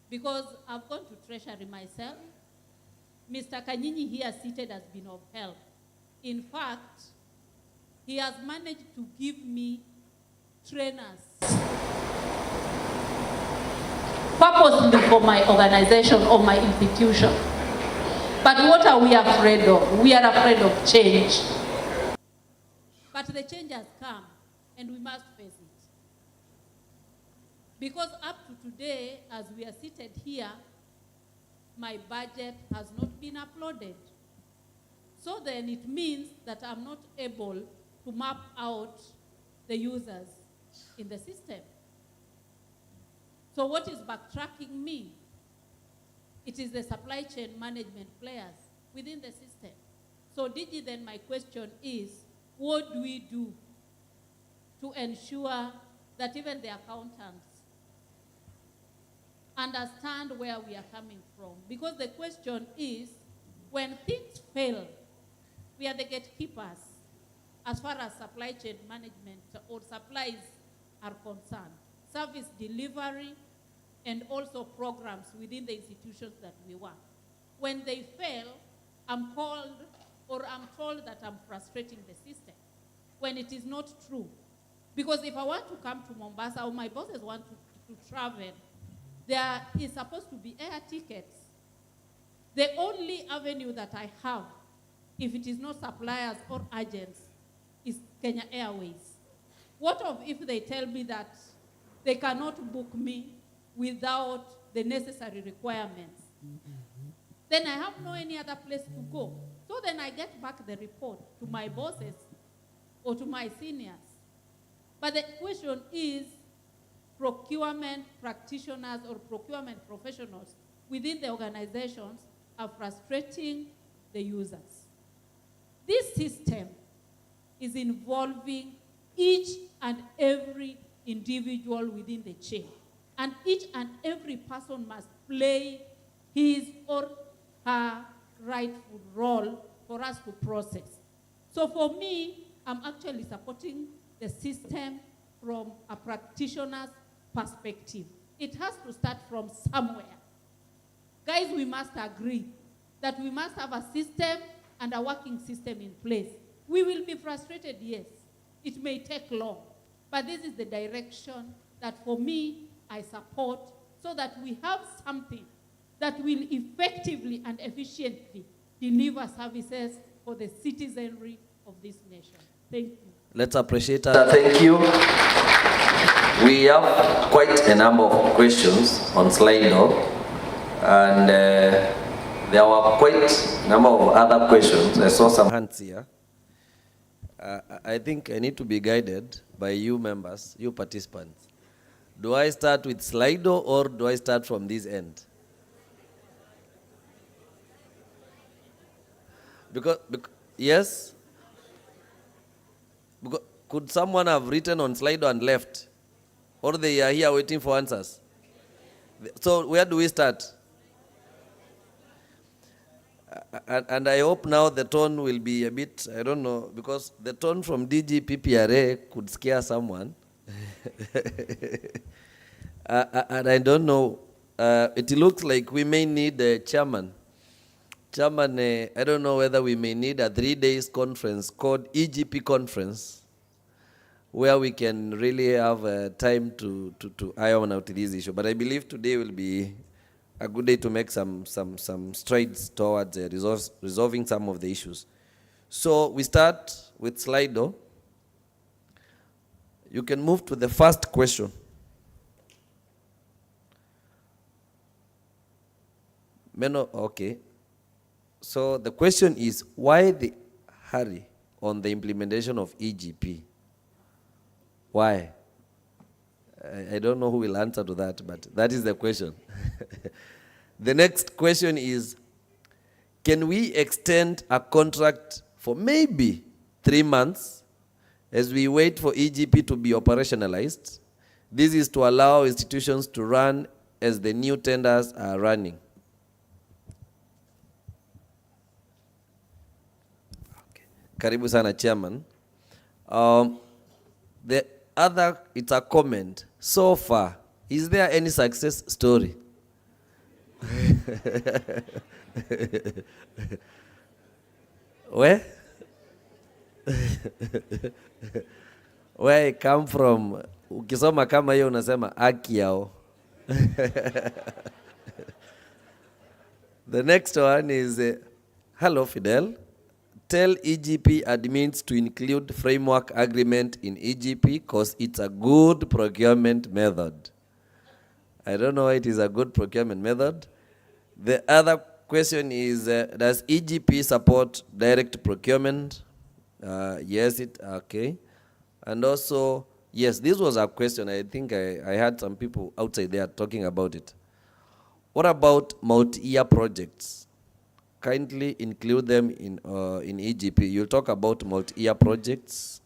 because I've gone to Treasury myself, Mr. Kanyinyi here seated has been of help. In fact, he has managed to give me trainers purposely for my organization or my institution. But what are we afraid of? We are afraid of change. But the change has come, and we must face it. Because up to today, as we are seated here, my budget has not been uploaded. So then it means that I'm not able to map out the users in the system. So what is backtracking me? it is the supply chain management players within the system. So DG, then my question is, what do we do to ensure that even the accountants understand where we are coming from? Because the question is, when things fail, we are the gatekeepers as far as supply chain management or supplies are concerned, service delivery, and also programs within the institutions that we work. When they fail, I'm called or I'm told that I'm frustrating the system, when it is not true. Because if I want to come to Mombasa or my bosses want to travel, there is supposed to be air tickets. The only avenue that I have, if it is not suppliers or agents, is Kenya Airways. What of if they tell me that they cannot book me without the necessary requirements? Then I have no any other place to go. So then I get back the report to my bosses or to my seniors. But the question is, procurement practitioners or procurement professionals within the organizations are frustrating the users. This system is involving each and every individual within the chain. And each and every person must play his or her rightful role for us to process. So for me, I'm actually supporting the system from a practitioner's perspective. It has to start from somewhere. Guys, we must agree that we must have a system and a working system in place. We will be frustrated, yes. It may take long, but this is the direction that for me, I support, so that we have something that will effectively and efficiently deliver services for the citizenry of this nation. Thank you. Let's appreciate her. Thank you. We have quite a number of questions on Slido, and there were quite a number of other questions. I saw some hands here. I think I need to be guided by you members, you participants. Do I start with Slido or do I start from this end? Because yes? Because, could someone have written on Slido and left? Or they are here waiting for answers? So where do we start? And I hope now the tone will be a bit, I don't know, because the tone from DG PPRA could scare someone. And I don't know, it looks like we may need a chairman. I don't know whether we may need a 3-day conference called EGP conference, where we can really have time to iron out this issue. But I believe today will be a good day to make some strides towards resolving some of the issues. So we start with Slido. You can move to the first question. Okay. So the question is, why the hurry on the implementation of EGP? Why? I don't know who will answer to that, but that is the question. The next question is, can we extend a contract for maybe 3 months as we wait for EGP to be operationalized? This is to allow institutions to run as the new tenders are running. Karibu sana, Chairman. The other, it's a comment. So far, is there any success story? Where? Where I come from, ukisoma kama hiyo unasema haki yao. The next one is, hello Fidel. Tell EGP admins to include framework agreement in EGP because it's a good procurement method. I don't know why it is a good procurement method. The other question is, does EGP support direct procurement? Yes, okay. And also, yes, this was a question. I think I had some people outside there talking about it. What about multi-year projects? Kindly include them in EGP. You'll talk about multi-year projects.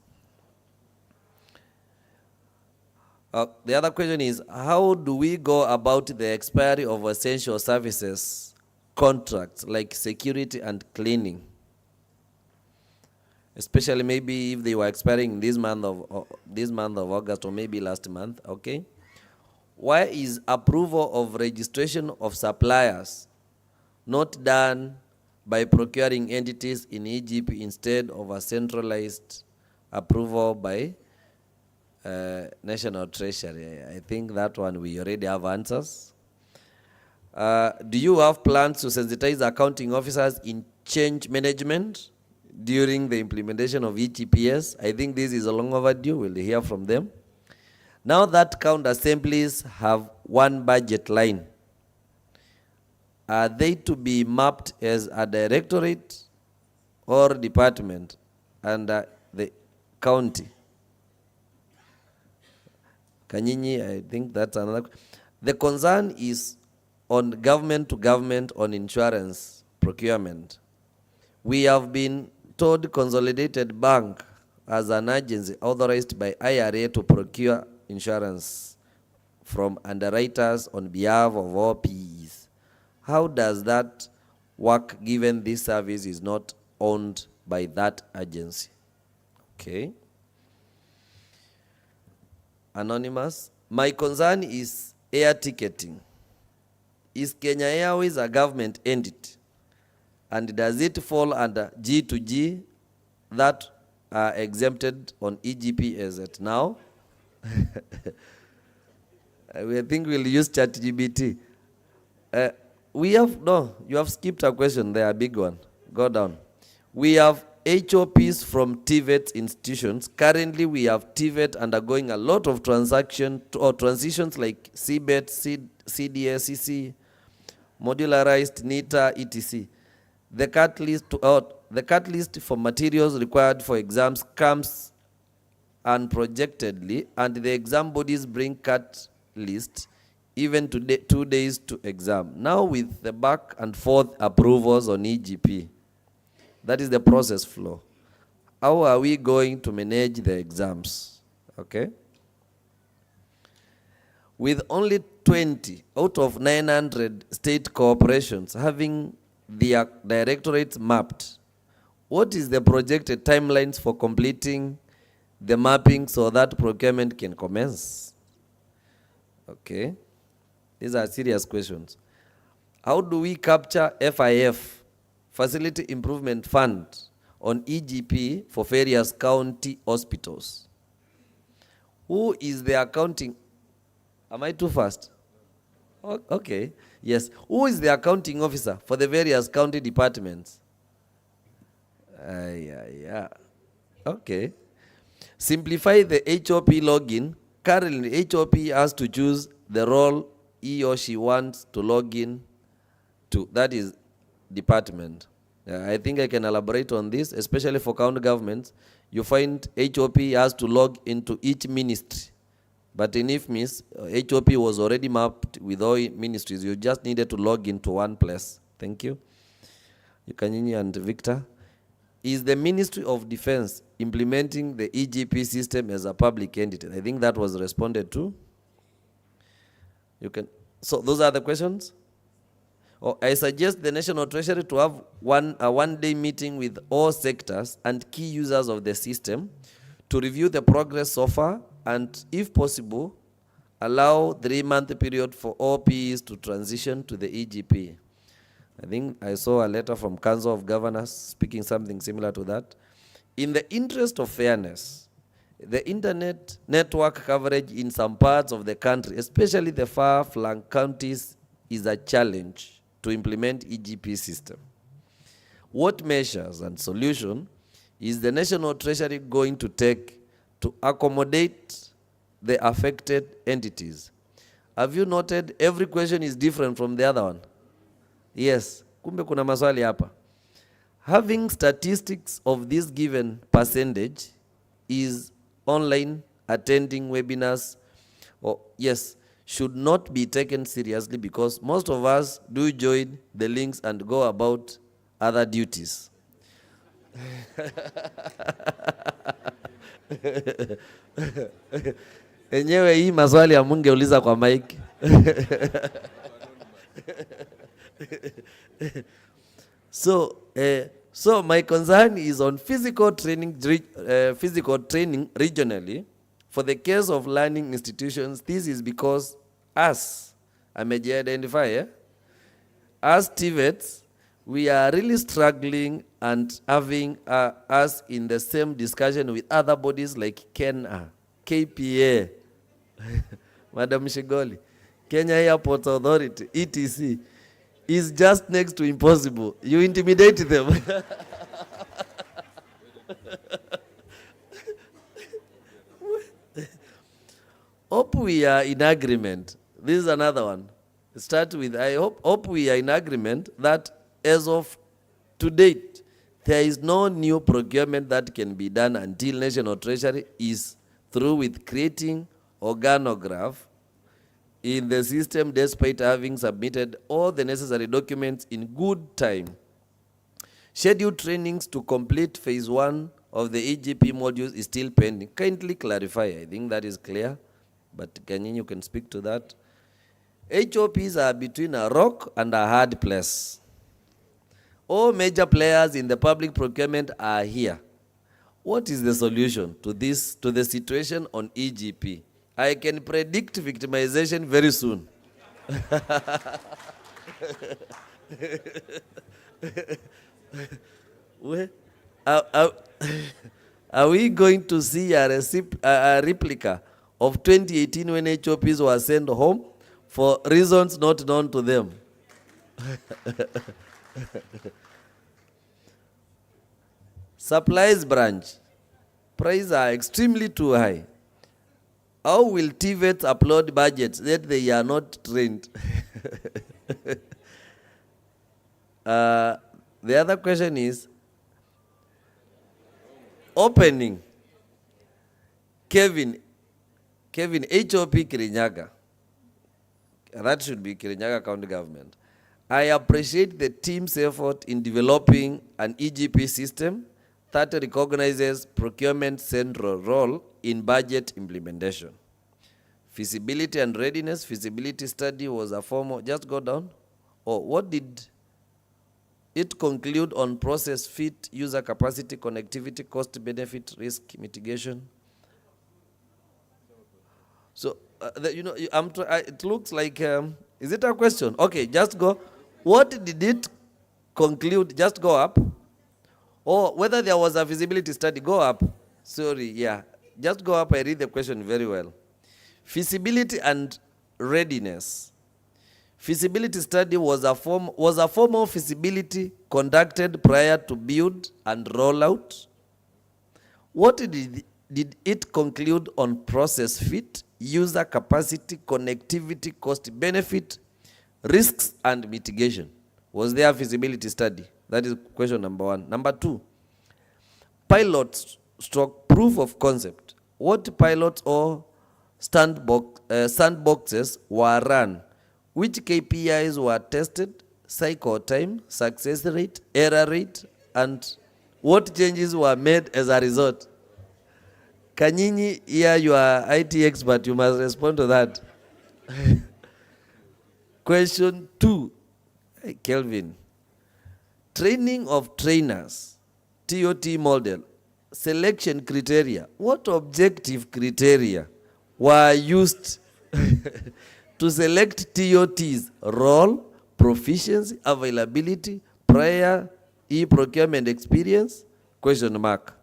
The other question is, how do we go about the expiry of essential services contracts like security and cleaning? Especially maybe if they were expiring this month of August or maybe last month, okay? Why is approval of registration of suppliers not done by procuring entities in EGP instead of a centralized approval by National Treasury? I think that one we already have answers. Do you have plans to sensitize accounting officers in change management during the implementation of EGPS? I think this is a long overdue. We'll hear from them. Now that count assemblies have one budget line, are they to be mapped as a directorate or department under the county? Kanyinyi, I think that's another. The concern is on government to government on insurance procurement. We have been told Consolidated Bank as an agency authorized by IRA to procure insurance from underwriters on behalf of OPs. How does that work given this service is not owned by that agency? Okay. Anonymous. My concern is air ticketing. Is Kenya Airways a government entity? And does it fall under G2G that are exempted on EGP as at now? I think we'll use ChatGPT. You have skipped a question there, a big one. Go down. We have HOPs from TVET institutions. Currently, we have TVET undergoing a lot of transitions like CBET, CDS, CC, modularized, NITA, etc. The cut list for materials required for exams comes unprojectedly, and the exam bodies bring cut list even today, 2 days to exam. Now with the back and forth approvals on EGP, that is the process flow. How are we going to manage the exams? Okay. With only 20 out of 900 state corporations having their directorates mapped, what is the projected timelines for completing the mapping so that procurement can commence? Okay. These are serious questions. How do we capture FIF, Facility Improvement Fund, on EGP for various county hospitals? Who is the accounting? Am I too fast? Okay. Yes. Who is the accounting officer for the various county departments? Yeah. Okay. Simplify the HOP login. Currently, HOP has to choose the role he or she wants to log in to. That is department. I think I can elaborate on this, especially for county governments. You find HOP has to log into each ministry. But in IFMIS, HOP was already mapped with all ministries. You just needed to log into one place. Thank you. Yukanyinyi and Victor. Is the Ministry of Defense implementing the EGP system as a public entity? I think that was responded to. So those are the questions. I suggest the National Treasury to have a one-day meeting with all sectors and key users of the system to review the progress so far, and if possible, allow 3-month period for all PEs to transition to the EGP. I think I saw a letter from Council of Governors speaking something similar to that. In the interest of fairness, the internet network coverage in some parts of the country, especially the far-flung counties, is a challenge to implement EGP system. What measures and solution is the National Treasury going to take to accommodate the affected entities? Have you noted every question is different from the other one? Yes. Kumbe kuna maswali hapa. Having statistics of this given percentage is online attending webinars. Yes. should not be taken seriously because most of us do join the links and go about other duties. Enyewe hii maswali ya mungeuliza kwa mic. So my concern is on physical training regionally. For the case of learning institutions, this is because us, identify, as TVETs, we are really struggling and having us in the same discussion with other bodies like KENA, KPA, Madam Shigoli, Kenya Airports Authority, ETC, is just next to impossible. You intimidate them. Hope we are in agreement. This is another one. Start with, I hope we are in agreement that as of to date, there is no new procurement that can be done until National Treasury is through with creating organograph in the system despite having submitted all the necessary documents in good time. Scheduled trainings to complete phase 1 of the AGP modules is still pending. Kindly clarify. I think that is clear. But Kanyin, you can speak to that. HOPs are between a rock and a hard place. All major players in the public procurement are here. What is the solution to this, to the situation on EGP? I can predict victimization very soon. Are we going to see a replica of 2018 when HOPs were sent home for reasons not known to them? Supplies branch. Prices are extremely too high. How will TVETs upload budgets that they are not trained? The other question is, opening. Kevin, HOP Kirinyaga. That should be Kirinyaga County Government. I appreciate the team's effort in developing an EGP system that recognizes procurement's central role in budget implementation. Feasibility and readiness, feasibility study was a formal, just go down. What did it conclude on process fit, user capacity, connectivity, cost benefit, risk mitigation? So, it looks like, is it a question? Okay, just go. What did it conclude? Just go up. Or whether there was a feasibility study, go up. Sorry, yeah. Just go up, I read the question very well. Feasibility and readiness. Feasibility study was a formal feasibility conducted prior to build and rollout. What did it conclude on process fit, user capacity, connectivity, cost benefit, risks and mitigation? Was there a feasibility study? That is question number 1. Number 2, pilot stroke proof of concept. What pilots or sandboxes were run? Which KPIs were tested? Cycle time, success rate, error rate, and what changes were made as a result? Kanyinyi, here you are IT expert, you must respond to that. Question 2, Kelvin. Training of trainers, TOT model, selection criteria. What objective criteria were used to select TOTs? Role, proficiency, availability, prior e-procurement experience? Question mark.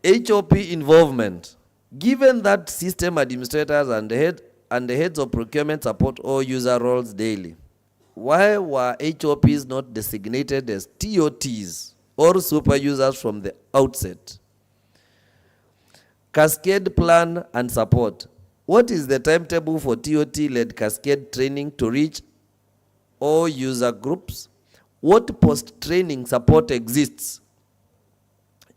HOP involvement. Given that system administrators and the heads of procurement support all user roles daily, why were HOPs not designated as TOTs or super users from the outset? Cascade plan and support. What is the timetable for TOT-led cascade training to reach all user groups? What post-training support exists?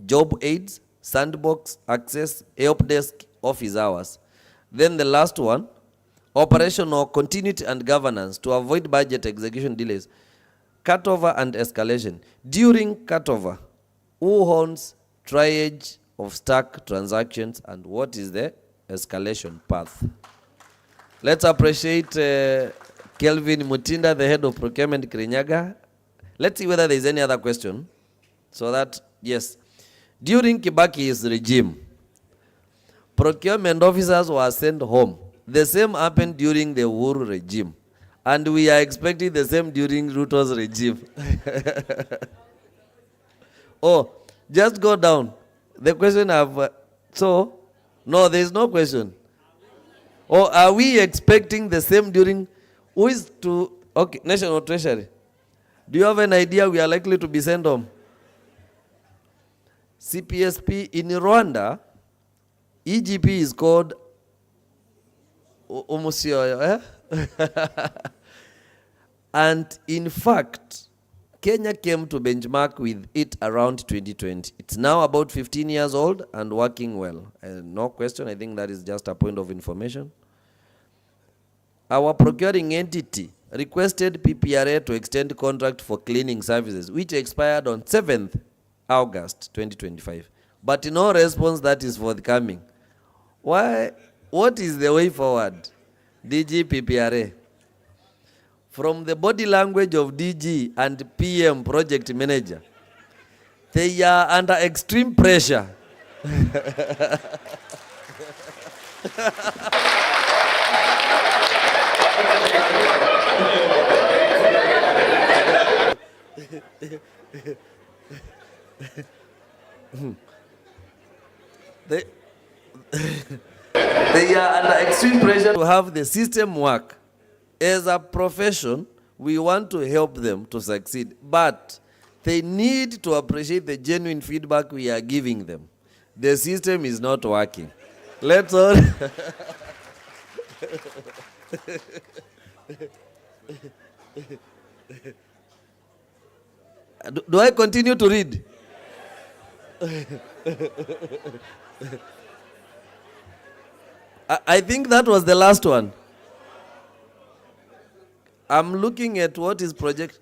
Job aids, sandbox, access, help desk, office hours. Then the last one, operational continuity and governance to avoid budget execution delays. Cutover and escalation. During cutover, who owns triage of stuck transactions and what is the escalation path? Let's appreciate Kelvin Mutinda, the head of Procurement, Kirinyaga. Let's see whether there is any other question. So that, yes. During Kibaki's regime, procurement officers were sent home. The same happened during the Uhuru regime. And we are expecting the same during Ruto's regime. Oh, just go down. The question of, no, there is no question. Or are we expecting the same during, who is to, okay, National Treasury. Do you have an idea we are likely to be sent home? CPSP in Rwanda, EGP is called Umusio. And in fact, Kenya came to benchmark with it around 2020. It's now about 15 years old and working well. No question, I think that is just a point of information. Our procuring entity requested PPRA to extend contract for cleaning services, which expired on 7th August 2025. But no response that is forthcoming. Why? What is the way forward? DG PPRA. From the body language of DG and PM project manager, they are under extreme pressure. They are under extreme pressure to have the system work. As a profession, we want to help them to succeed, but they need to appreciate the genuine feedback we are giving them. The system is not working. Let's all. Do I continue to read? I think that was the last one. I'm looking at what is project.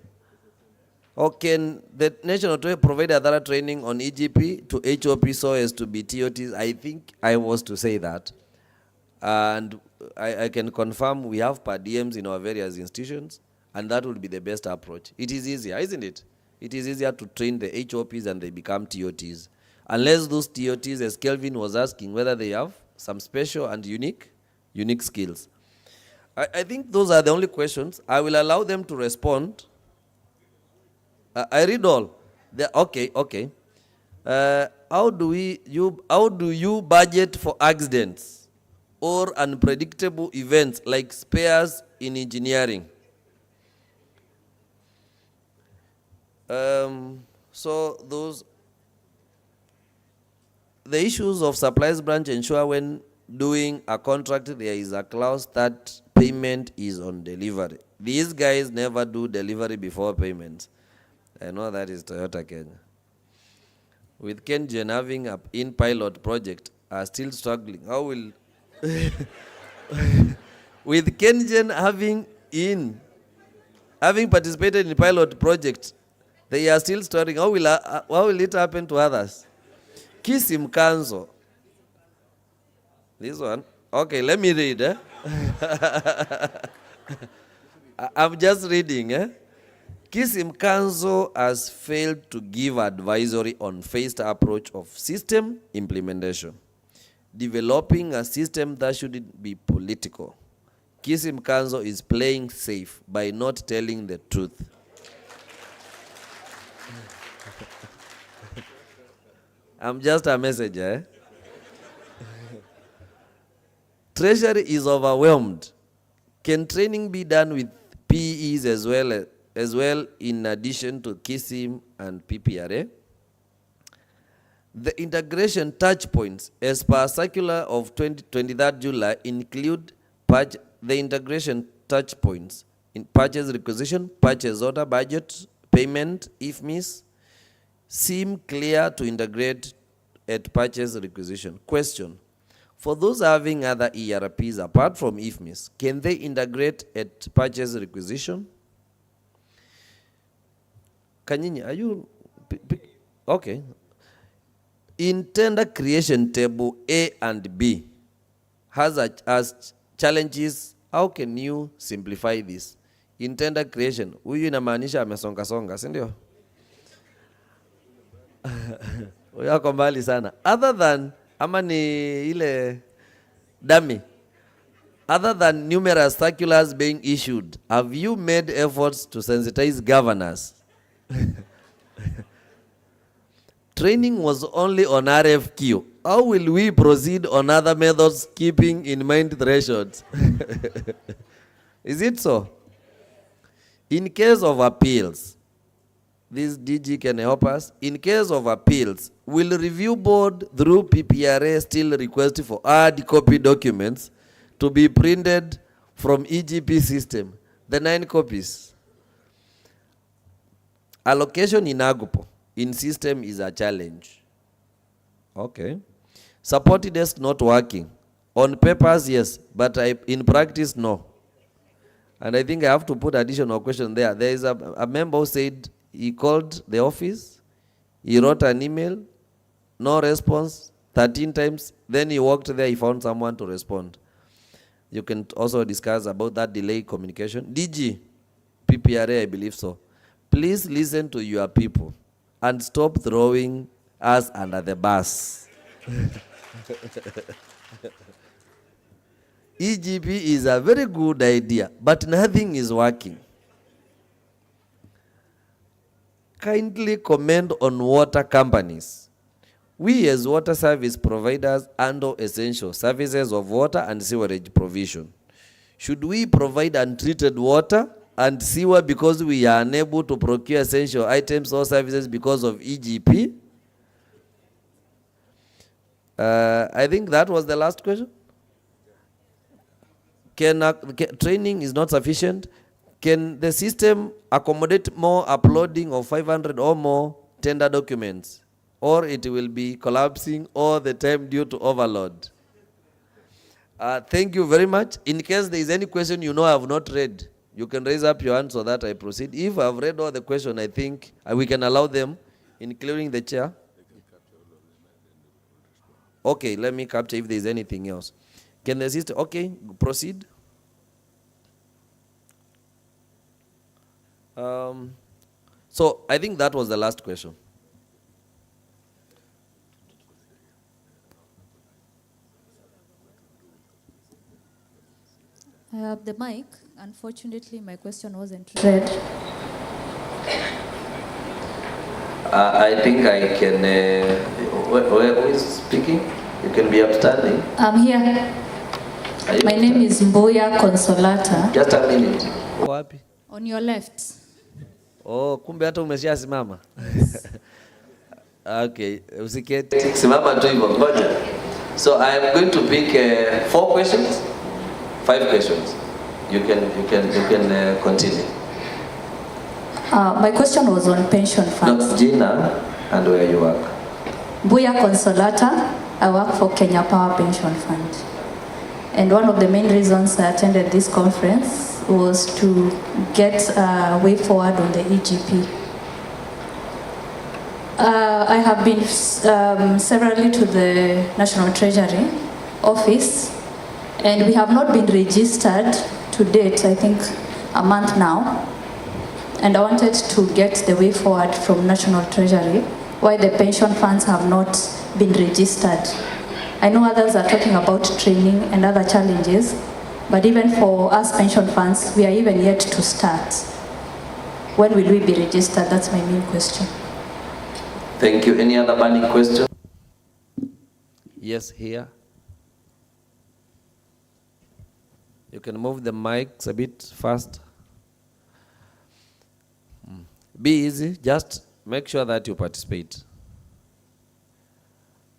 Or can the National Treasury provide other training on EGP to HOP so as to be TOTs? I think I was to say that. And I can confirm we have per diems in our various institutions, and that will be the best approach. It is easier, isn't it? It is easier to train the HOPs and they become TOTs. Unless those TOTs, as Kelvin was asking, whether they have some special and unique skills. I think those are the only questions. I will allow them to respond. I read all. Okay. How do you budget for accidents or unpredictable events like spares in engineering? So the issues of supplies branch ensure when doing a contract there is a clause that payment is on delivery. These guys never do delivery before payment. I know that is Toyota Kenya. With KenGen having an in-pilot project are still struggling. How will... With KenGen having participated in pilot project, they are still struggling. How will it happen to others? Kisim Kanzo. This one. Okay, let me read. I'm just reading. Kisim Kanzo has failed to give advisory on phased approach of system implementation, developing a system that shouldn't be political. Kisim Kanzo is playing safe by not telling the truth. I'm just a messenger. Treasury is overwhelmed. Can training be done with PEs as well in addition to KISIM and PPRA? The integration touch points as per circular of 23rd July include the integration touch points in purchase requisition, purchase order, budget, payment, if miss, seem clear to integrate at purchase requisition. Question. For those having other ERPs apart from IFMIS, can they integrate at purchase requisition? Kanyinyi, are you? Okay. In tender creation table A and B has challenges. How can you simplify this? In tender creation, huyu inamaanisha amesonga songa, si ndio? Uyako mbali sana. Other than ama ni ile dummy. Other than numerous circulars being issued, have you made efforts to sensitize governors? Training was only on RFQ. How will we proceed on other methods keeping in mind thresholds? Is it so? In case of appeals, this DG can help us. In case of appeals, will review board through PPRA still request for hard copy documents to be printed from EGP system? The 9 copies. Allocation in AGPO in system is a challenge. Okay. Support desk not working. On papers, yes, but in practice, no. And I think I have to put additional question there. There is a member who said he called the office, he wrote an email, no response, 13 times. Then he walked there, he found someone to respond. You can also discuss about that delay communication. DG, PPRA, I believe so. Please listen to your people and stop throwing us under the bus. EGP is a very good idea, but nothing is working. Kindly comment on water companies. We as water service providers handle essential services of water and sewerage provision. Should we provide untreated water and sewer because we are unable to procure essential items or services because of EGP? I think that was the last question. Training is not sufficient. Can the system accommodate more uploading of 500 or more tender documents? Or it will be collapsing all the time due to overload? Thank you very much. In case there is any question you know I have not read, you can raise up your hand so that I proceed. If I have read all the questions, I think we can allow them, including the chair. Okay, let me capture if there is anything else. Can the system, okay, proceed. So I think that was the last question. I have the mic. Unfortunately, my question wasn't read. I think I can, who is speaking? You can be upstanding. I'm here. My name is Mboya Consolata. Just a minute. Wapi? On your left. Oh, kumbe hata umeshasimama. Okay, usiketi. Simama tu hivyo, ngoja. So I am going to pick 4 questions, 5 questions. You can continue. My question was on pension funds. No, Gina, and where you work. Mboya Consolata. I work for Kenya Power Pension Fund. And one of the main reasons I attended this conference was to get a way forward on the EGP. I have been severally to the National Treasury Office, and we have not been registered to date, I think a month now. And I wanted to get the way forward from National Treasury, why the pension funds have not been registered. I know others are talking about training and other challenges, but even for us pension funds, we are even yet to start. When will we be registered? That's my main question. Thank you. Any other burning question? Yes, here. You can move the mics a bit fast. Be easy. Just make sure that you participate.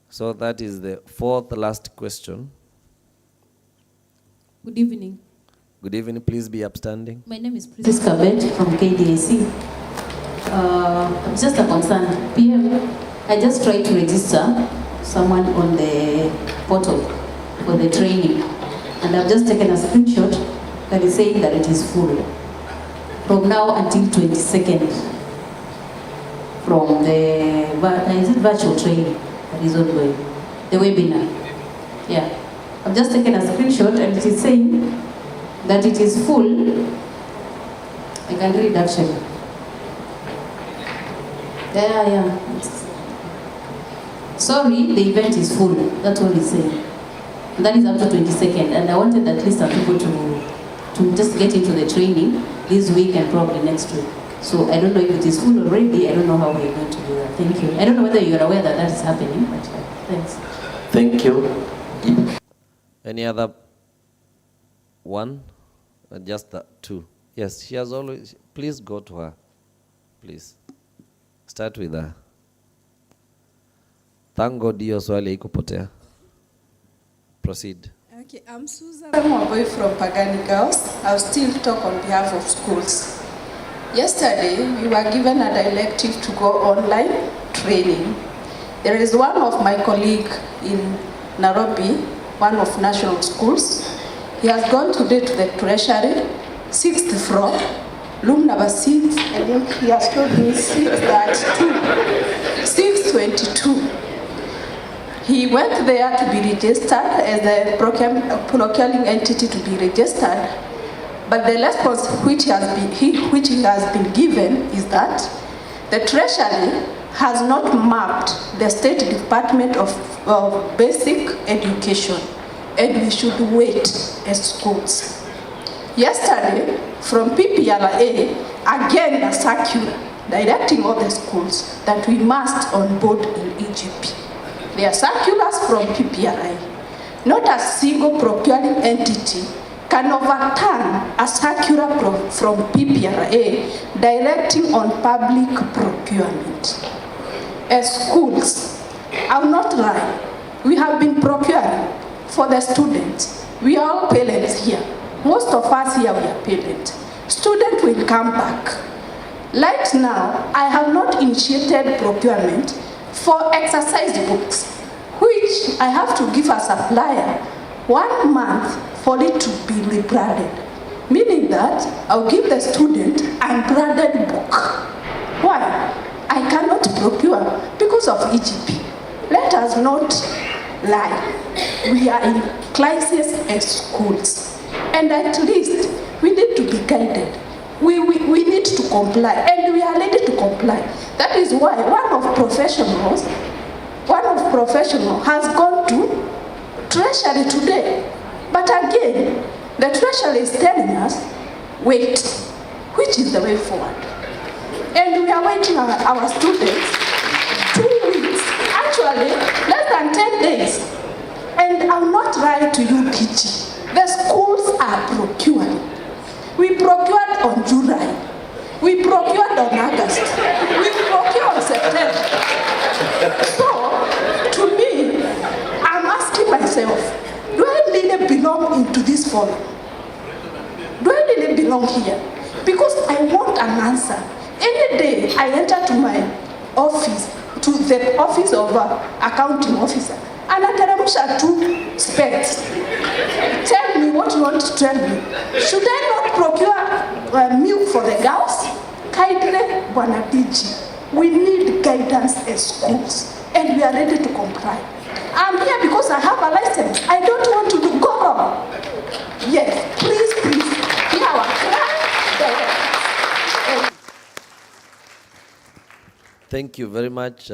So that is the 4th last question. Good evening. Good evening. Please be upstanding. My name is Princess Kabet from KDAC. Just a concern. PM, I just tried to register someone on the portal. for the training. And I've just taken a screenshot that is saying that it is full. From now until 22nd, from the virtual training that is ongoing, the webinar. Yeah, I've just taken a screenshot and it is saying that it is full. I can read actually. Yeah. Sorry, the event is full. That's what it's saying. And that is up to 22nd. And I wanted at least some people to just get into the training this week and probably next week. So I don't know if it is full already. I don't know how we're going to do that. Thank you. I don't know whether you're aware that that is happening, but thanks. Thank you. Any other one? Or just the two? Yes, she has always. Please go to her. Please. Start with her. Thank God hiyo swali haikupotea. Proceed. Okay, I'm Susan Mwaboy from Pagani Girls. I'll still talk on behalf of schools. Yesterday, we were given a directive to go online training. There is one of my colleague in Nairobi, one of national schools. He has gone today to the treasury, 6th floor, room number 6, I think he has told me 622. He went there to be registered as a procuring entity to be registered, but the response which he has been given is that the Treasury has not mapped the State Department of Basic Education, and we should wait as schools. Yesterday, from PPRA, again a circular directing all the schools that we must onboard in EGP. There are circulars from PPRA. Not a single procuring entity can overturn a circular from PPRA directing on public procurement. As schools, I will not lie, we have been procuring for the students. We are all parents here. Most of us here, we are parents. Students will come back. Right now, I have not initiated procurement for exercise books, which I have to give a supplier 1 month for it to be rebranded. Meaning that I'll give the student a branded book. Why? I cannot procure because of EGP. Let us not lie. We are in crisis as schools. And at least we need to be guided. We need to comply, and we are ready to comply. That is why one of professionals has gone to Treasury today. But again, the Treasury is telling us, wait, which is the way forward? And we are waiting our students 2 weeks, actually less than 10 days. And I'm not lying to you, Kichi. The schools are procuring. We procured on July. We procured on August. We procured on September. So, to me, I'm asking myself, do I really belong into this forum? Do I really belong here? Because I want an answer. Any day I enter to my office, to the office of accounting officer, and I tell two specs. Tell me what you want to tell me. Should I not procure milk for the girls? Kindly, Bwana DG, we need guidance as schools, and we are ready to comply. I'm here because I have a license. I don't want to go wrong. Yes, please, hear our cry. Thank you very much.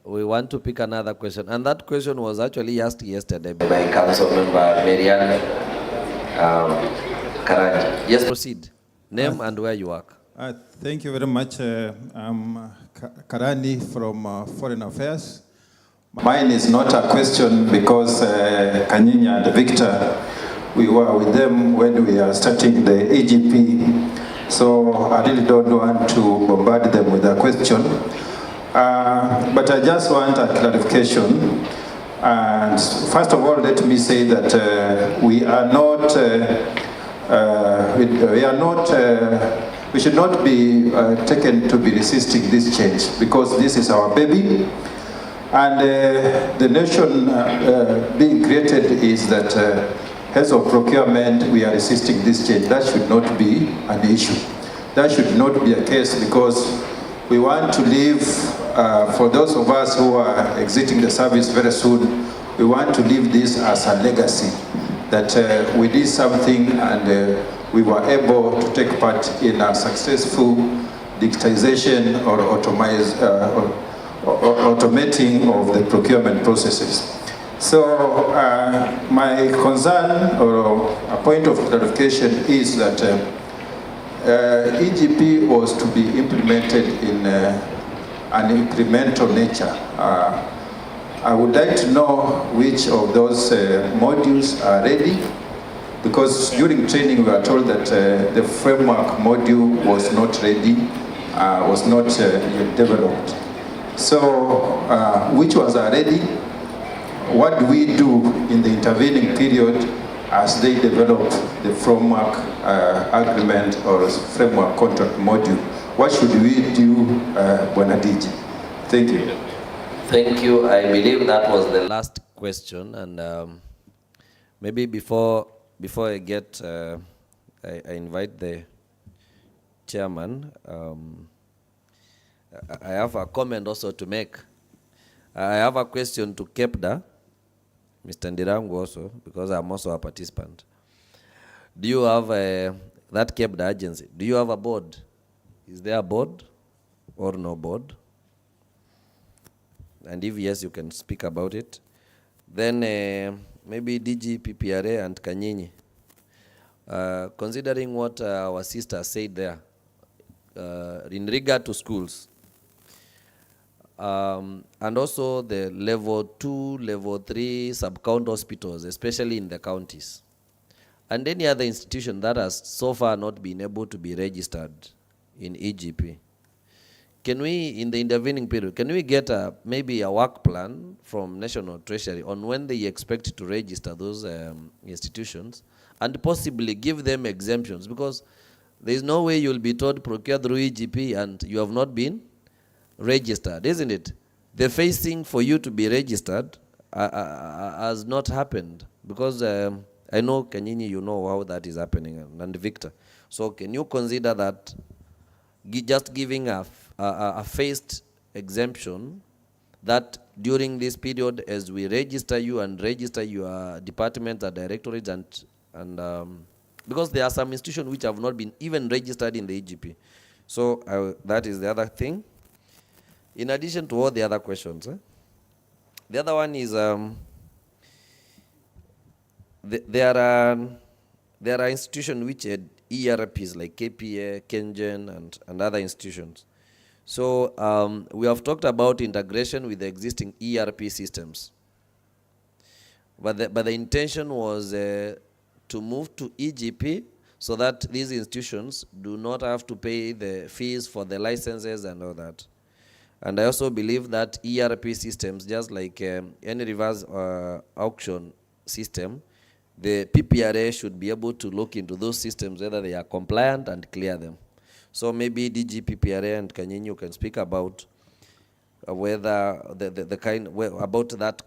We want to pick another question. And that question was actually asked yesterday by Council Member Marianne Karanja. Yes, proceed. Name and where you work. Thank you very much. I'm Karani from Foreign Affairs. Mine is not a question because Kanyinya and Victor, we were with them when we are starting the AGP. So I really don't want to bombard them with a question. But I just want a clarification. And first of all, let me say that we should not be taken to be resisting this change, because this is our baby. And the notion being created is that as of procurement, we are resisting this change. That should not be an issue. That should not be a case, because we want to leave, for those of us who are exiting the service very soon, we want to leave this as a legacy, that we did something and we were able to take part in a successful digitization or automating of the procurement processes. So my concern or a point of clarification is that EGP was to be implemented in an incremental nature. I would like to know which of those modules are ready, because during training we were told that the framework module was not ready, was not yet developed. So which ones are ready? What do we do in the intervening period as they develop the framework agreement or framework contract module? What should we do, Bwanadiji? Thank you. Thank you. I believe that was the last question, and maybe before I get, I invite the chairman. I have a comment also to make. I have a question to KEPDA, Mr. Ndirangu also, because I'm also a participant. Do you have that KEPDA agency? Do you have a board? Is there a board or no board? And if yes, you can speak about it. Then maybe DG, PPRA, and Kanyinyi. Considering what our sister said there, in regard to schools, and also the level 2, level 3 sub-count hospitals, especially in the counties, and any other institution that has so far not been able to be registered in EGP. Can we, in the intervening period, can we get maybe a work plan from National Treasury on when they expect to register those institutions, and possibly give them exemptions? Because there is no way you'll be told procure through EGP and you have not been registered, isn't it? The facing for you to be registered has not happened, because I know, Kanyinyi, you know how that is happening, and Victor. So can you consider that just giving a phased exemption, that during this period, as we register you and register your departments and directorates, and because there are some institutions which have not been even registered in the EGP. So that is the other thing. In addition to all the other questions, the other one is there are institutions which had ERPs like KPA, Kengen, and other institutions. So we have talked about integration with the existing ERP systems. But the intention was to move to EGP so that these institutions do not have to pay the fees for the licenses and all that. And I also believe that ERP systems, just like any reverse auction system, the PPRA should be able to look into those systems, whether they are compliant, and clear them. So maybe DG, PPRA, and Kanyinyi, you can speak about whether about that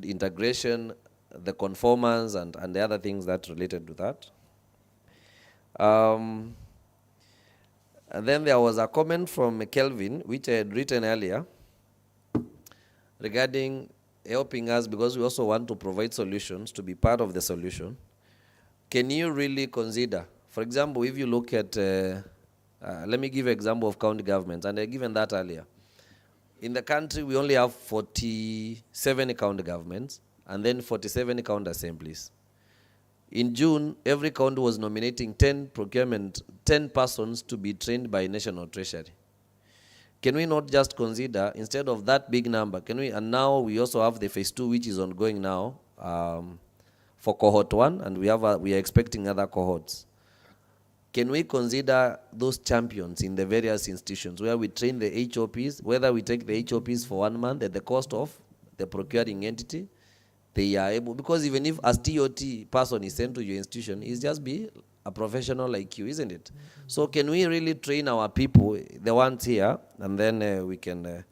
integration, the conformance, and the other things that related to that. And then there was a comment from Kelvin, which I had written earlier, regarding helping us, because we also want to provide solutions, to be part of the solution. Can you really consider, for example, if you look at, let me give an example of county governments, and I've given that earlier. In the country, we only have 47 county governments, and then 47 county assemblies. In June, every county was nominating 10 persons to be trained by National Treasury. Can we not just consider, instead of that big number, can we, and now we also have the phase 2, which is ongoing now for cohort 1, and we are expecting other cohorts. Can we consider those champions in the various institutions where we train the HOPs, whether we take the HOPs for 1 month at the cost of the procuring entity? They are able, because even if a TOT person is sent to your institution, it's just be a professional like you, isn't it? So can we really train our people, the ones here, and then we can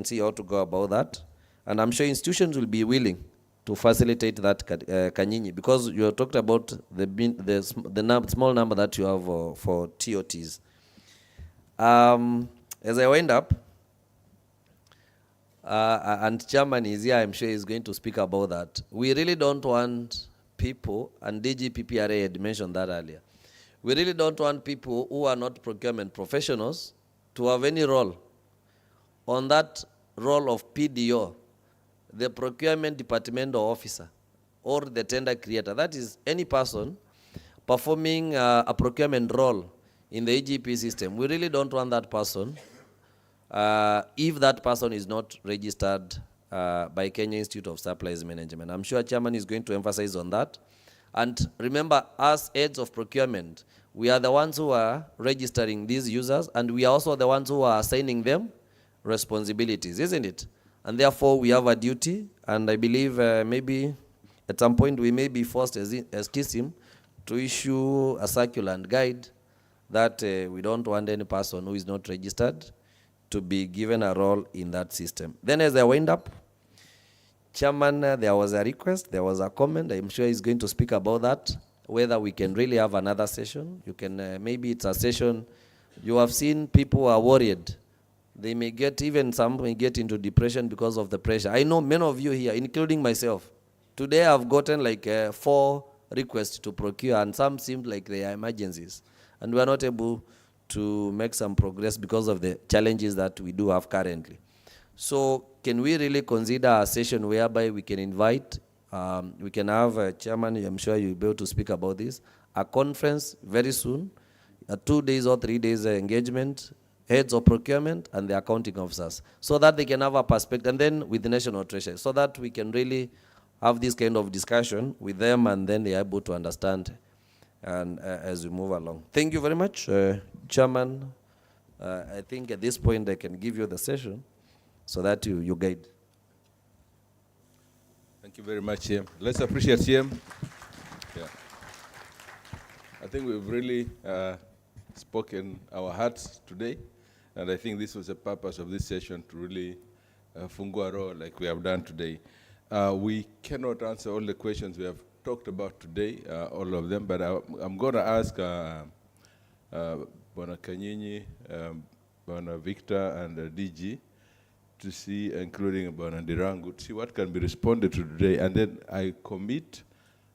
see how to go about that. And I'm sure institutions will be willing to facilitate that, Kanyinyi, because you talked about the small number that you have for TOTs. As I wind up, and Chairman is here, I'm sure he's going to speak about that. We really don't want people, and DGPPRA had mentioned that earlier, we really don't want people who are not procurement professionals to have any role on that role of PDO, the procurement departmental officer, or the tender creator. That is any person performing a procurement role in the AGP system. We really don't want that person if that person is not registered by Kenya Institute of Supplies Management. I'm sure Chairman is going to emphasize on that. And remember, as heads of procurement, we are the ones who are registering these users, and we are also the ones who are assigning them responsibilities, isn't it? And therefore, we have a duty, and I believe maybe at some point we may be forced as TISIM to issue a circular and guide that we don't want any person who is not registered to be given a role in that system. Then as I wind up, Chairman, there was a request, there was a comment. I'm sure he's going to speak about that, whether we can really have another session. You can, maybe it's a session, you have seen people are worried. They may get, even some may get into depression because of the pressure. I know many of you here, including myself. Today I've gotten like 4 requests to procure, and some seemed like they are emergencies. And we are not able to make some progress because of the challenges that we do have currently. So can we really consider a session whereby we can invite, we can have a chairman, I'm sure you'll be able to speak about this, a conference very soon, a 2 days or 3 days engagement, heads of procurement and the accounting officers, so that they can have a perspective, and then with the National Treasury, so that we can really have this kind of discussion with them, and then they are able to understand and as we move along. Thank you very much, Chairman. I think at this point I can give you the session so that you guide. Thank you very much, CM. Let's appreciate CM. Yeah. I think we've really spoken our hearts today, and I think this was the purpose of this session, to really fungua roho like we have done today. We cannot answer all the questions we have talked about today, all of them, but I'm going to ask Bwana Kanyinyi, Bwana Victor, and DG to see, including Bwana Ndirangu, to see what can be responded to today. And then I commit,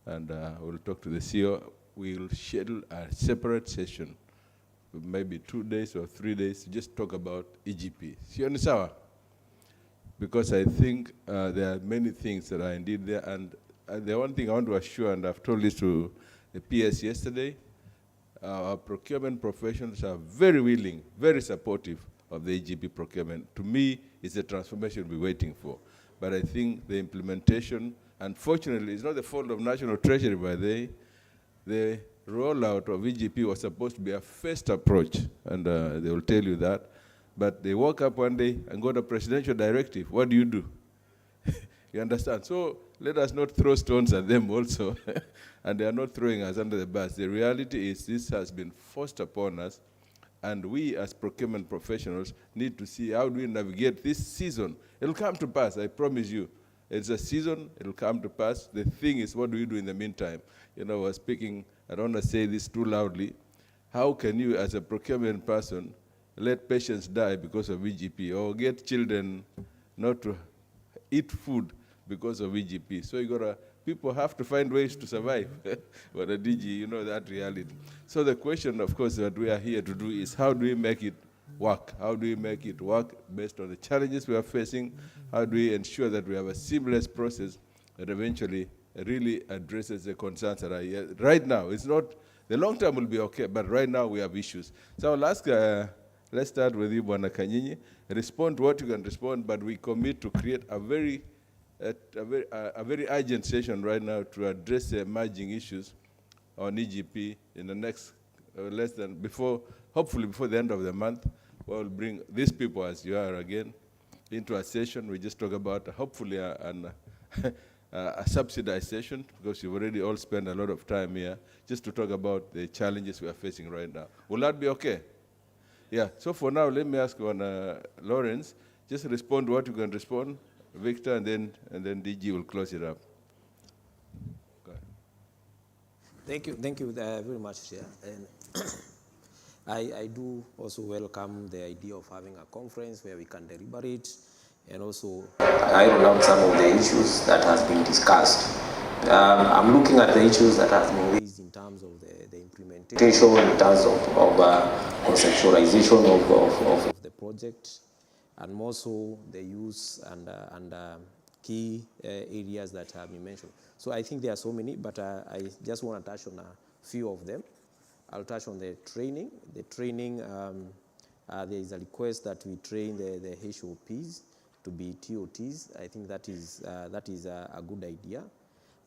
and we'll talk to the CEO, we'll schedule a separate session, maybe 2 days or 3 days, to just talk about EGP. Sio ni sawa? Because I think there are many things that are indeed there, and the one thing I want to assure, and I've told this to the PS yesterday, our procurement professionals are very willing, very supportive of the EGP procurement. To me, it's a transformation we're waiting for. But I think the implementation, unfortunately, it's not the fault of National Treasury, but the rollout of EGP was supposed to be a first approach, and they will tell you that. But they woke up one day and got a presidential directive. What do you do? You understand? So let us not throw stones at them also. And they are not throwing us under the bus. The reality is this has been forced upon us, and we as procurement professionals need to see how do we navigate this season. It'll come to pass, I promise you. It's a season, it'll come to pass. The thing is, what do we do in the meantime? You know, I was speaking, I don't want to say this too loudly. How can you, as a procurement person, let patients die because of EGP, or get children not to eat food because of EGP? So people have to find ways to survive. But the DG, you know that reality. So the question, of course, that we are here to do is how do we make it work? How do we make it work based on the challenges we are facing? How do we ensure that we have a seamless process that eventually really addresses the concerns that are here? Right now, it's not, the long term will be okay, but right now we have issues. So I'll ask, let's start with you, Bwana Kanyinyi. Respond to what you can respond, but we commit to create a very urgent session right now to address the emerging issues on EGP in the next hopefully before the end of the month. We'll bring these people, as you are again, into a session. We just talk about hopefully a subsidized session, because you've already all spent a lot of time here just to talk about the challenges we are facing right now. Will that be okay? Yeah, so for now, let me ask on Lawrence, just respond to what you can respond. Victor, and then DG will close it up. Thank you very much, Chair. And I do also welcome the idea of having a conference where we can deliberate and also iron out some of the issues that has been discussed. I'm looking at the issues that have been raised in terms of the implementation, in terms of conceptualization of the project, and more so the use and key areas that have been mentioned. So I think there are so many, but I just want to touch on a few of them. I'll touch on the training. The training, there is a request that we train the HOPs to be TOTs. I think that is a good idea.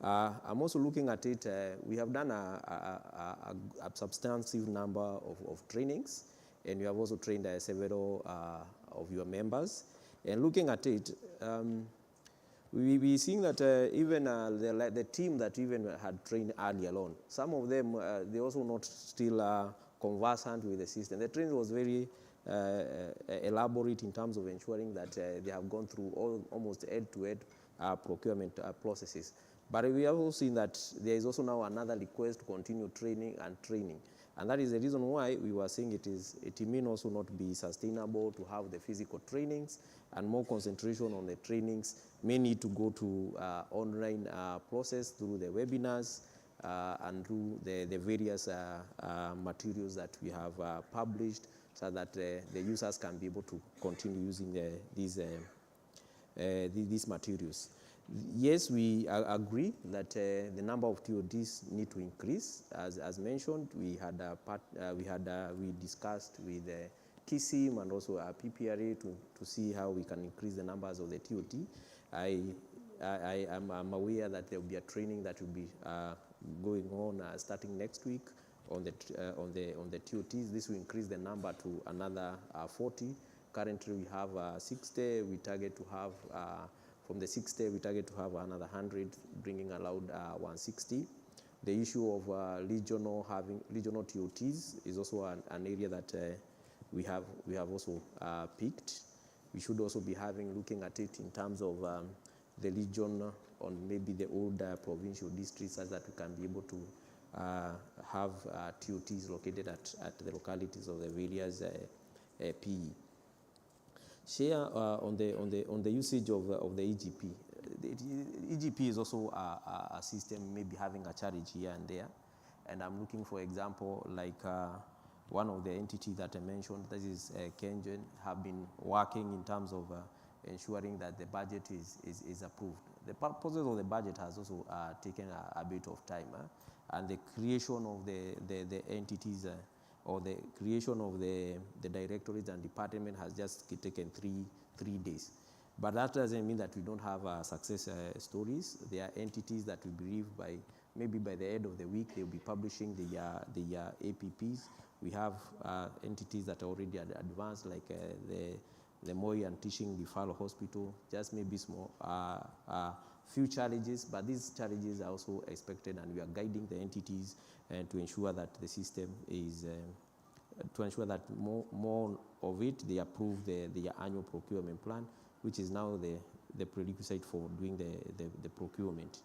I'm also looking at it. We have done a substantive number of trainings, and we have also trained several of your members. And looking at it, we seeing that even the team that even had trained earlier on, some of them, they also not still conversant with the system. The training was very elaborate in terms of ensuring that they have gone through almost end-to-end procurement processes. But we have also seen that there is also now another request to continue training. And that is the reason why we were saying it may also not be sustainable to have the physical trainings, and more concentration on the trainings may need to go to online process through the webinars and through the various materials that we have published, so that the users can be able to continue using these materials. Yes, we agree that the number of TODs need to increase. As mentioned, we discussed with KISIM and also PPRA to see how we can increase the numbers of the TOT. I'm aware that there will be a training that will be going on starting next week on the TOTs. This will increase the number to another 40. Currently, we have 60. We target to have from the 60, we target to have another 100, bringing allowed 160. The issue of regional TOTs is also an area that we have also picked. We should also be looking at it in terms of the region on maybe the old provincial districts, so that we can be able to have TOTs located at the localities of the various PE. Share on the usage of the EGP. The EGP is also a system maybe having a challenge here and there, and I'm looking, for example, like one of the entities that I mentioned, that is Kengen, have been working in terms of ensuring that the budget is approved. The process of the budget has also taken a bit of time, and the creation of the entities or the creation of the directorates and department has just taken three days. But that doesn't mean that we don't have success stories. There are entities that we believe maybe by the end of the week, they'll be publishing the APPs. We have entities that are already advanced, like the Moi and Teaching Referral Hospital, just maybe small, few challenges, but these challenges are also expected, and we are guiding the entities to ensure that the system is, to ensure that more of it, they approve the annual procurement plan, which is now the prerequisite for doing the procurement.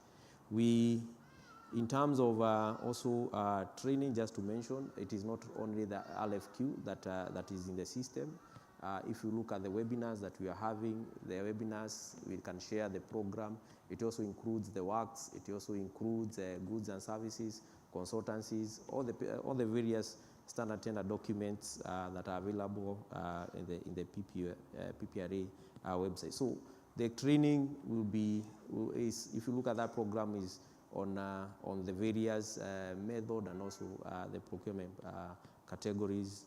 In terms of also training, just to mention, it is not only the RFQ that is in the system. If you look at the webinars that we are having, we can share the program. It also includes the works. It also includes goods and services, consultancies, all the various standard tender documents that are available in the PPRA website. So the training will be, if you look at that program, is on the various method and also the procurement categories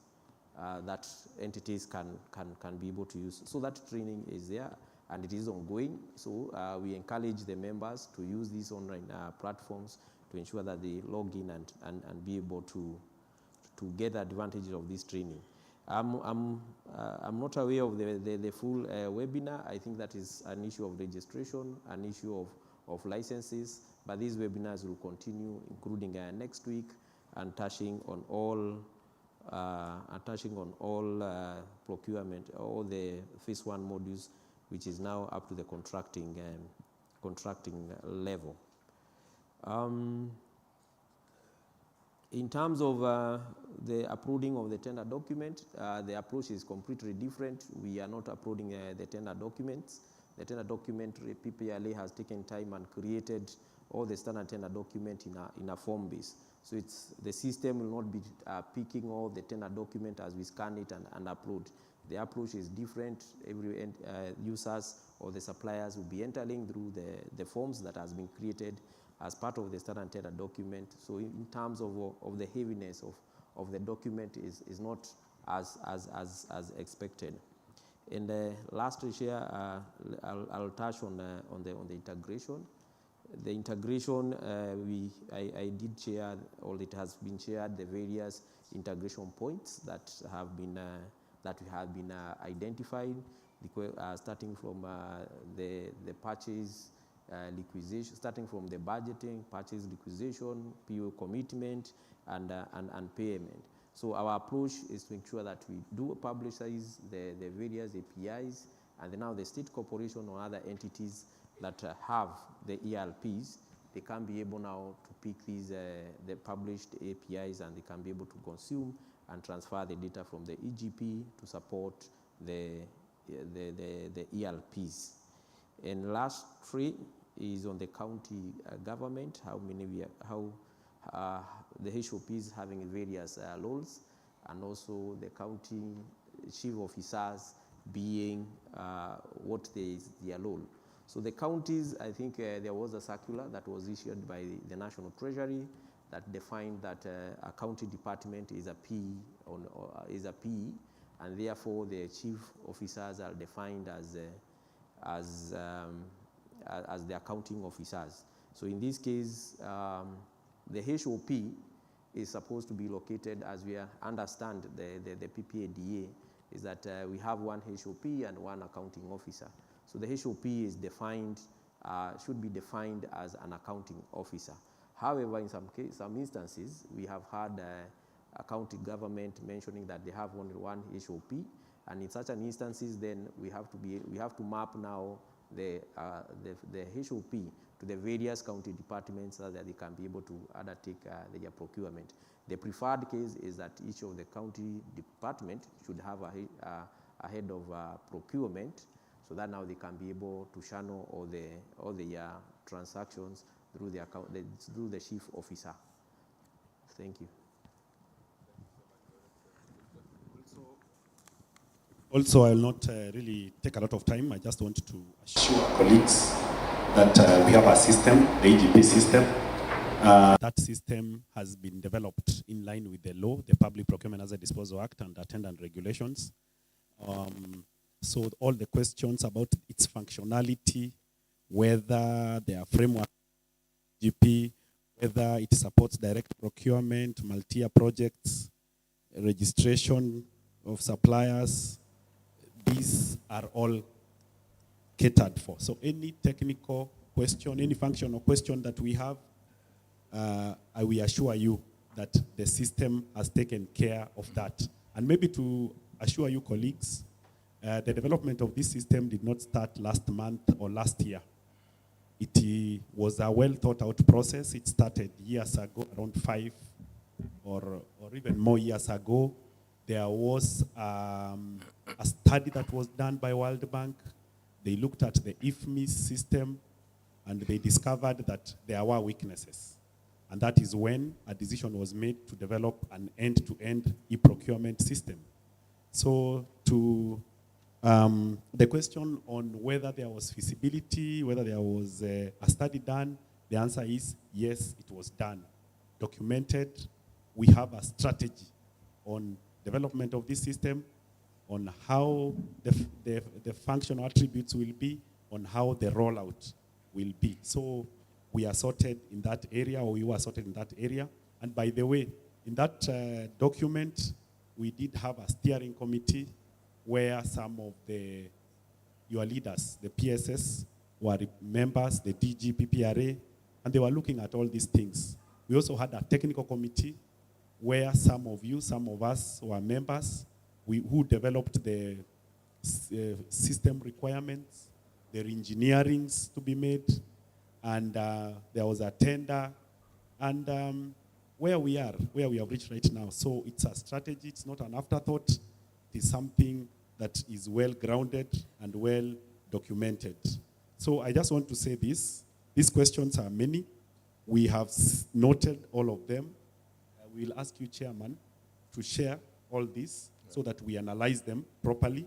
that entities can be able to use. So that training is there, and it is ongoing. So we encourage the members to use these online platforms to ensure that they log in and be able to get the advantage of this training. I'm not aware of the full webinar. I think that is an issue of registration, an issue of licenses, but these webinars will continue, including next week, and touching on all procurement, all the phase 1 modules which is now up to the contracting level. In terms of the uploading of the tender document, the approach is completely different. We are not uploading the tender documents. The tender document, PPLA has taken time and created all the standard tender document in a form base. So the system will not be picking all the tender document as we scan it and upload. The approach is different. Every users or the suppliers will be entering through the forms that has been created as part of the standard tender document. So in terms of the heaviness of the document is not as expected. And lastly, I'll touch on the integration. The integration, I did share, or it has been shared, the various integration points that we have been identified, starting from the purchase liquidation, starting from the budgeting, purchase liquidation, PO commitment, and payment. So our approach is to ensure that we do publicize the various APIs, and then now the state corporation or other entities that have the ERPs, they can be able now to pick these the published APIs, and they can be able to consume and transfer the data from the EGP to support the ERPs. And last three is on the county government, how the HOPs having various roles, and also the county chief officers being what their role. So the counties, I think there was a circular that was issued by the National Treasury that defined that a county department is a PE, and therefore the chief officers are defined as the accounting officers. So in this case, the HOP is supposed to be located, as we understand the PPADA, is that we have one HOP and one accounting officer. So the HOP is defined, should be defined as an accounting officer. However, in some instances, we have had a county government mentioning that they have only one HOP, and in such an instances, then we have to map now the HOP to the various county departments so that they can be able to undertake their procurement. The preferred case is that each of the county department should have a head of procurement, so that now they can be able to channel all the transactions through the chief officer. Thank you. Also, I will not really take a lot of time. I just want to assure colleagues that we have a system, the AGP system. That system has been developed in line with the law, the Public Procurement as a Disposal Act and attendant regulations. So all the questions about its functionality, whether there are framework GP, whether it supports direct procurement, multi-year projects, registration of suppliers, these are all catered for. So any technical question, any functional question that we have, I will assure you that the system has taken care of that. And maybe to assure you colleagues, the development of this system did not start last month or last year. It was a well thought out process. It started years ago, around 5 or even more years ago. There was a study that was done by World Bank. They looked at the MSMEs system and they discovered that there were weaknesses. And that is when a decision was made to develop an end-to-end e-procurement system. So to the question on whether there was feasibility, whether there was a study done, the answer is yes, it was done. Documented. We have a strategy on development of this system, on how the functional attributes will be, on how the rollout will be. So we are sorted in that area, or we were sorted in that area. And by the way, in that document, we did have a steering committee where some of your leaders, the PSS, were members, the DG, PPRA, and they were looking at all these things. We also had a technical committee where some of you, some of us were members, who developed the system requirements, there are engineerings to be made, and there was a tender, and where we have reached right now. So it's a strategy, it's not an afterthought, it is something that is well grounded and well documented. So I just want to say this, these questions are many. We have noted all of them. We'll ask you, Chairman, to share all this so that we analyze them properly.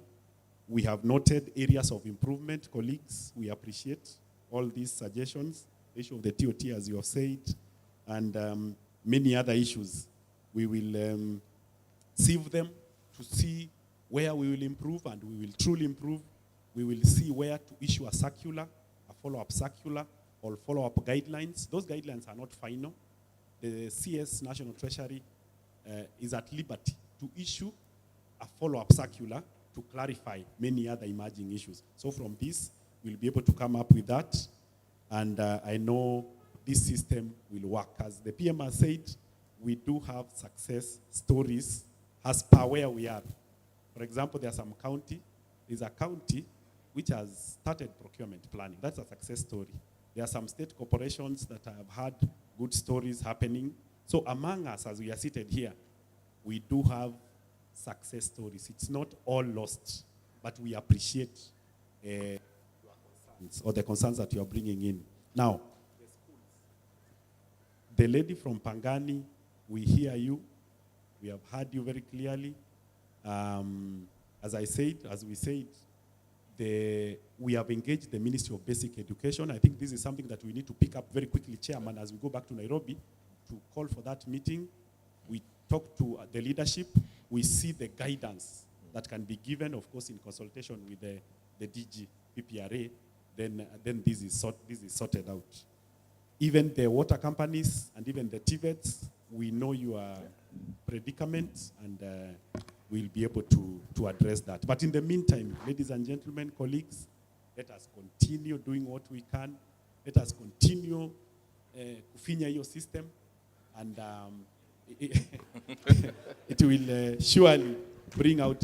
We have noted areas of improvement, colleagues. We appreciate all these suggestions, the issue of the TOT, as you have said, and many other issues. We will sieve them to see where we will improve, and we will truly improve. We will see where to issue a circular, a follow-up circular, or follow-up guidelines. Those guidelines are not final. The CS National Treasury is at liberty to issue a follow-up circular to clarify many other emerging issues. So from this, we'll be able to come up with that, and I know this system will work. As the PM has said, we do have success stories as per where we are. For example, there's a county which has started procurement planning. That's a success story. There are some state corporations that have had good stories happening. So among us, as we are seated here, we do have success stories. It's not all lost, but we appreciate your concerns or the concerns that you are bringing in. Now, the lady from Pangani, we hear you. We have heard you very clearly. As we said, we have engaged the Ministry of Basic Education. I think this is something that we need to pick up very quickly, Chairman, as we go back to Nairobi, to call for that meeting. We talk to the leadership. We see the guidance that can be given, of course, in consultation with the DG, PPRA. Then this is sorted out. Even the water companies and even the TVETs, we know your predicament, and we'll be able to address that. But in the meantime, ladies and gentlemen, colleagues, let us continue doing what we can. Let us continue kufinya your system, and it will surely bring out,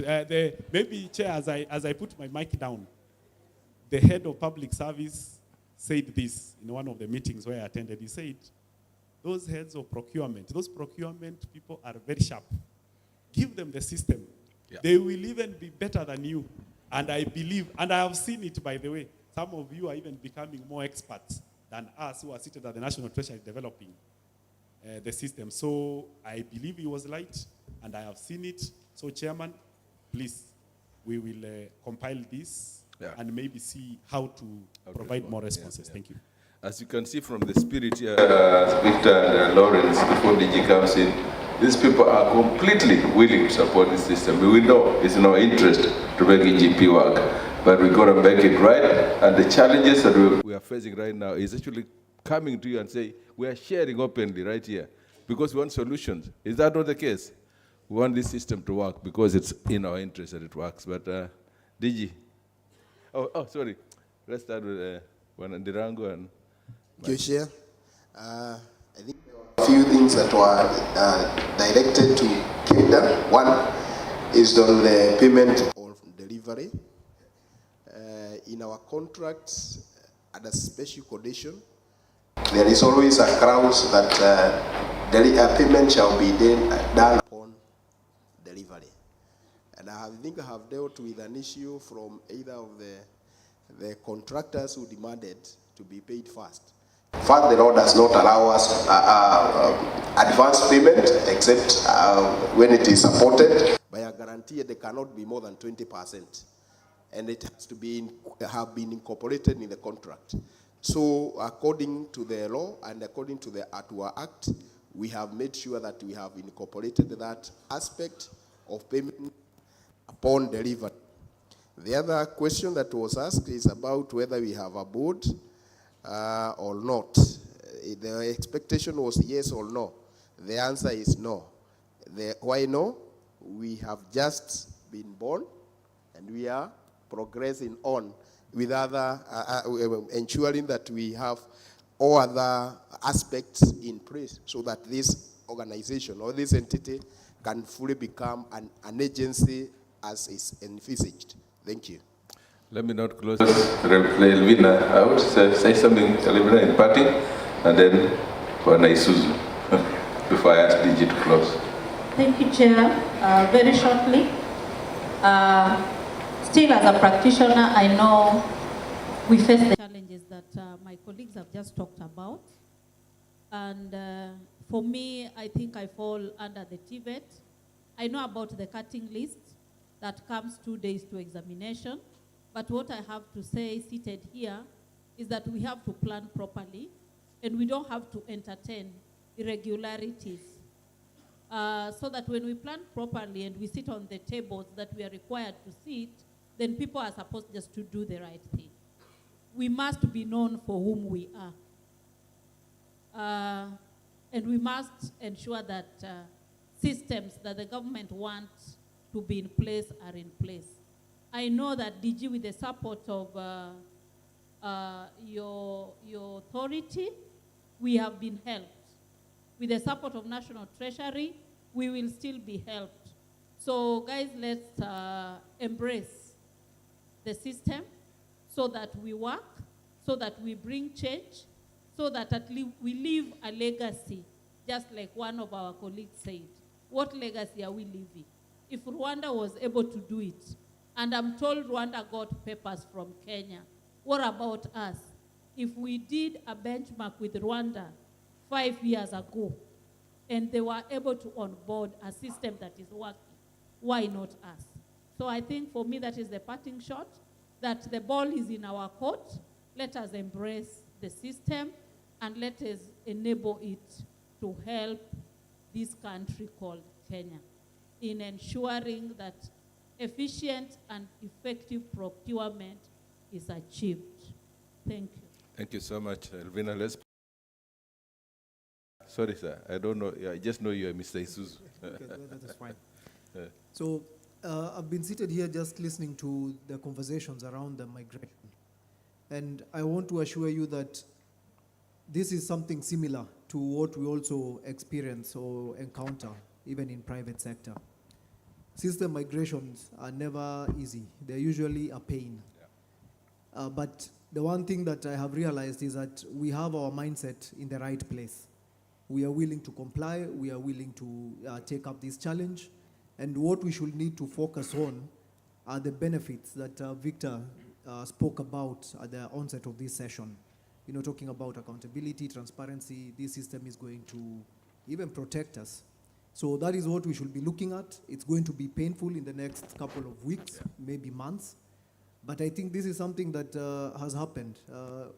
maybe, Chair, as I put my mic down, the head of public service said this in one of the meetings where I attended. He said, those heads of procurement, those procurement people are very sharp. Give them the system. Yeah. They will even be better than you. And I believe, and I have seen it, by the way, some of you are even becoming more experts than us who are seated at the National Treasury developing the system. So I believe he was right, and I have seen it. So, Chairman, please, we will compile this and maybe see how to provide more responses. Thank you. As you can see from the spirit here, Victor and Lawrence, before DG comes in, these people are completely willing to support this system. We know it's in our interest to make EGP work, but we've got to make it right. And the challenges that we are facing right now is actually coming to you and say, we are sharing openly right here because we want solutions. Is that not the case? We want this system to work because it's in our interest that it works. But DG, sorry, let's start with Dirango and Thank you, Chair. I think there were a few things that were directed to Keda. One is on the payment of delivery. In our contracts, at a special condition, there is always a clause that payment shall be done upon delivery. And I think I have dealt with an issue from either of the contractors who demanded to be paid first. In fact, the law does not allow us advance payment except when it is supported by a guarantee. They cannot be more than 20%, and it has to be have been incorporated in the contract. So, according to the law and according to the ATUA Act, we have made sure that we have incorporated that aspect of payment upon delivery. The other question that was asked is about whether we have a board or not. The expectation was yes or no. The answer is no. Why no? We have just been born, and we are progressing on with other, ensuring that we have all other aspects in place so that this organization or this entity can fully become an agency as is envisaged. Thank you. Let me not close Elvina out. Say something, Elvina, in parting, and then for Isuzu before I ask DG to close. Thank you, Chair. Very shortly, still as a practitioner, I know we face the challenges that my colleagues have just talked about. And for me, I think I fall under the TVET. I know about the cutting list that comes 2 days to examination. But what I have to say, seated here, is that we have to plan properly, and we don't have to entertain irregularities. So that when we plan properly and we sit on the tables that we are required to sit, then people are supposed just to do the right thing. We must be known for whom we are. And we must ensure that systems that the government wants to be in place are in place. I know that DG, with the support of your authority, we have been helped. With the support of National Treasury, we will still be helped. So guys, let's embrace the system so that we work, so that we bring change, so that at least we leave a legacy, just like one of our colleagues said. What legacy are we leaving? If Rwanda was able to do it, and I'm told Rwanda got papers from Kenya, what about us? If we did a benchmark with Rwanda 5 years ago, and they were able to onboard a system that is working, why not us? So I think for me that is the parting shot, that the ball is in our court. Let us embrace the system and let us enable it to help this country called Kenya in ensuring that efficient and effective procurement is achieved. Thank you. Thank you so much, Elvina. Let's. Sorry, sir. I don't know. I just know you are Mr. Isuzu. Okay, that is fine. So I've been seated here just listening to the conversations around the migration. And I want to assure you that this is something similar to what we also experience or encounter, even in private sector. System migrations are never easy. They're usually a pain. Yeah. But the one thing that I have realized is that we have our mindset in the right place. We are willing to comply. We are willing to take up this challenge. And what we should need to focus on are the benefits that Victor spoke about at the onset of this session. You know, talking about accountability, transparency, this system is going to even protect us. So that is what we should be looking at. It's going to be painful in the next couple of weeks, maybe months. But I think this is something that has happened.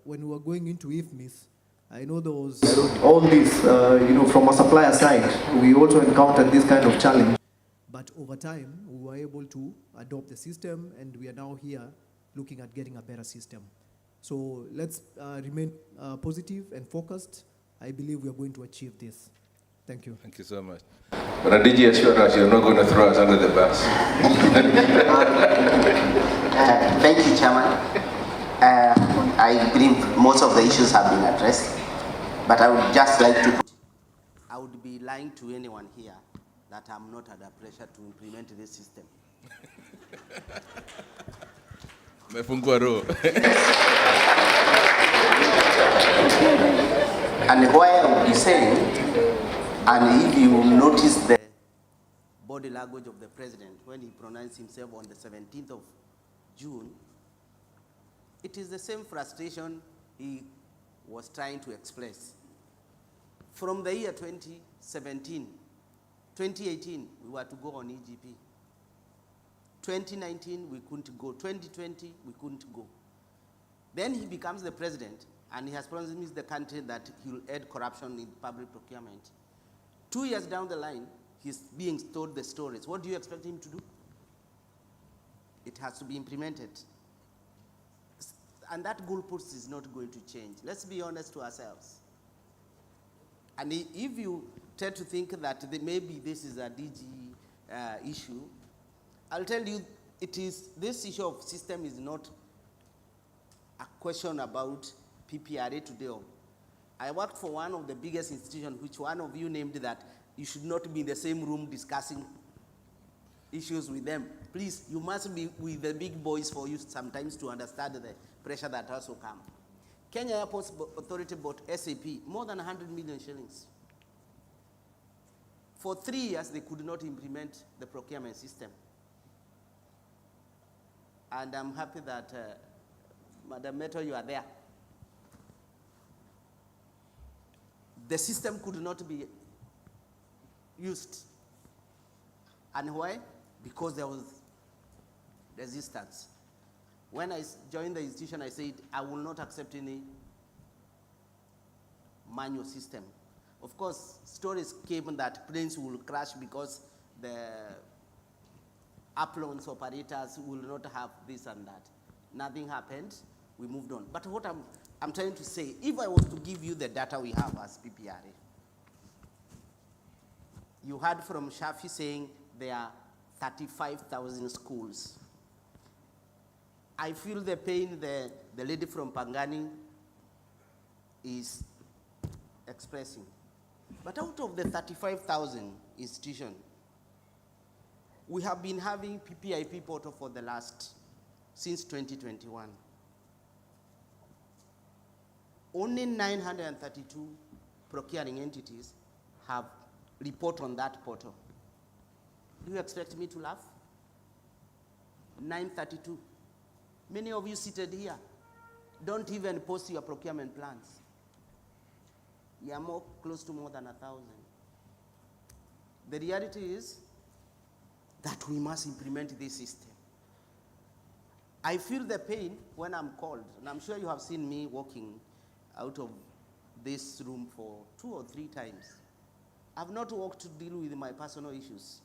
When we were going into IFMIS, I know there was all this, from a supplier side, we also encountered this kind of challenge. But over time, we were able to adopt the system, and we are now here looking at getting a better system. So let's remain positive and focused. I believe we are going to achieve this. Thank you. Thank you so much. But DG assure us you're not going to throw us under the bus. Thank you, Chairman. I believe most of the issues have been addressed, but I would just like to, I would be lying to anyone here that I'm not under pressure to implement this system. And why I would be saying, and if you notice the body language of the president when he pronounced himself on the 17th of June, it is the same frustration he was trying to express. From the year 2017, 2018, we were to go on EGP. 2019, we couldn't go. 2020, we couldn't go. Then he becomes the president, and he has promised the country that he will end corruption in public procurement. 2 years down the line, he's being told the stories. What do you expect him to do? It has to be implemented. And that goalpost is not going to change. Let's be honest to ourselves. And if you try to think that maybe this is a DG issue, I'll tell you, this issue of system is not a question about PPRA today. I worked for one of the biggest institutions, which one of you named that you should not be in the same room discussing issues with them. Please, you must be with the big boys for you sometimes to understand the pressure that also comes. Kenya Airports Authority bought SAP, more than 100 million shillings. For 3 years, they could not implement the procurement system. And I'm happy that, Madam Meto, you are there. The system could not be used. And why? Because there was resistance. When I joined the institution, I said, I will not accept any manual system. Of course, stories came that planes will crash because the uploads operators will not have this and that. Nothing happened, we moved on. But what I'm trying to say, if I was to give you the data we have as PPRA, you heard from Shafi saying there are 35,000 schools. I feel the pain the lady from Pangani is expressing. But out of the 35,000 institutions, we have been having PPIP portal for since 2021. Only 932 procuring entities have report on that portal. Do you expect me to laugh? 932. Many of you seated here don't even post your procurement plans. You are close to more than 1,000. The reality is that we must implement this system. I feel the pain when I'm called, and I'm sure you have seen me walking out of this room for 2 or 3 times. I've not walked to deal with my personal issues.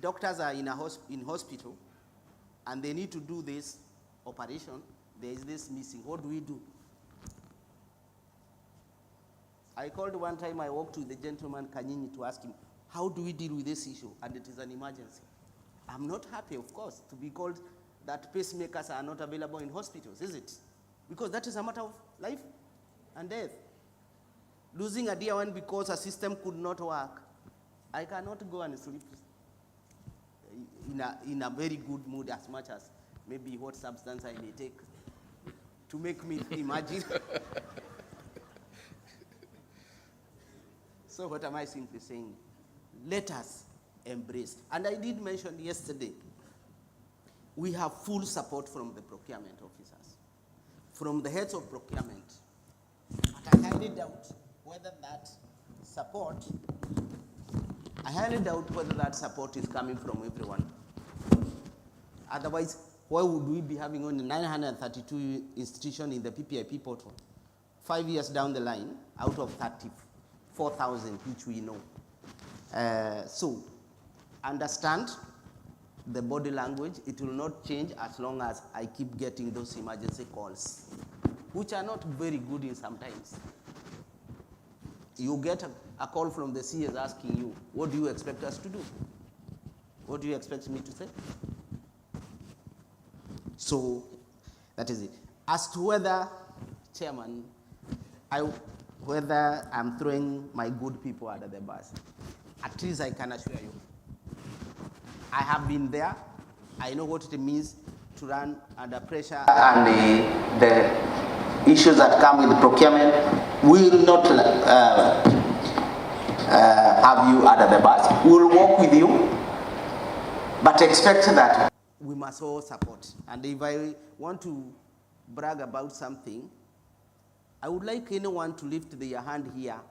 Doctors are in hospital, and they need to do this operation. There is this missing. What do we do? I called one time, I walked to the gentleman Kanyini to ask him, how do we deal with this issue? And it is an emergency. I'm not happy, of course, to be called that pacemakers are not available in hospitals, is it? Because that is a matter of life and death. Losing a dear one because a system could not work. I cannot go and sleep in a very good mood as much as maybe what substance I may take to make me imagine. So what am I simply saying? Let us embrace. And I did mention yesterday, we have full support from the procurement officers, from the heads of procurement. But I highly doubt whether that support is coming from everyone. Otherwise, why would we be having only 932 institutions in the PPIP portal? 5 years down the line, out of 34,000, which we know. So, understand the body language. It will not change as long as I keep getting those emergency calls, which are not very good in sometimes. You get a call from the CS asking you, what do you expect us to do? What do you expect me to say? So, that is it. As to whether, Chairman, whether I'm throwing my good people under the bus, at least I can assure you, I have been there. I know what it means to run under pressure, and the issues that come with procurement will not have you under the bus. We will work with you, but expect that we must all support. And if I want to brag about something, I would like anyone to lift their hand here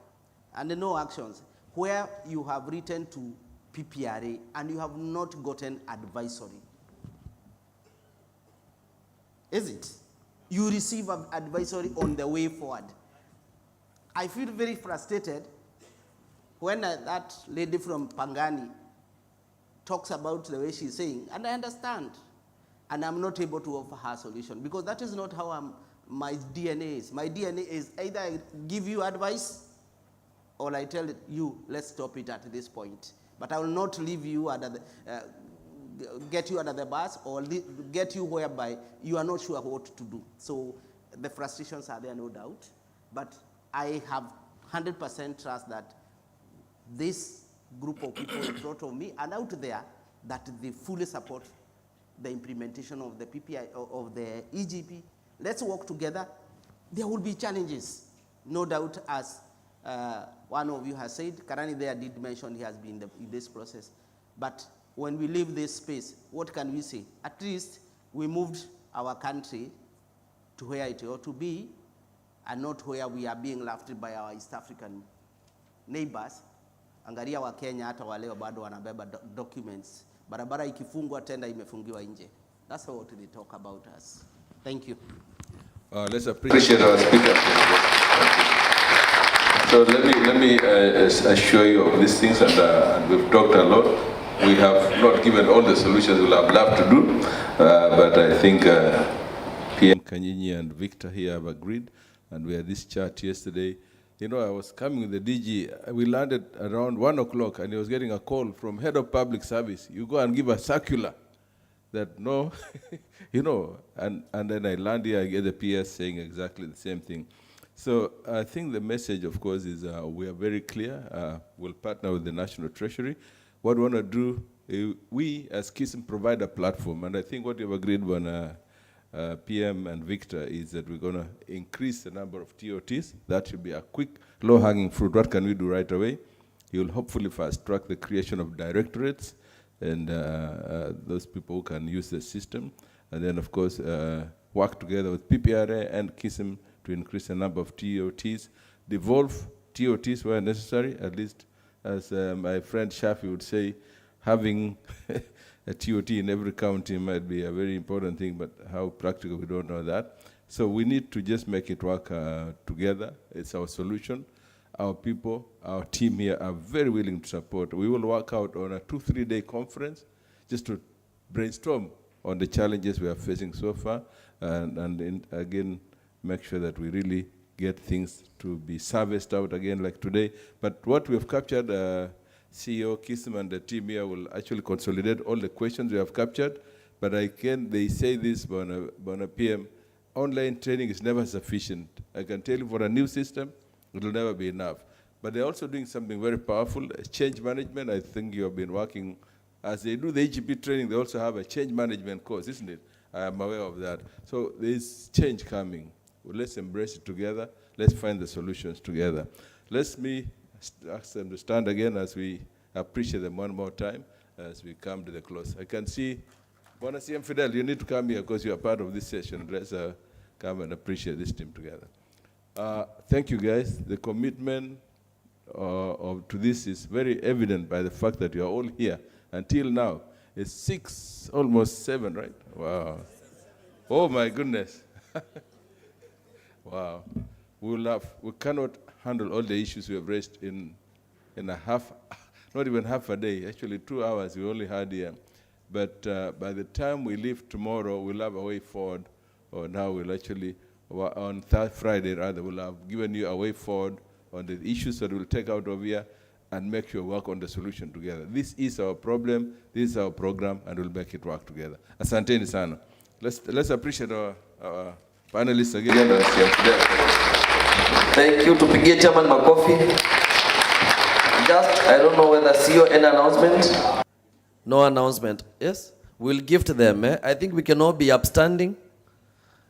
and no actions where you have written to PPRA and you have not gotten advisory. Is it? You receive advisory on the way forward. I feel very frustrated when that lady from Pangani talks about the way she's saying, and I understand, and I'm not able to offer her a solution because that is not how my DNA is. My DNA is either I give you advice or I tell you, let's stop it at this point. But I will not leave you under the, get you under the bus or get you whereby you are not sure what to do. So the frustrations are there, no doubt. But I have 100% trust that this group of people in front of me and out there, that they fully support the implementation of the PPI, of the EGP. Let's work together. There will be challenges, no doubt, as one of you has said. Karani there did mention he has been in this process. But when we leave this space, what can we say? At least we moved our country to where it ought to be, and not where we are being left by our East African neighbors. Angalia wa Kenya hata waleo bado wanabeba documents. Barabara ikifungwa tenda imefungiwa nje. That's what they talk about us. Thank you. Let's appreciate our speaker. So let me assure you of these things, and we've talked a lot. We have not given all the solutions we'll have loved to do, but I think PM Kanyinyi and Victor here have agreed, and we had this chat yesterday. You know, I was coming with the DG. We landed around 1 o'clock, and he was getting a call from head of public service. You go and give a circular that no, you know, and then I land here, I get the PS saying exactly the same thing. So I think the message, of course, is we are very clear. We'll partner with the National Treasury. What we want to do, we as KISM provide a platform, and I think what you've agreed on PM and Victor is that we're going to increase the number of TOTs. That should be a quick, low-hanging fruit. What can we do right away? You'll hopefully fast-track the creation of directorates and those people who can use the system. And then, of course, work together with PPRA and KISM to increase the number of TOTs. Devolve TOTs where necessary, at least, as my friend Shafi would say, having a TOT in every county might be a very important thing, but how practical, we don't know that. So we need to just make it work together. It's our solution. Our people, our team here are very willing to support. We will work out on a 2-3 day conference just to brainstorm on the challenges we are facing so far, and again, make sure that we really get things to be serviced out again like today. But what we have captured, CEO KISM and the team here will actually consolidate all the questions we have captured. But they say this, Bona PM, online training is never sufficient. I can tell you for a new system, it will never be enough. But they're also doing something very powerful, change management. I think you have been working, as they do the AGP training, they also have a change management course, isn't it? I am aware of that. So there's change coming. Well, let's embrace it together. Let's find the solutions together. Let me ask them to stand again as we appreciate them one more time as we come to the close. I can see, Bona CM Fidel, you need to come here because you are part of this session. Let's come and appreciate this team together. Thank you, guys. The commitment to this is very evident by the fact that you are all here. Until now, it's 6, almost 7, right? Wow. Oh, my goodness. Wow. We cannot handle all the issues we have raised in a half, not even half a day. Actually, 2 hours we only had here. But by the time we leave tomorrow, we'll have a way forward. Or now we'll actually, on Friday rather, we'll have given you a way forward on the issues that we'll take out of here and make sure we work on the solution together. This is our problem, this is our program, and we'll make it work together. Asanteni sana. Let's appreciate our panelists again. Thank you. Tupigie chairman makofi. Just, I don't know whether CEO any announcement. No announcement. Yes? We'll give to them. I think we can all be upstanding.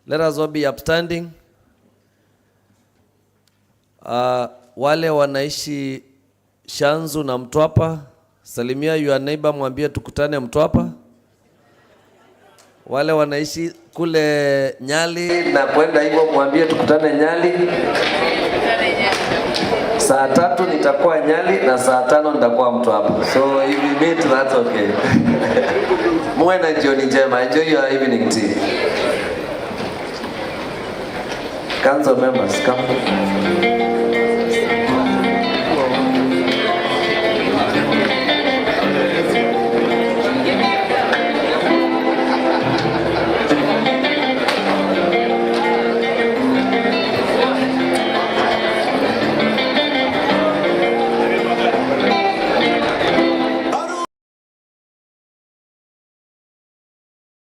Let us all be upstanding. Wale wanaishi Shanzu na Mtwapa, salimia your neighbor, mwambie tukutane Mtwapa. Wale wanaishi kule Nyali na kwenda hivyo, mwambie tukutane Nyali. Saa 3 nitakuwa Nyali na saa 5 nitakuwa Mtwapa. So if we meet, that's okay. Muwe na jioni njema. Enjoy your evening tea. Council members, come.